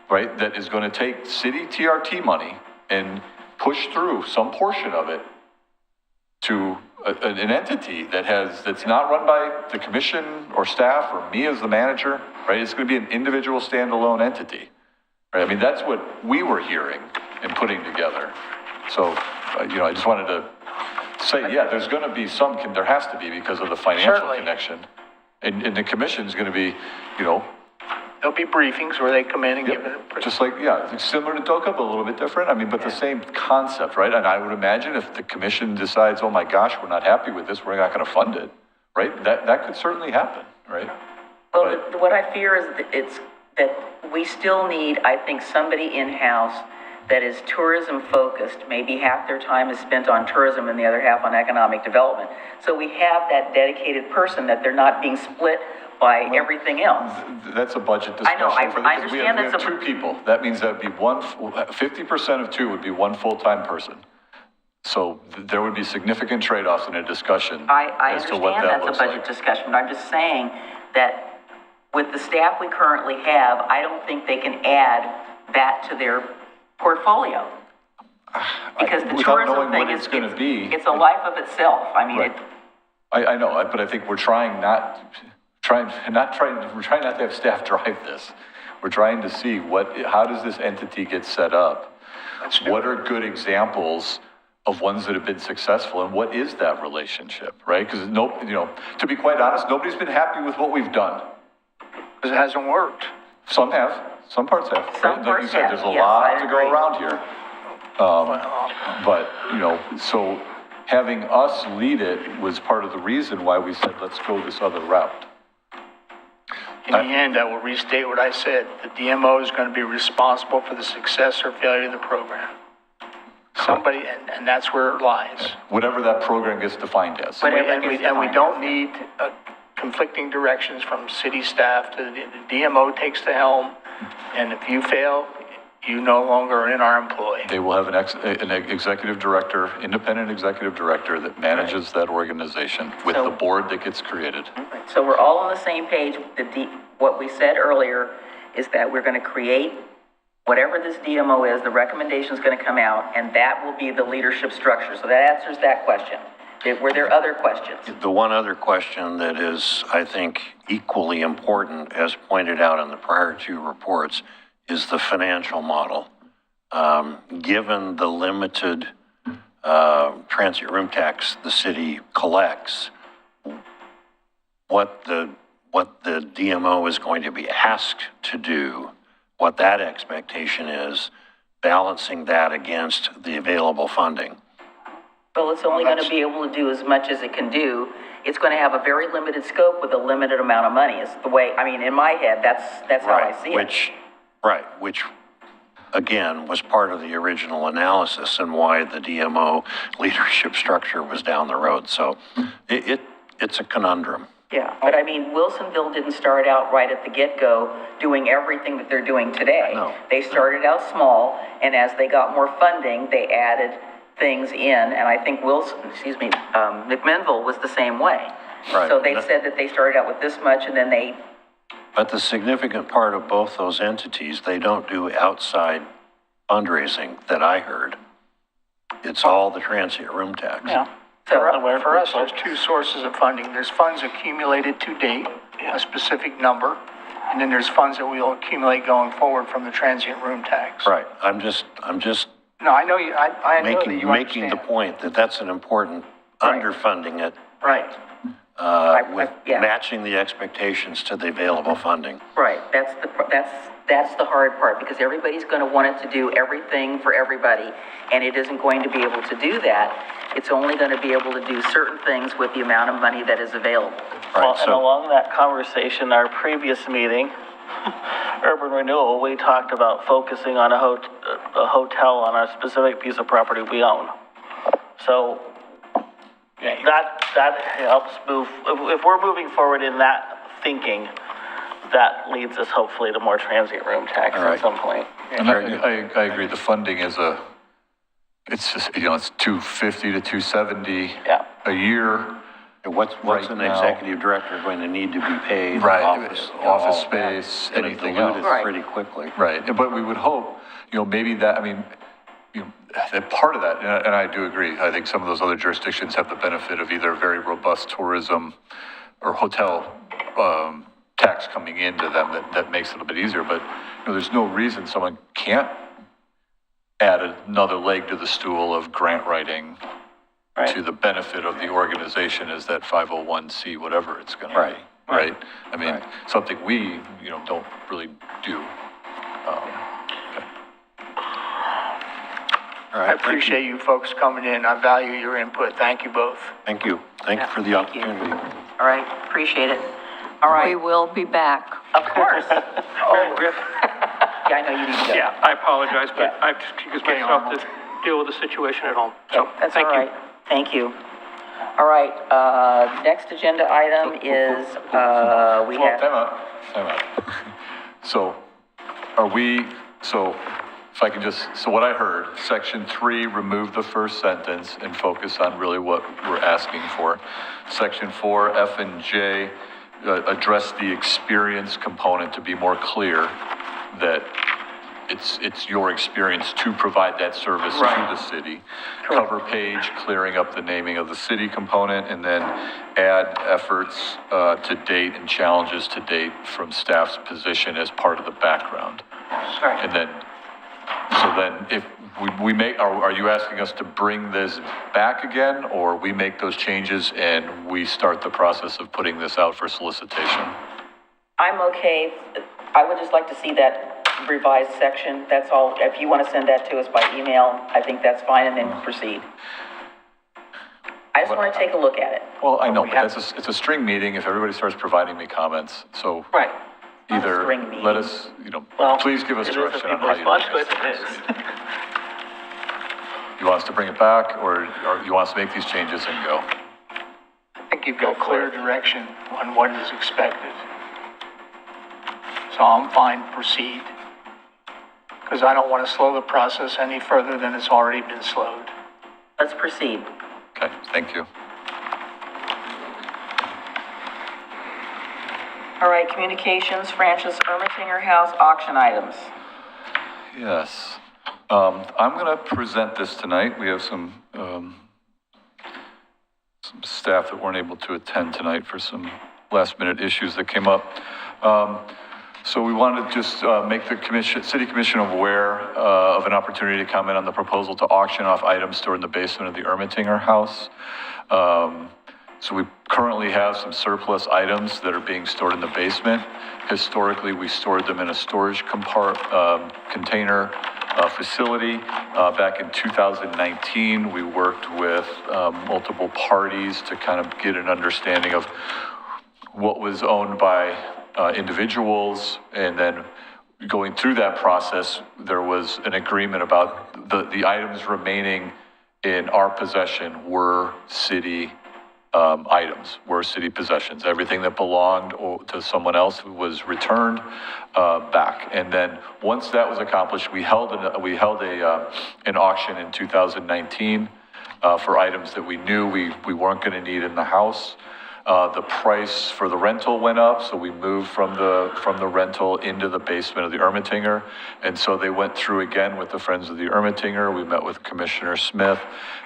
right? That is going to take city TRT money and push through some portion of it to an entity that's not run by the commission or staff or me as the manager, right? It's going to be an individual standalone entity, right? I mean, that's what we were hearing and putting together. So, I just wanted to say, there's going to be there has to be, because of the financial Certainly. connection. And the commission's going to be, There'll be briefings where they come in and give it a... just like, it's similar to DOCA, but a little bit different. I mean, but the same concept, right? And I would imagine if the commission decides, oh my gosh, we're not happy with this, we're not going to fund it, right? That could certainly happen, right? Well, what I fear is that we still need, I think, somebody in-house that is tourism focused. Maybe half their time is spent on tourism and the other half on economic development. So we have that dedicated person, that they're not being split by everything else. That's a budget discussion. I know, I because understand we have 2 people. That means that would be 50% of 2 would be 1 full-time person. So there would be significant trade-offs in a discussion as to what that looks like. I understand that's a budget discussion, but I'm just saying that with the staff we currently have, I don't think they can add that to their portfolio. Because the tourism thing is, it's a life of itself. I mean, right. I know, but I think we're trying not to have staff drive this. We're trying to see how does this entity get set up? What are good examples of ones that have been successful, and what is that relationship, right? Because to be quite honest, nobody's been happy with what we've done. Because it hasn't worked. Some have, some parts have. Some Like you parts said, have, there's a yes, lot I to agree. go around here. But, so having us lead it was part of the reason why we said, let's go this other route. In the end, I will restate what I said. The DMO is going to be responsible for the success or failure of the program. Somebody, and that's where it lies. Whatever that program gets defined as. Whatever gets And we defined don't as. need conflicting directions from city staff to the DMO takes the helm. And if you fail, you no longer are in our employ. They will have an executive director, independent executive director that manages that organization with So- the board that gets created. So we're all on the same page. What we said earlier is that we're going to create whatever this DMO is, the recommendation is going to come out, and that will be the leadership structure. So that answers that question. Were there other questions? The one other question that is, I think, equally important, as pointed out in the prior two reports, is the financial model. Given the limited transient room tax the city collects, what the DMO is going to be asked to do, what that expectation is, balancing that against the available funding. Well, it's only going to be able to do as much as it can do. It's going to have a very limited scope with a limited amount of money. It's the way, I mean, in my head, that's how I see it. Which again was part of the original analysis and why the DMO leadership structure was down the road. So it's a conundrum. Yeah, but I mean, Wilsonville didn't start out right at the get-go doing everything that they're doing today. No. They started out small, and as they got more funding, they added things in, and I think McMinnville was the same way. Right. So they said that they started out with this much, and then they, But the significant part of both those entities, they don't do outside fundraising that I heard. It's all the transient room tax. yeah. So, For us, there's two sources of funding. There's funds accumulated to date, a specific number, and then there's funds that we'll accumulate going forward from the transient room tax. Right. I'm just No, I know you, I know that you making the understand. point that that's an important Right. underfunding it, Right. with yeah. matching the expectations to the available funding. right, that's the hard part, because everybody's going to want it to do everything for everybody, and it isn't going to be able to do that. It's only going to be able to do certain things with the amount of money that is available. Well, Right, and along that conversation, our previous meeting, urban renewal, we talked about focusing on a hotel on a specific piece of property we own. So that helps move, if we're moving forward in that thinking, that leads us hopefully to more transient room tax All right. at some point. And I agree, the funding is it's just, it's 250 to 270 Yeah. a year. What's Right an now. executive director going to need to be paid? Right, Office office all that. space, Gonna anything dilute it else. pretty quickly. Right, but we would hope, maybe that, that part of that, and I do agree, I think some of those other jurisdictions have the benefit of either very robust tourism or hotel tax coming into them that makes it a little bit easier, but there's no reason someone can't add another leg to the stool of grant writing to the benefit of the organization as that 501c, whatever it's going to be, right? I mean, something we, don't really do. All I right, thank you. appreciate you folks coming in. I value your input. Thank you both. Thank you. Thank you for the Thank you. opportunity. All right, appreciate it. All We right, will be back. of course. Mary Griff, Yeah, I know you need to go. yeah, I apologize, but I have to excuse myself to deal with the situation at home. So, That's thank all you. right. Thank you. All right, next agenda item is, we Well, have, time out. So, if I can so what I heard, section 3, remove the first sentence and focus on really what we're asking for. Section 4, F and J, address the experience component to be more clear that it's your experience to provide that service to the city. Cover page, clearing up the naming of the city component, and then add efforts to date and challenges to date from staff's position as part of the background. sorry. And then, if we make, are you asking us to bring this back again, or we make those changes and we start the process of putting this out for solicitation? I'm okay I would just like to see that revised section, that's all. If you want to send that to us by email, I think that's fine, and then proceed. I just want to take a look at it. Well, I know, but it's a string meeting if everybody starts providing me comments, so. Right. Either String meeting. let us, Well, please give us it is if direction on people how you respond do to it, this. it is. You want us to bring it back, or you want us to make these changes and go? I think you've got clear direction on what is expected. So I'm fine, proceed. Because I don't want to slow the process any further than it's already been slowed. Let's proceed. Okay, thank you. All right, communications, Francis Ermatinger House auction items. Yes. I'm going to present this tonight. We have some staff that weren't able to attend tonight for some last-minute issues that came up. So we wanted to just make the City Commission aware of an opportunity to comment on the proposal to auction off items stored in the basement of the Ermatinger House. So we currently have some surplus items that are being stored in the basement. Historically, we stored them in a storage container facility. Back in 2019, we worked with multiple parties to kind of get an understanding of what was owned by individuals, and then going through that process, there was an agreement about the items remaining in our possession were city items, were city possessions. Everything that belonged to someone else was returned back. And then once that was accomplished, we held an auction in 2019 for items that we knew we weren't going to need in the house. The price for the rental went up, so we moved from the rental into the basement of the Ermatinger. And so they went through again with the Friends of the Ermatinger. We met with Commissioner Smith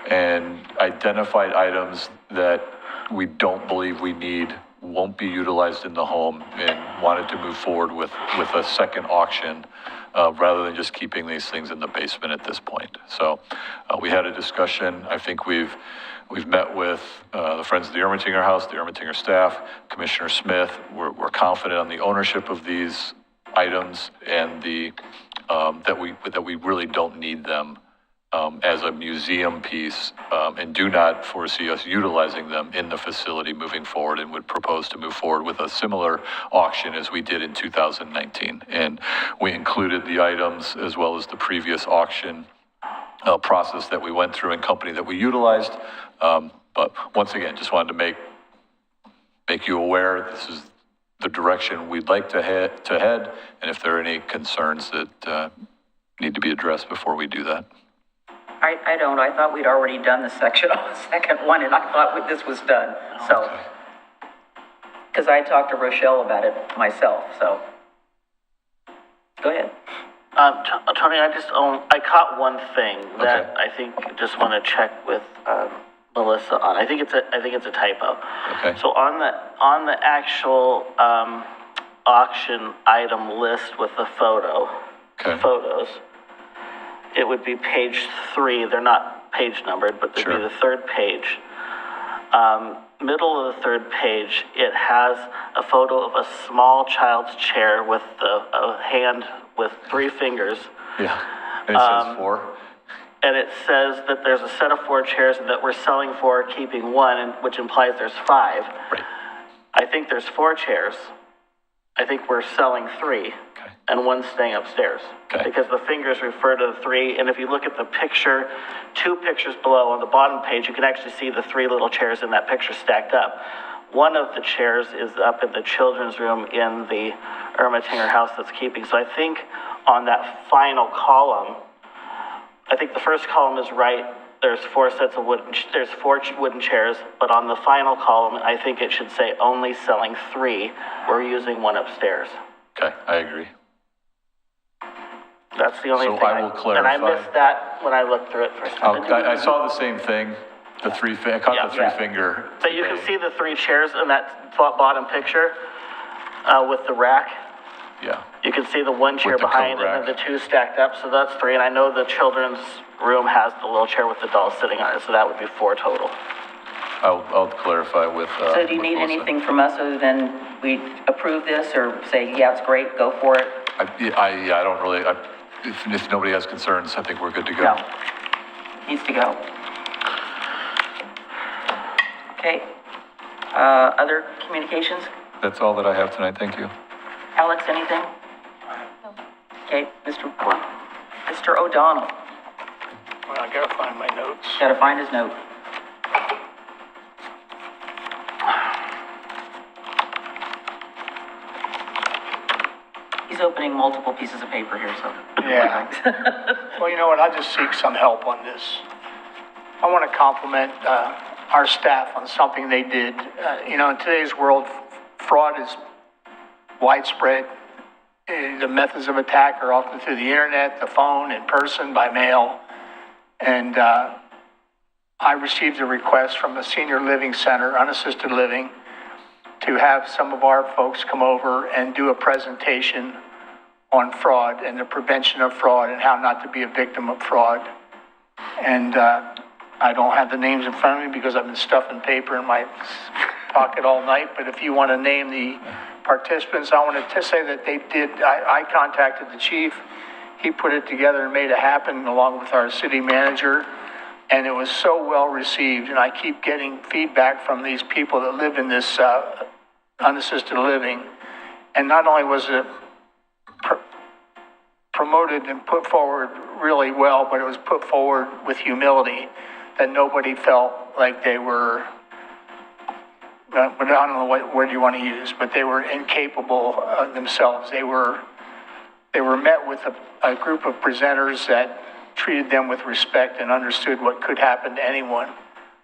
and identified items that we don't believe we need, won't be utilized in the home, and wanted to move forward with a second auction rather than just keeping these things in the basement at this point. So we had a discussion. I think we've met with the Friends of the Ermatinger House, the Ermatinger staff, Commissioner Smith. We're confident on the ownership of these items and that we really don't need them as a museum piece, and do not foresee us utilizing them in the facility moving forward, and would propose to move forward with a similar auction as we did in 2019. And we included the items as well as the previous auction process that we went through and company that we utilized. But once again, just wanted to make you aware this is the direction we'd like to head, and if there are any concerns that need to be addressed before we do that. I don't. I thought we'd already done the second one, and I thought this was done. So, because I talked to Rochelle about it myself. So, go ahead. Tony, I caught one thing that I think just want to check with Melissa on. I think it's a typo. Okay. So on the actual auction item list with the photos, it would be page 3. They're not page numbered, but they'd be the third page. Middle of the third page, it has a photo of a small child's chair with a hand with 3 fingers. Yeah, and it says 4. And it says that there's a set of 4 chairs and that we're selling 4, keeping 1, which implies there's 5. Right. I think there's 4 chairs. I think we're selling 3. And 1's staying upstairs. Because the fingers refer to the 3, and if you look at the picture, 2 pictures below on the bottom page, you can actually see the 3 little chairs in that picture stacked up. One of the chairs is up in the children's room in the Ermatinger House that's keeping. So I think on that final column, I think the first column is right. There's 4 sets of there's 4 wooden chairs, but on the final column, I think it should say only selling 3. We're using 1 upstairs. Okay, I agree. That's the only thing. I will clarify. And I missed that when I looked through it first. I saw the same thing. I caught the 3 finger. So you can see the 3 chairs in that bottom picture with the rack. Yeah. You can see the 1 chair With the behind coat it and rack. the 2 stacked up. So that's 3. And I know the children's room has the little chair with the doll sitting on it. So that would be 4 total. I'll clarify with. So do you with need Melissa. anything from us other than we approve this or say, yeah, it's great, go for it? I don't really, if nobody has concerns, I think we're good to go. No. Needs to go. Okay. Other communications? That's all that I have tonight, thank you. Alex, anything? Okay, Mr. O'Donnell, Well, I gotta find my notes. gotta find his note. He's opening multiple pieces of paper here, so. Yeah. Well, you know what, I'll just seek some help on this. I want to compliment our staff on something they did. You know, in today's world, fraud is widespread. The methods of attack are often through the internet, the phone, in person, by mail. And I received a request from a senior living center, unassisted living, to have some of our folks come over and do a presentation on fraud and the prevention of fraud and how not to be a victim of fraud. And I don't have the names in front of me because I've been stuffing paper in my pocket all night, but if you want to name the participants, I wanted to say that they did, I contacted the chief. He put it together and made it happen along with our city manager. And it was so well received. And I keep getting feedback from these people that live in this unassisted living. And not only was it promoted and put forward really well, but it was put forward with humility, that nobody felt like they were, but I don't know what word you want to use, but they were incapable of themselves. They were met with a group of presenters that treated them with respect and understood what could happen to anyone.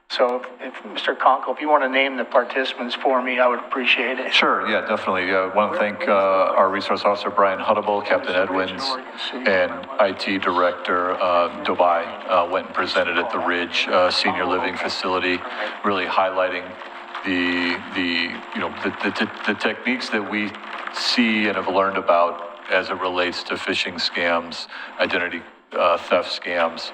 So if Mr. Conkle, if you want to name the participants for me, I would appreciate it. Sure, yeah, definitely. I want to thank our resource officer, Brian Huddable, Captain Edwins, and IT Director Dubai went and presented at the Ridge Senior Living Facility, really highlighting the techniques that we see and have learned about as it relates to phishing scams, identity theft scams,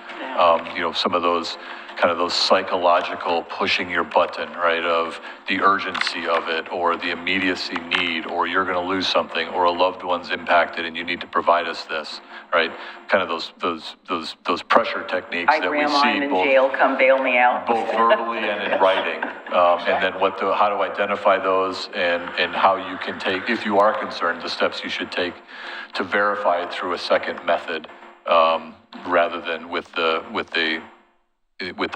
some of those kind of those psychological pushing your button, right, of the urgency of it, or the immediacy need, or you're going to lose something, or a loved one's impacted and you need to provide us this, right? Kind of those pressure techniques that we see. I'm in jail, come bail me out. Both verbally and in writing, and then how to identify those, and how you can take, if you are concerned, the steps you should take to verify it through a second method, rather than with the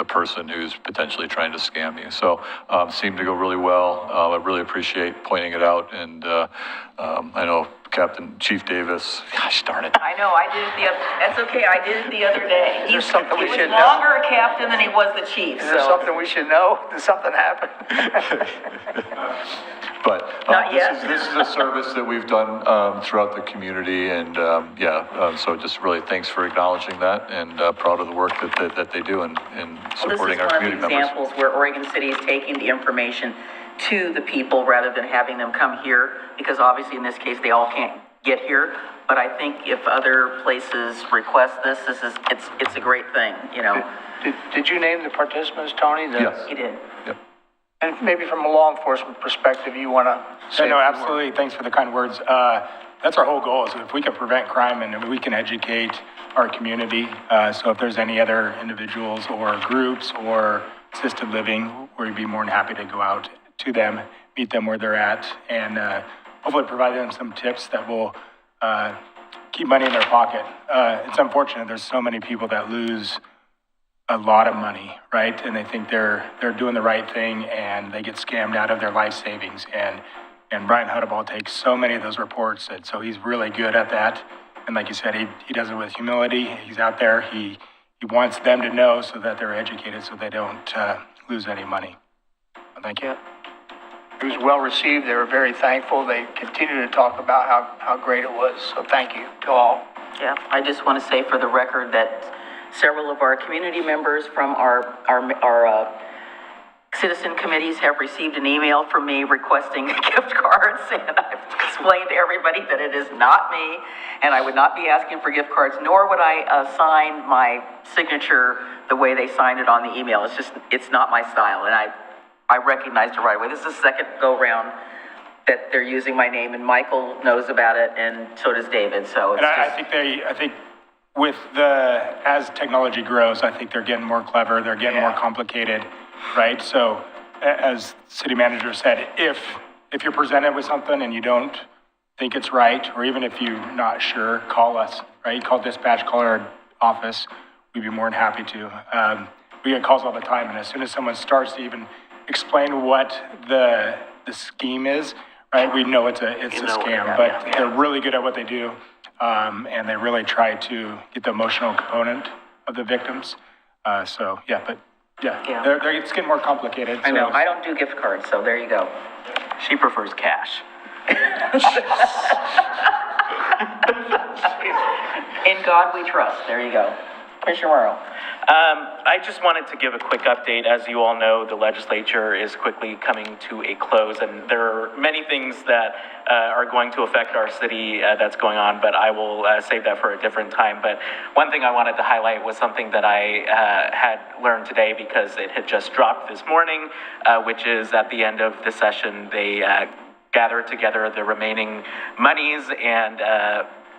person who's potentially trying to scam you. So seemed to go really well. I really appreciate pointing it out, and I know Chief Davis, gosh darn it. I know, I did it that's okay, I did it the other day. Is there something we should know? He was longer a captain than he was the chief, Is there something we should know? Did something happen? But Not yet. This is a service that we've done throughout the community, and so just really thanks for acknowledging that, and proud of the work that they do in supporting our community members. This is one of the examples where Oregon City is taking the information to the people rather than having them come here, because obviously in this case they all can't get here. But I think if other places request this, it's a great thing, you know. Did you name the participants, Tony? Yes. He did. Yep. And maybe from a law enforcement perspective, you want to say? No, absolutely. Thanks for the kind words. That's our whole goal, is if we can prevent crime and we can educate our community. So if there's any other individuals or groups or assisted living, we'd be more than happy to go out to them, meet them where they're at, and hopefully provide them some tips that will keep money in their pocket. It's unfortunate there's so many people that lose a lot of money, right? And they think they're doing the right thing, and they get scammed out of their life savings. And Brian Huddable takes so many of those reports, and so he's really good at that. And like you said, he does it with humility. He's out there. He wants them to know so that they're educated, so they don't lose any money. Thank you. It was well received. They were very thankful. They continue to talk about how great it was. So thank you to all. Yeah, I just want to say for the record that several of our community members from our citizen committees have received an email from me requesting gift cards, and I've explained to everybody that it is not me, and I would not be asking for gift cards, nor would I sign my signature the way they signed it on the email. It's not my style, and I recognized it right away. This is the second go-round that they're using my name, and Michael knows about it, and so does David, so it's And I just, think with as technology grows, I think they're getting more clever, they're getting more complicated, right? So as city manager said, if you're presented with something and you don't think it's right, or even if you're not sure, call us, right? Call dispatch, call our office. We'd be more than happy to. We get calls all the time, and as soon as someone starts to even explain what the scheme is, right, we know it's a scam, but they're really good at what they do. And they really try to get the emotional component of the victims. It's getting more complicated. I know, I don't do gift cards, so there you go. She prefers cash. In God we trust, there you go. Commissioner Morrow. I just wanted to give a quick update. As you all know, the legislature is quickly coming to a close, and there are many things that are going to affect our city that's going on, but I will save that for a different time. But one thing I wanted to highlight was something that I had learned today because it had just dropped this morning, which is at the end of the session, they gather together the remaining monies and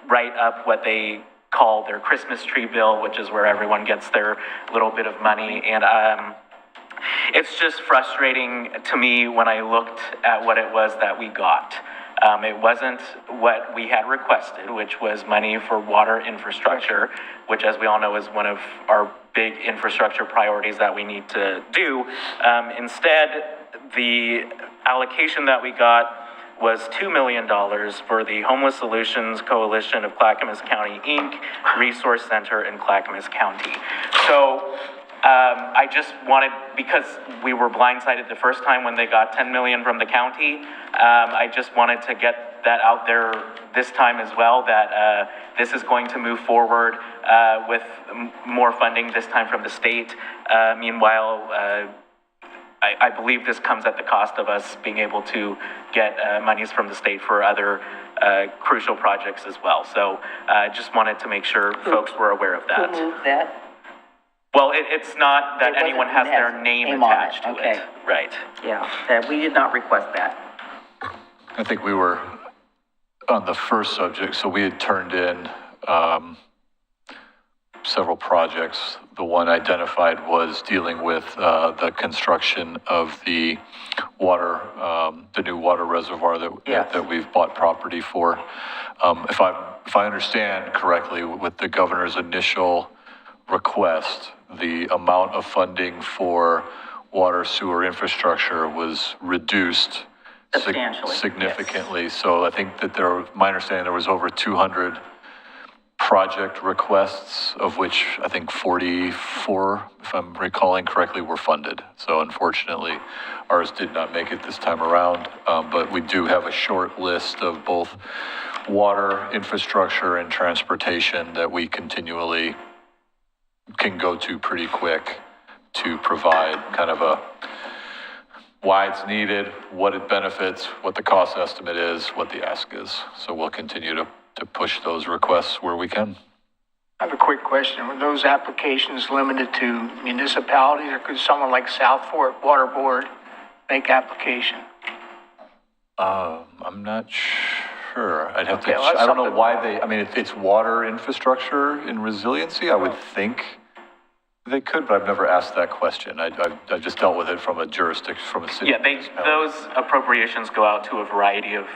write up what they call their Christmas tree bill, which is where everyone gets their little bit of money. And it's just frustrating to me when I looked at what it was that we got. It wasn't what we had requested, which was money for water infrastructure, which, as we all know, is one of our big infrastructure priorities that we need to do. Instead, the allocation that we got was $2 million for the Homeless Solutions Coalition of Clackamas County, Inc. Resource Center in Clackamas County. So I just wanted, because we were blindsided the first time when they got $10 million from the county, I just wanted to get that out there this time as well, that this is going to move forward with more funding, this time from the state. Meanwhile, I believe this comes at the cost of us being able to get monies from the state for other crucial projects as well. So I just wanted to make sure folks were aware of that. Who moved that? Well, it's not that It wasn't- anyone has it their has name name on it, attached to okay. it. Right. Yeah, we did not request that. I think we were on the first subject, so we had turned in several projects. The one identified was dealing with the construction of the water, the new water reservoir that we've bought property for. If I understand correctly, with the governor's initial request, the amount of funding for water sewer infrastructure was reduced Substantially, significantly. So I think that my understanding, there was over 200 project requests, of which I think 44, if I'm recalling correctly, were funded. So unfortunately, ours did not make it this time around, but we do have a short list of both water infrastructure and transportation that we continually can go to pretty quick to provide kind of a why it's needed, what it benefits, what the cost estimate is, what the ask is. So we'll continue to push those requests where we can. I have a quick question. Were those applications limited to municipalities, or could someone like South Fork Water Board make application? I'm not sure. I'd have Okay, to, well, that's I don't know something- why I mean, it's water infrastructure and resiliency. I would think they could, but I've never asked that question. I've just dealt with it from a jurisdiction, from a city. Yeah, those appropriations go out to a variety of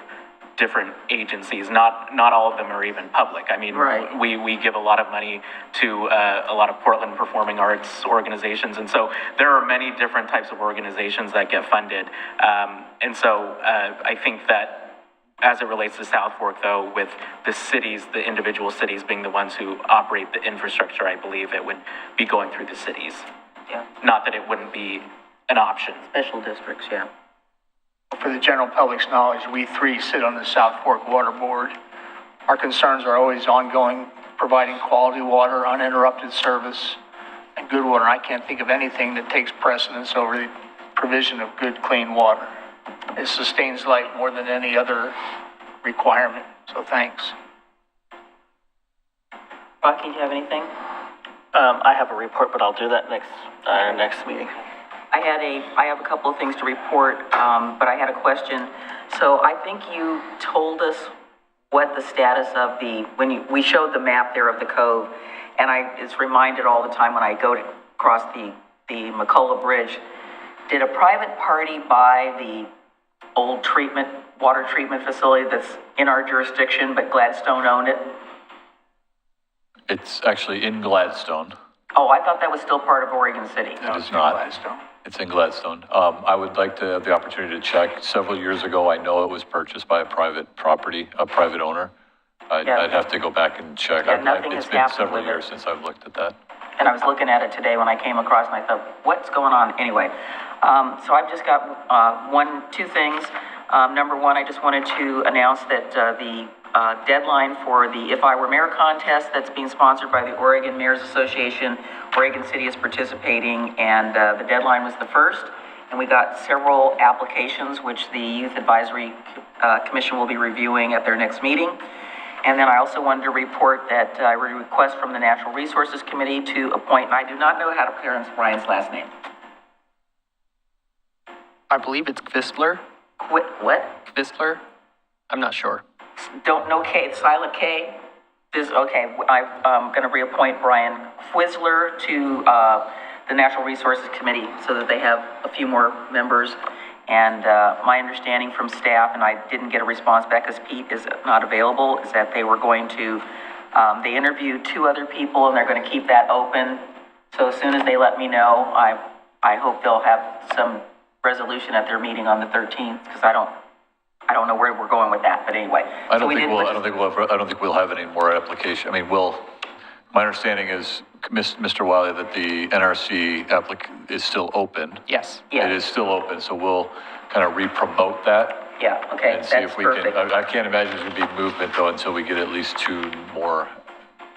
different agencies. Not all of them are even public. I mean, Right. we give a lot of money to a lot of Portland performing arts organizations, and so there are many different types of organizations that get funded. And so I think that as it relates to South Fork, though, with the cities, the individual cities being the ones who operate the infrastructure, I believe it would be going through the cities. Yeah, Not that it wouldn't be an option. special districts, yeah. For the general public's knowledge, we three sit on the South Fork Water Board. Our concerns are always ongoing, providing quality water, uninterrupted service, and good water. I can't think of anything that takes precedence over the provision of good, clean water. It sustains life more than any other requirement, so thanks. Rocky, do you have anything? I have a report, but I'll do that next meeting. I have a couple of things to report, but I had a question. So I think you told us what the status of we showed the map there of the cove, and it's reminded all the time when I go to cross the McCullough Bridge. Did a private party buy the old water treatment facility that's in our jurisdiction, but Gladstone owned it? It's actually in Gladstone. Oh, I thought that was still part of Oregon City. It is not. It's in Gladstone. I would like to have the opportunity to check. Several years ago, I know it was purchased by a private owner. I'd have to go back and check. Yeah, nothing has It's been happened several with years it. since I've looked at that. And I was looking at it today when I came across, and I thought, what's going on? Anyway, so I've just got two things. Number one, I just wanted to announce that the deadline for the If I Were Mayor contest that's being sponsored by the Oregon Mayors Association, Oregon City is participating, and the deadline was the 1st. And we got several applications, which the Youth Advisory Commission will be reviewing at their next meeting. And then I also wanted to report that I request from the Natural Resources Committee to appoint, and I do not know how to pronounce Brian's last name. I believe it's Kvistler. What? Kvistler? I'm not sure. Don't know K, silent K. Okay, I'm going to reappoint Brian Quisler to the Natural Resources Committee so that they have a few more members. And my understanding from staff, and I didn't get a response back because Pete is not available, is that they were going to, they interviewed 2 other people and they're going to keep that open. So as soon as they let me know, I hope they'll have some resolution at their meeting on the 13th, because I don't know where we're going with that, but anyway. I don't think we'll have any more application. I mean, my understanding is, Mr. Wiley, that the NRC is still open. Yes. Yeah. It is still open, so we'll kind of re-promote that. Yeah, okay, And see that's if we perfect. can, I can't imagine there's gonna be movement though until we get at least 2 more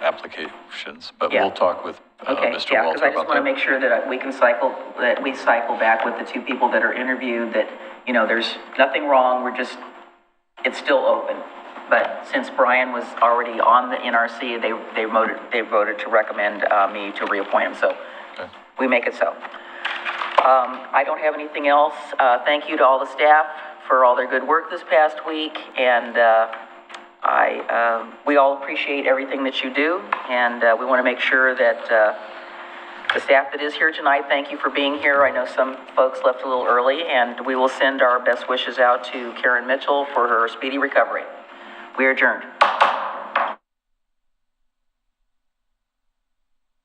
applications. But Yeah. we'll talk with Okay, Mr. yeah, Walter because I just about want to that. make sure that we cycle back with the 2 people that are interviewed, that, there's nothing wrong, it's still open. But since Brian was already on the NRC, they voted to recommend me to reappoint him, so we make it so. I don't have anything else. Thank you to all the staff for all their good work this past week, and we all appreciate everything that you do, and we want to make sure that the staff that is here tonight, thank you for being here. I know some folks left a little early, and we will send our best wishes out to Karen Mitchell for her speedy recovery. We are adjourned.